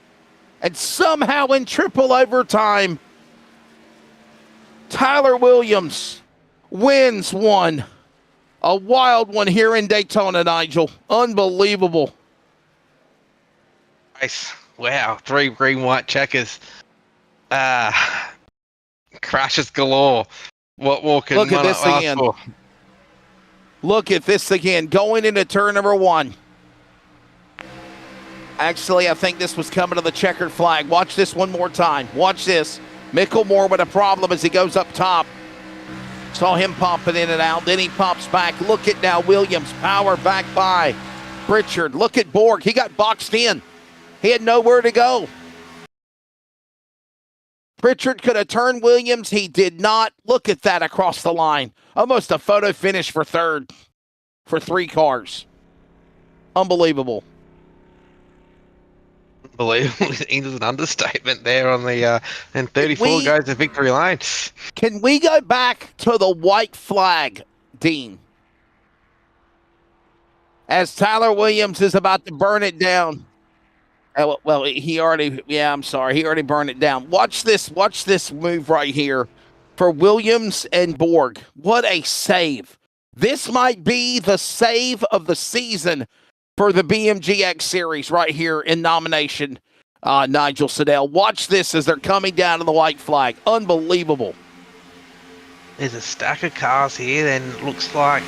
Speaker 2: And somehow in triple overtime, Tyler Williams wins one. A wild one here in Daytona, Nigel. Unbelievable.
Speaker 3: Nice. Wow. 3 green, white checkers. Crashes galore. What more can
Speaker 2: Look at this
Speaker 3: ask
Speaker 2: again.
Speaker 3: for?
Speaker 2: Look at this again. Going into turn number 1. Actually, I think this was coming to the checkered flag. Watch this one more time. Watch this. Micklemore with a problem as he goes up top. Saw him popping in and out. Then he pops back. Look at now Williams. Power back by Pritchard. Look at Borg. He got boxed in. He had nowhere to go. Pritchard could have turned Williams. He did not. Look at that across the line. Almost a photo finish for third for 3 cars. Unbelievable.
Speaker 3: Unbelievable. There's an understatement there on the and 34 goes to victory lane.
Speaker 2: Can we go back to the white flag, Dean? As Tyler Williams is about to burn it down. Well, he already, I'm sorry. He already burned it down. Watch this move right here for Williams and Borg. What a save. This might be the save of the season for the BMG X Series right here in nomination, Nigel Siddell. Watch this as they're coming down to the white flag. Unbelievable.
Speaker 3: There's a stack of cars here, then looks like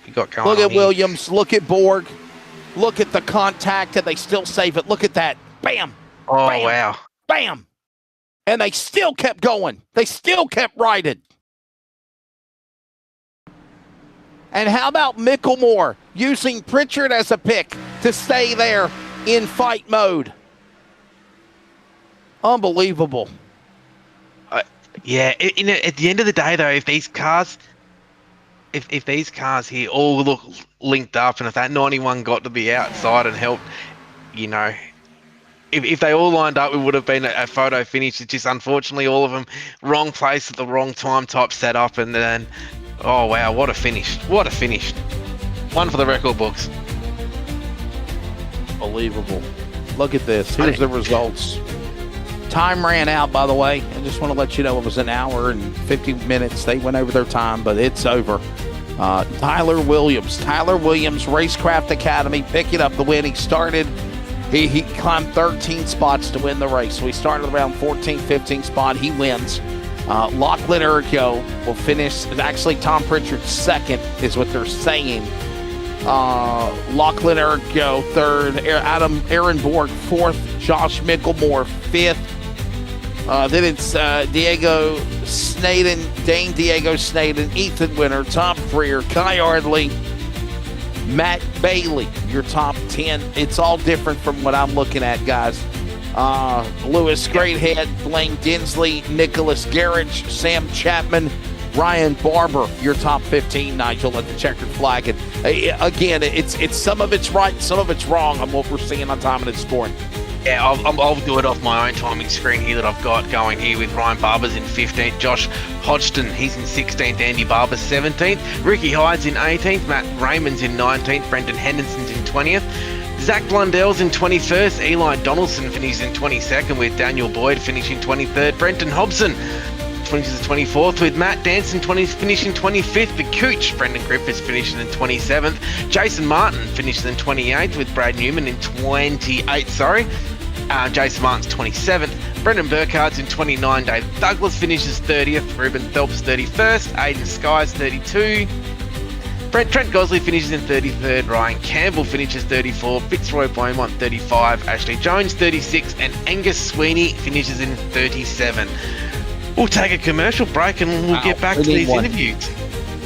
Speaker 3: we got going.
Speaker 2: Look at
Speaker 3: here.
Speaker 2: Williams. Look at Borg. Look at the contact, and they still save it. Look at that. Bam.
Speaker 3: Oh,
Speaker 2: bam,
Speaker 3: wow.
Speaker 2: Bam. And they still kept going. They still kept riding. And how about Micklemore using Pritchard as a pick to stay there in fight mode? Unbelievable.
Speaker 3: Yeah, at the end of the day, though, if these cars here all look linked up, and if that 91 got to the outside and helped, if they all lined up, it would have been a photo finish. It's just unfortunately all of them wrong place at the wrong time type setup, and then, oh wow, what a finish. What a finish. One for the record books.
Speaker 2: Unbelievable. Look at this. Here's the results. Time ran out, by the way. I just want to let you know it was an hour and 50 minutes. They went over their time, but it's over. Tyler Williams, Racecraft Academy, picking up the win. He started, he climbed 13 spots to win the race. So he started around 14, 15 spot. He wins. Lachlan Ergo will finish, actually Tom Pritchard second is what they're saying. Lachlan Ergo third, Aaron Borg fourth, Josh Micklemore fifth. Then it's Dane Diego Snaden, Ethan Winter, Tom Freer, Kai Ardley, Matt Bailey, your top 10. It's all different from what I'm looking at, guys. Lewis Greathead, Blaine Dinsley, Nicholas Garrett, Sam Chapman, Ryan Barber, your top 15, Nigel, at the checkered flag. And again, it's some of it's right, some of it's wrong on what we're seeing on time and it's scoring.
Speaker 3: Yeah, I'll do it off my own timing screen here that I've got going here with Ryan Barber's in 15th, Josh Hodgson, he's in 16th, Andy Barber's 17th, Ricky Hyde's in 18th, Matt Raymond's in 19th, Brendan Henderson's in 20th, Zach Blundell's in 21st, Eli Donaldson finishes in 22nd with Daniel Boyd finishing 23rd, Brenton Hobson finishes 24th with Matt Danson finishing 25th, the Cooch, Brendan Griffiths finishing in 27th, Jason Martin finishes in 28th with Brad Newman in 28th, Jason Martin's 27th, Brendan Burkhardt's in 29, Dave Douglas finishes 30th, Ruben Phelps 31st, Aiden Skies 32, Trent Gosley finishes in 33rd, Ryan Campbell finishes 34, Fitzroy Beaumont 35, Ashley Jones 36, and Angus Sweeney finishes in 37. We'll take a commercial break and we'll get back to these interviews.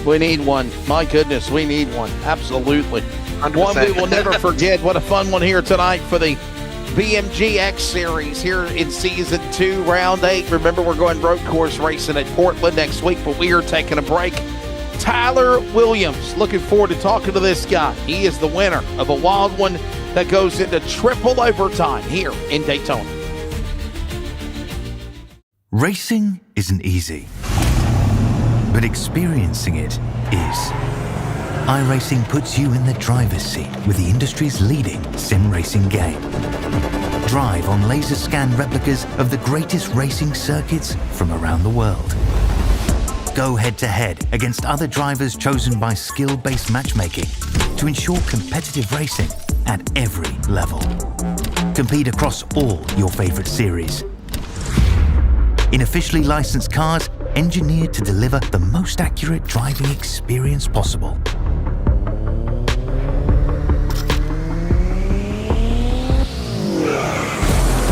Speaker 2: We need one. My goodness, we need one. Absolutely.
Speaker 3: 100%.
Speaker 2: One we will never forget. What a fun one here tonight for the BMG X Series here in Season 2, Round 8. Remember, we're going road course racing at Portland next week, but we are taking a break. Tyler Williams, looking forward to talking to this guy. He is the winner of a wild one that goes into triple overtime here in Daytona.
Speaker 1: Racing isn't easy, but experiencing it is. iRacing puts you in the driver's seat with the industry's leading sim racing game. Drive on laser scan replicas of the greatest racing circuits from around the world. Go head-to-head against other drivers chosen by skill-based matchmaking to ensure competitive racing at every level. Compete across all your favorite series. In officially licensed cars, engineered to deliver the most accurate driving experience possible.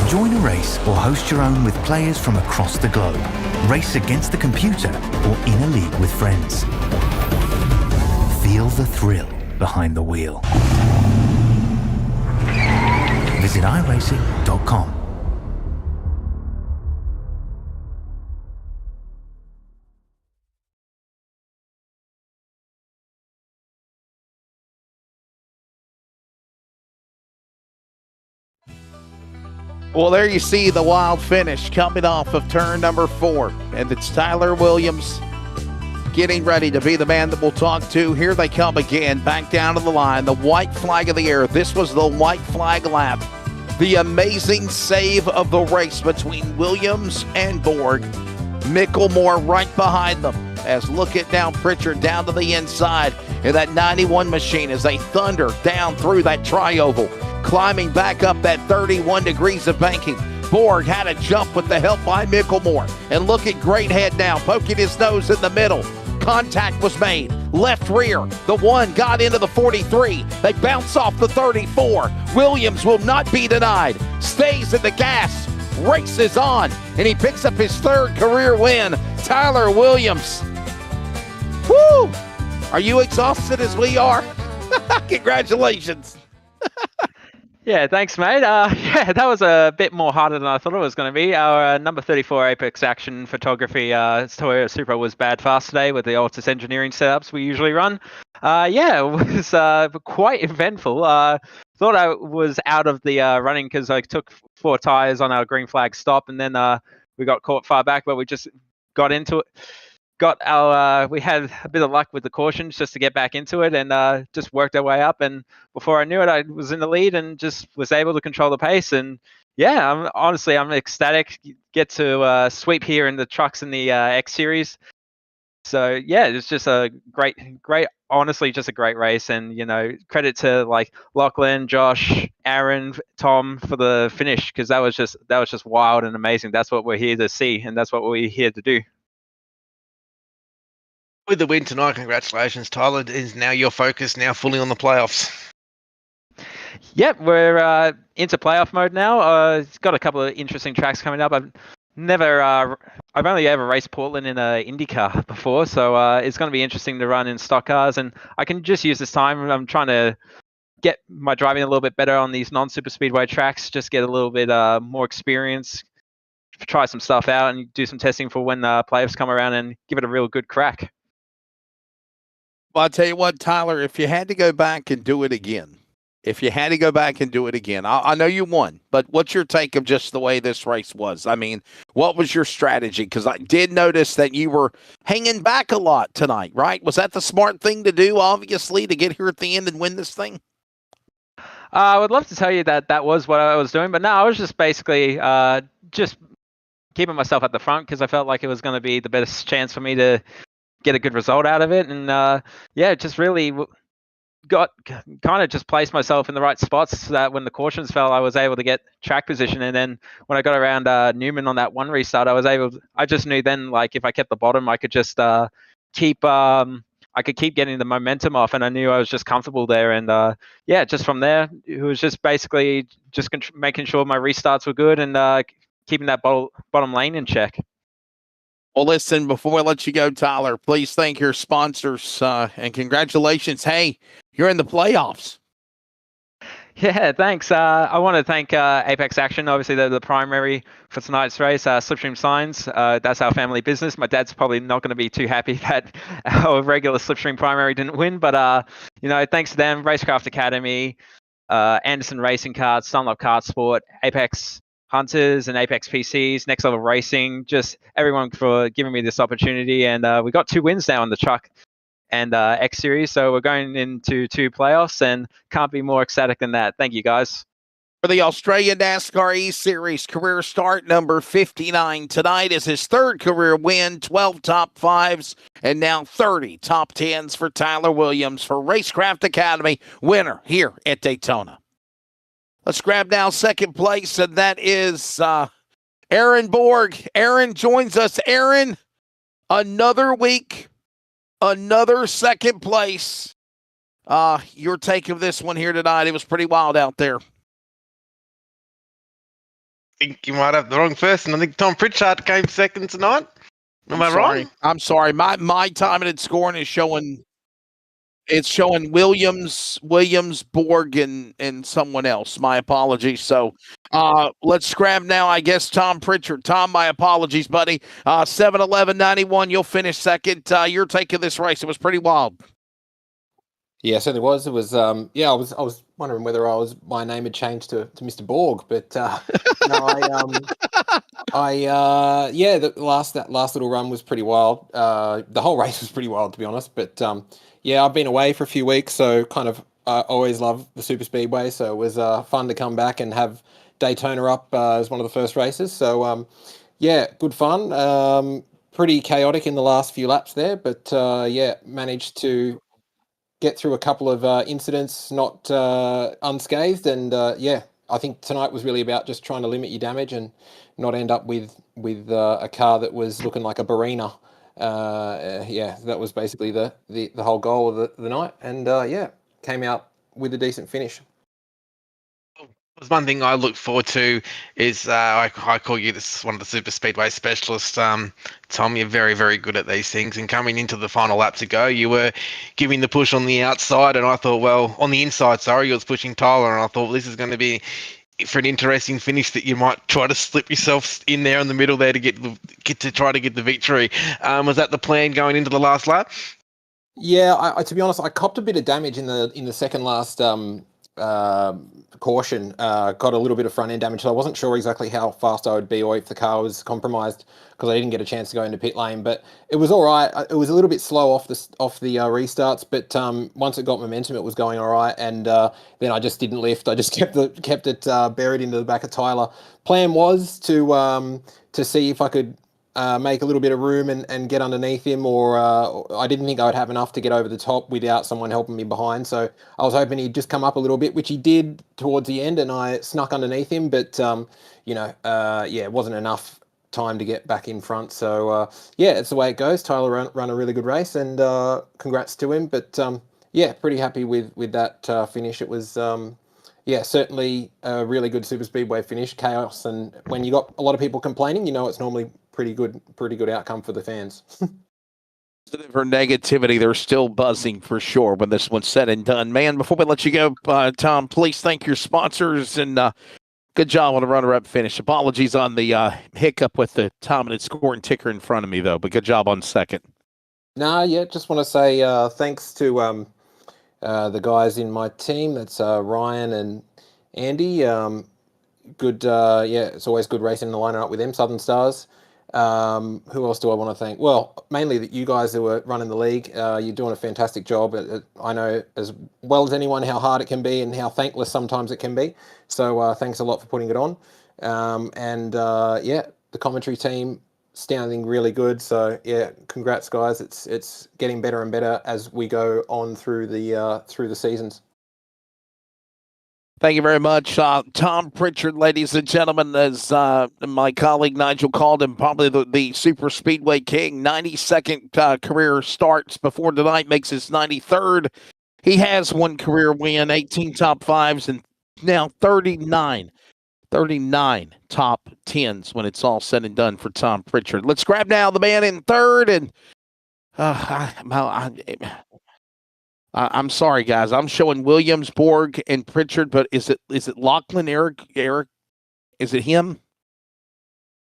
Speaker 1: Join a race or host your own with players from across the globe. Race against the computer or in a league with friends. Feel the thrill behind the wheel. Visit iRacing.com.
Speaker 2: Well, there you see the wild finish coming off of turn number 4. And it's Tyler Williams getting ready to be the man that we'll talk to. Here they come again, back down to the line. The white flag of the air. This was the white flag lap. The amazing save of the race between Williams and Borg. Micklemore right behind them. As look at now Pritchard down to the inside in that 91 machine as they thunder down through that tri-oval. Climbing back up that 31 degrees of banking. Borg had a jump with the help by Micklemore. And look at Greathead now, poking his nose in the middle. Contact was made. Left rear. The one got into the 43. They bounce off the 34. Williams will not be denied. Stays in the gas. Races on. And he picks up his 3rd career win. Tyler Williams. Woo! Are you exhausted as we are? Congratulations.
Speaker 5: Yeah, thanks, mate. Yeah, that was a bit more harder than I thought it was going to be. Our number 34 Apex Action Photography Toyota Supra was bad fast today with the Altus engineering setups we usually run. Yeah, it was quite eventful. Thought I was out of the running because I took 4 tires on our green flag stop, and then we got caught far back, but we just got into it. We had a bit of luck with the cautions just to get back into it, and just worked our way up. And before I knew it, I was in the lead and just was able to control the pace. And Yeah, I'm ecstatic. Get to sweep here in the trucks in the X Series. So yeah, it's just a great, honestly, just a great race. And credit to like Lachlan, Josh, Aaron, Tom for the finish, because that was just wild and amazing. That's what we're here to see, and that's what we're here to do.
Speaker 3: With the win tonight, congratulations, Tyler. Is now your focus now fully on the playoffs?
Speaker 5: Yep, we're into playoff mode now. It's got a couple of interesting tracks coming up. I've only ever raced Portland in a IndyCar before, so it's going to be interesting to run in stock cars, and I can just use this time. I'm trying to get my driving a little bit better on these non-super speedway tracks, just get a little bit more experience, try some stuff out, and do some testing for when playoffs come around, and give it a real good crack.
Speaker 2: Well, I'll tell you what, Tyler, if you had to go back and do it again, I know you won, but what's your take of just the way this race was? I mean, what was your strategy? Because I did notice that you were hanging back a lot tonight, right? Was that the smart thing to do, obviously, to get here at the end and win this thing?
Speaker 5: I would love to tell you that was what I was doing, but no, I was just basically just keeping myself at the front because I felt like it was going to be the best chance for me to get a good result out of it. And just really got kind of just placed myself in the right spots so that when the cautions fell, I was able to get track position. And then when I got around Newman on that one restart, I just knew then, like, if I kept the bottom, I could just keep getting the momentum off, and I knew I was just comfortable there. And just from there, it was just basically just making sure my restarts were good and keeping that bottom lane in check.
Speaker 2: Well, listen, before I let you go, Tyler, please thank your sponsors and congratulations. Hey, you're in the playoffs.
Speaker 5: Yeah, thanks. I want to thank Apex Action. Obviously, they're the primary for tonight's race. Slipstream Signs, that's our family business. My dad's probably not going to be too happy that our regular Slipstream primary didn't win, but thanks to them, Racecraft Academy, Anderson Racing Cards, Sunlock Kart Sport, Apex Hunters and Apex PCs, Next Level Racing, just everyone for giving me this opportunity. And we got 2 wins now in the truck and X Series, so we're going into 2 playoffs and can't be more ecstatic than that. Thank you, guys.
Speaker 2: For the Australian NASCAR E-Series career start number 59 tonight is his 3rd career win, 12 top 5s, and now 30 top 10s for Tyler Williams for Racecraft Academy, winner here at Daytona. Let's grab now 2nd place, and that is Aaron Borg. Aaron joins us. Aaron, another week, another 2nd place. Your take of this one here tonight, it was pretty wild out there.
Speaker 3: I think you might have the wrong person. I think Tom Pritchard came 2nd tonight. Am I wrong?
Speaker 2: I'm sorry. My time and scoring is showing... It's showing Williams, Borg, and someone else. My apologies. So let's grab now, I guess, Tom Pritchard. Tom, my apologies, buddy. 7-11-91, you'll finish 2nd. Your take of this race, it was pretty wild.
Speaker 6: Yeah, it certainly was. It was, I was wondering whether my name had changed to Mr. Borg, but no, that last little run was pretty wild. The whole race was pretty wild, to be honest, but I've been away for a few weeks, so kind of always love the super speedway. So it was fun to come back and have Daytona up as one of the first races. So good fun. Pretty chaotic in the last few laps there, but managed to get through a couple of incidents not unscathed. And I think tonight was really about just trying to limit your damage and not end up with a car that was looking like a Barina. That was basically the whole goal of the night, and came out with a decent finish.
Speaker 3: There's one thing I look forward to is I call you one of the super speedway specialists. Tom, you're very, very good at these things, and coming into the final lap to go, you were giving the push on the outside, and I thought, on the inside, you was pushing Tyler, and I thought this is going to be for an interesting finish that you might try to slip yourself in there in the middle there to get to try to get the victory. Was that the plan going into the last lap?
Speaker 6: Yeah, I to be honest, I copped a bit of damage in the second last caution, got a little bit of front end damage. So I wasn't sure exactly how fast I would be or if the car was compromised because I didn't get a chance to go into pit lane. But it was all right. It was a little bit slow off the restarts, but once it got momentum, it was going all right. And then I just didn't lift. I just kept it buried into the back of Tyler. Plan was to see if I could make a little bit of room and get underneath him, or I didn't think I would have enough to get over the top without someone helping me behind. So I was hoping he'd just come up a little bit, which he did towards the end, and I snuck underneath him. But it wasn't enough time to get back in front. So it's the way it goes. Tyler run a really good race, and congrats to him. But pretty happy with that finish. It was certainly a really good super speedway finish. Chaos, and when you got a lot of people complaining, it's normally pretty good outcome for the fans.
Speaker 2: For negativity, they're still buzzing for sure when this one's said and done. Man, before we let you go, Tom, please thank your sponsors, and good job on the runner-up finish. Apologies on the hiccup with the dominant scoring ticker in front of me, though, but good job on second.
Speaker 6: Just want to say thanks to the guys in my team. That's Ryan and Andy. Good, it's always good racing in the lineup with them, Southern Stars. Who else do I want to thank? Well, mainly you guys who are running the league. You're doing a fantastic job. I know as well as anyone how hard it can be and how thankless sometimes it can be. So thanks a lot for putting it on. The commentary team sounding really good. So congrats guys. It's getting better and better as we go on through the seasons.
Speaker 2: Thank you very much. Tom Pritchard, ladies and gentlemen, as my colleague Nigel called him, probably the super speedway king. 92nd career starts before tonight, makes his 93rd. He has one career win, 18 top fives, and now 39 top tens when it's all said and done for Tom Pritchard. Let's grab now the man in third. And I'm sorry, guys. I'm showing Williams, Borg, and Pritchard, but is it Lachlan, Eric? Is it him?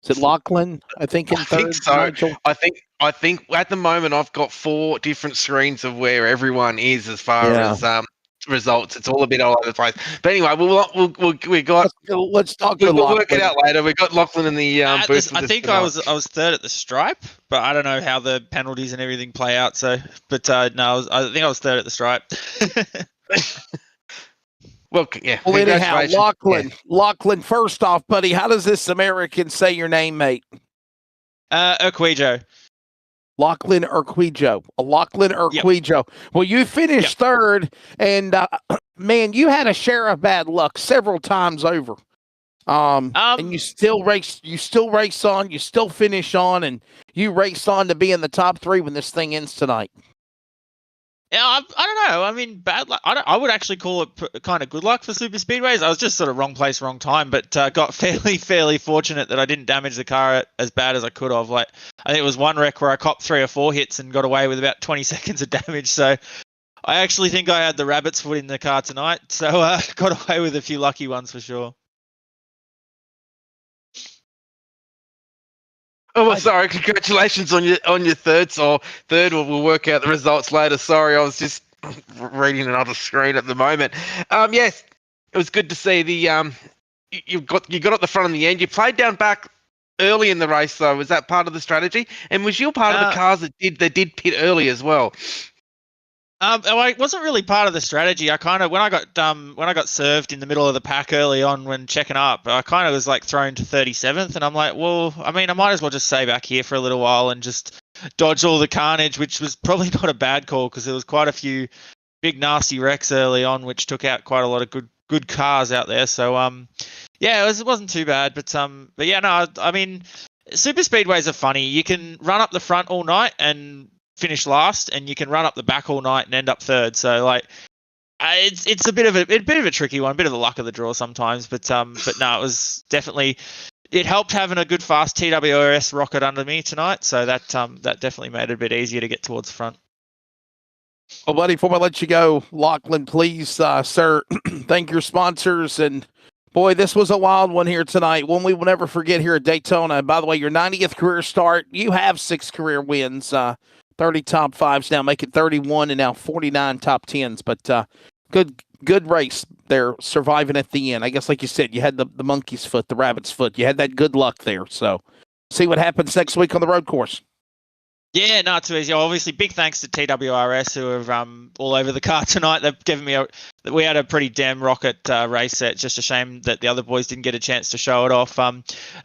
Speaker 2: Is it Lachlan? I think in third.
Speaker 3: I think so.
Speaker 2: Nigel?
Speaker 3: I think at the moment I've got 4 different screens of where everyone is as far as results. It's all a bit all over the place. But anyway, we got.
Speaker 2: Let's talk.
Speaker 3: We'll work it out later. We got Lachlan in the booth.
Speaker 7: I think I was third at the stripe, but I don't know how the penalties and everything play out. So, but no, I think I was third at the stripe.
Speaker 2: Well, anyhow, Lachlan. First off, buddy, how does this American say your name, mate?
Speaker 7: Urquijo.
Speaker 2: Lachlan Urquijo. Yep. Well, you finished third, and man, you had a share of bad luck several times over. And you still race on, you still finish on, and you race on to be in the top 3 when this thing ends tonight.
Speaker 7: Yeah, I don't know. I mean, bad luck. I would actually call it kind of good luck for super speedways. I was just sort of wrong place, wrong time, but got fairly fortunate that I didn't damage the car as bad as I could have. Like, I think it was one wreck where I copped 3 or 4 hits and got away with about 20 seconds of damage. So I actually think I had the rabbit's foot in the car tonight. So got away with a few lucky ones for sure.
Speaker 3: Oh, well, sorry. Congratulations on your third. So third, we'll work out the results later. Sorry, I was just reading another screen at the moment. Yes, it was good to see the you got at the front in the end. You played down back early in the race, though. Was that part of the strategy? And was you part of the cars that did pit early as well?
Speaker 7: It wasn't really part of the strategy. I kind of when I got served in the middle of the pack early on when checking up, I kind of was like thrown to 37th, and I'm like, well, I mean, I might as well just stay back here for a little while and just dodge all the carnage, which was probably not a bad call because there was quite a few big nasty wrecks early on, which took out quite a lot of good cars out there. So it wasn't too bad, but yeah, no, I mean, super speedways are funny. You can run up the front all night and finish last, and you can run up the back all night and end up third. So like, it's a bit of a tricky one, a bit of the luck of the draw sometimes. But no, it was definitely, it helped having a good fast TWRS rocket under me tonight. So that definitely made it a bit easier to get towards the front.
Speaker 2: Well, buddy, before I let you go, Lachlan, please, sir, thank your sponsors. And boy, this was a wild one here tonight. One we will never forget here at Daytona. And by the way, your 90th career start, you have 6 career wins. 30 top 5s now, make it 31, and now 49 top 10s. But good good race there, surviving at the end. I guess, like you said, you had the monkey's foot, the rabbit's foot. You had that good luck there. So see what happens next week on the road course.
Speaker 7: Yeah, not too easy. Obviously, big thanks to TWRS who are all over the car tonight. They've given me we had a pretty damn rocket race set. Just a shame that the other boys didn't get a chance to show it off.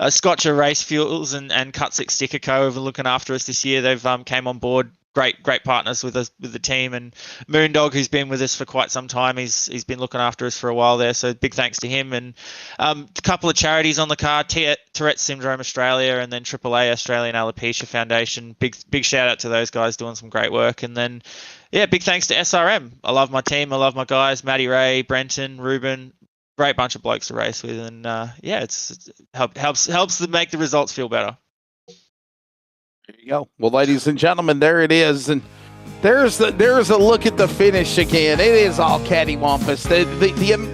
Speaker 7: Scotcher Race Fuels and Cut 6 Sticker Co. have been looking after us this year. They've came on board. Great partners with us, with the team, and Moondog, who's been with us for quite some time. He's been looking after us for a while there, so big thanks to him. And a couple of charities on the car: Tourette Syndrome Australia, and then AAA Australian Alopecia Foundation. Big shout out to those guys doing some great work. And then big thanks to SRM. I love my team. I love my guys: Matty Ray, Brenton, Ruben. Great bunch of blokes to race with, and it helps to make the results feel better.
Speaker 2: There you go. Well, ladies and gentlemen, there it is, and there's a look at the finish again. It is all cattywampus.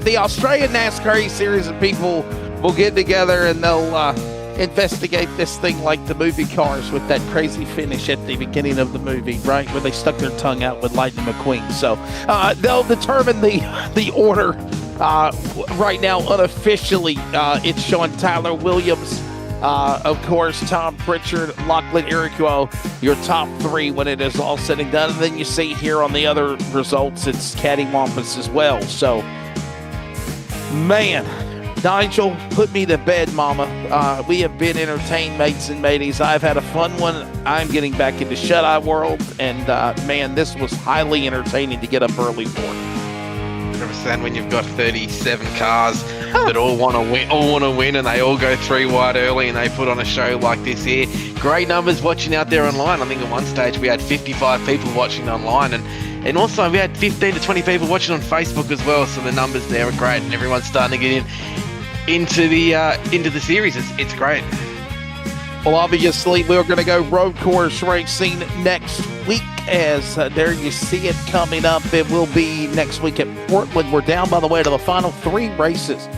Speaker 2: The Australian NASCAR series of people will get together and they'll investigate this thing like the movie Cars with that crazy finish at the beginning of the movie, right, where they stuck their tongue out with Lightning McQueen. So they'll determine the order. Right now, unofficially, it's showing Tyler Williams. Of course, Tom Pritchard, Lachlan Iroquois, your top three when it is all said and done. And then you see here on the other results, it's cattywampus as well. So, man, Nigel, put me to bed, mama. We have been entertained, mates and mateys. I've had a fun one. I'm getting back into shut-eye world. And, man, this was highly entertaining to get up early for.
Speaker 3: 100% when you've got 37 cars that all want to win, and they all go 3 wide early, and they put on a show like this here. Great numbers watching out there online. I think at one stage we had 55 people watching online, and also we had 15 to 20 people watching on Facebook as well. So the numbers there are great, and everyone's starting to get into the series. It's great.
Speaker 2: Well, obviously, we're going to go road course racing next week, as there you see it coming up. It will be next week at Portland. We're down, by the way, to the final 3 races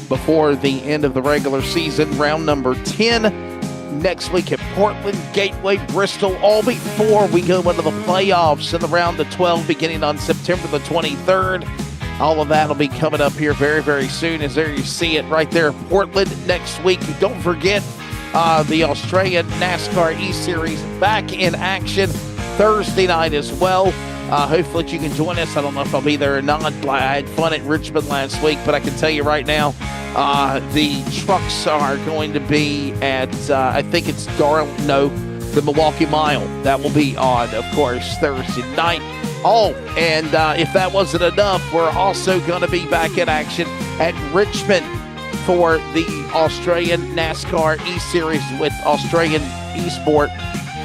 Speaker 2: before the end of the regular season. Round number 10 next week at Portland, Gateway, Bristol, all before we go into the playoffs in the round of 12 beginning on September the 23rd. All of that will be coming up here very, very soon, as there you see it right there, Portland next week. Don't forget, the Australian NASCAR E-Series back in action Thursday night as well. Hopefully you can join us. I don't know if I'll be there or not. I had fun at Richmond last week, but I can tell you right now, the trucks are going to be at, I think it's the Milwaukee Mile. That will be on, of course, Thursday night. Oh, and if that wasn't enough, we're also going to be back in action at Richmond for the Australian NASCAR E-Series with Australian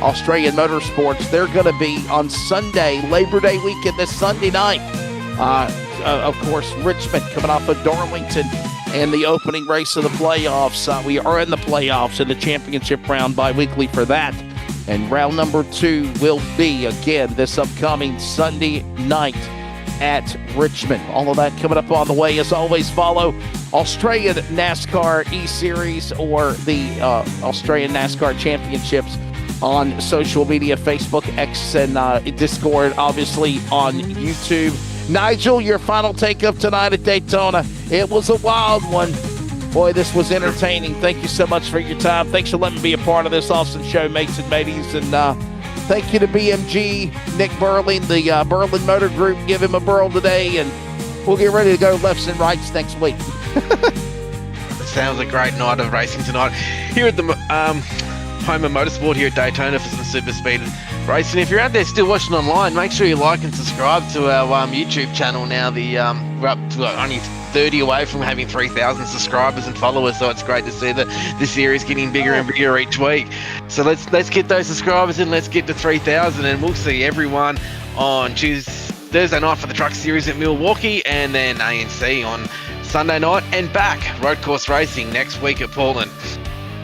Speaker 2: Australian Motorsports. They're going to be on Sunday, Labor Day weekend, this Sunday night. Of course, Richmond coming off of Darlington and the opening race of the playoffs. We are in the playoffs in the championship round bi-weekly for that. And round number 2 will be, again, this upcoming Sunday night at Richmond. All of that coming up on the way. As always, follow Australian NASCAR E-Series or the Australian NASCAR Championships on social media, Facebook, X, and Discord, obviously on YouTube. Nigel, your final take of tonight at Daytona. It was a wild one. Boy, this was entertaining. Thank you so much for your time. Thanks for letting me be a part of this awesome show, mates and mateys. And thank you to BMG, Nick Burling, the Burling Motor Group. Give him a burl today, and we'll get ready to go lefts and rights next week.
Speaker 3: Sounds a great night of racing tonight here at the home of motorsport here at Daytona for some super speed racing. If you're out there still watching online, make sure you like and subscribe to our YouTube channel now. We're up to only 30 away from having 3,000 subscribers and followers, so it's great to see that this series getting bigger and bigger each week. So let's get those subscribers in, let's get to 3,000, and we'll see everyone on Thursday night for the Truck Series at Milwaukee, and then ANC on Sunday night, and back road course racing next week at Portland.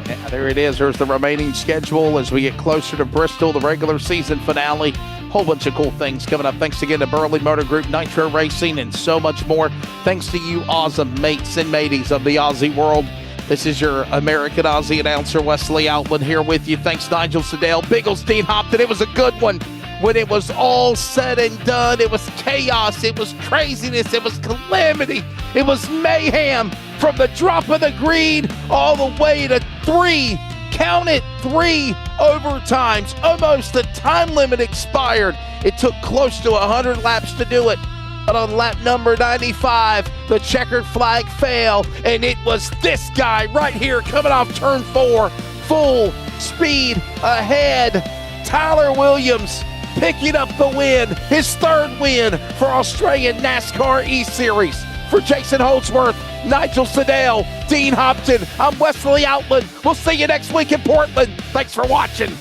Speaker 2: Yeah, there it is. There's the remaining schedule as we get closer to Bristol, the regular season finale. Whole bunch of cool things coming up. Thanks again to Burley Motor Group, Nitro Racing, and so much more. Thanks to you awesome mates and mateys of the Aussie world. This is your American Aussie announcer, Wesley Outland, here with you. Thanks, Nigel Sedale. Bigglestein Hopton. It was a good one. when it was all said and done, it was chaos, it was craziness, it was calamity, it was mayhem from the drop of the green all the way to 3, count it, 3 overtimes. Almost the time limit expired. It took close to 100 laps to do it. But on lap number 95, the checkered flag failed, and it was this guy right here coming off turn 4, full speed ahead. Tyler Williams picking up the win, his 3rd win for Australian NASCAR E-Series. For Jason Holdsworth, Nigel Siddell, Dean Hopton, I'm Wesley Outland. We'll see you next week in Portland. Thanks for watching.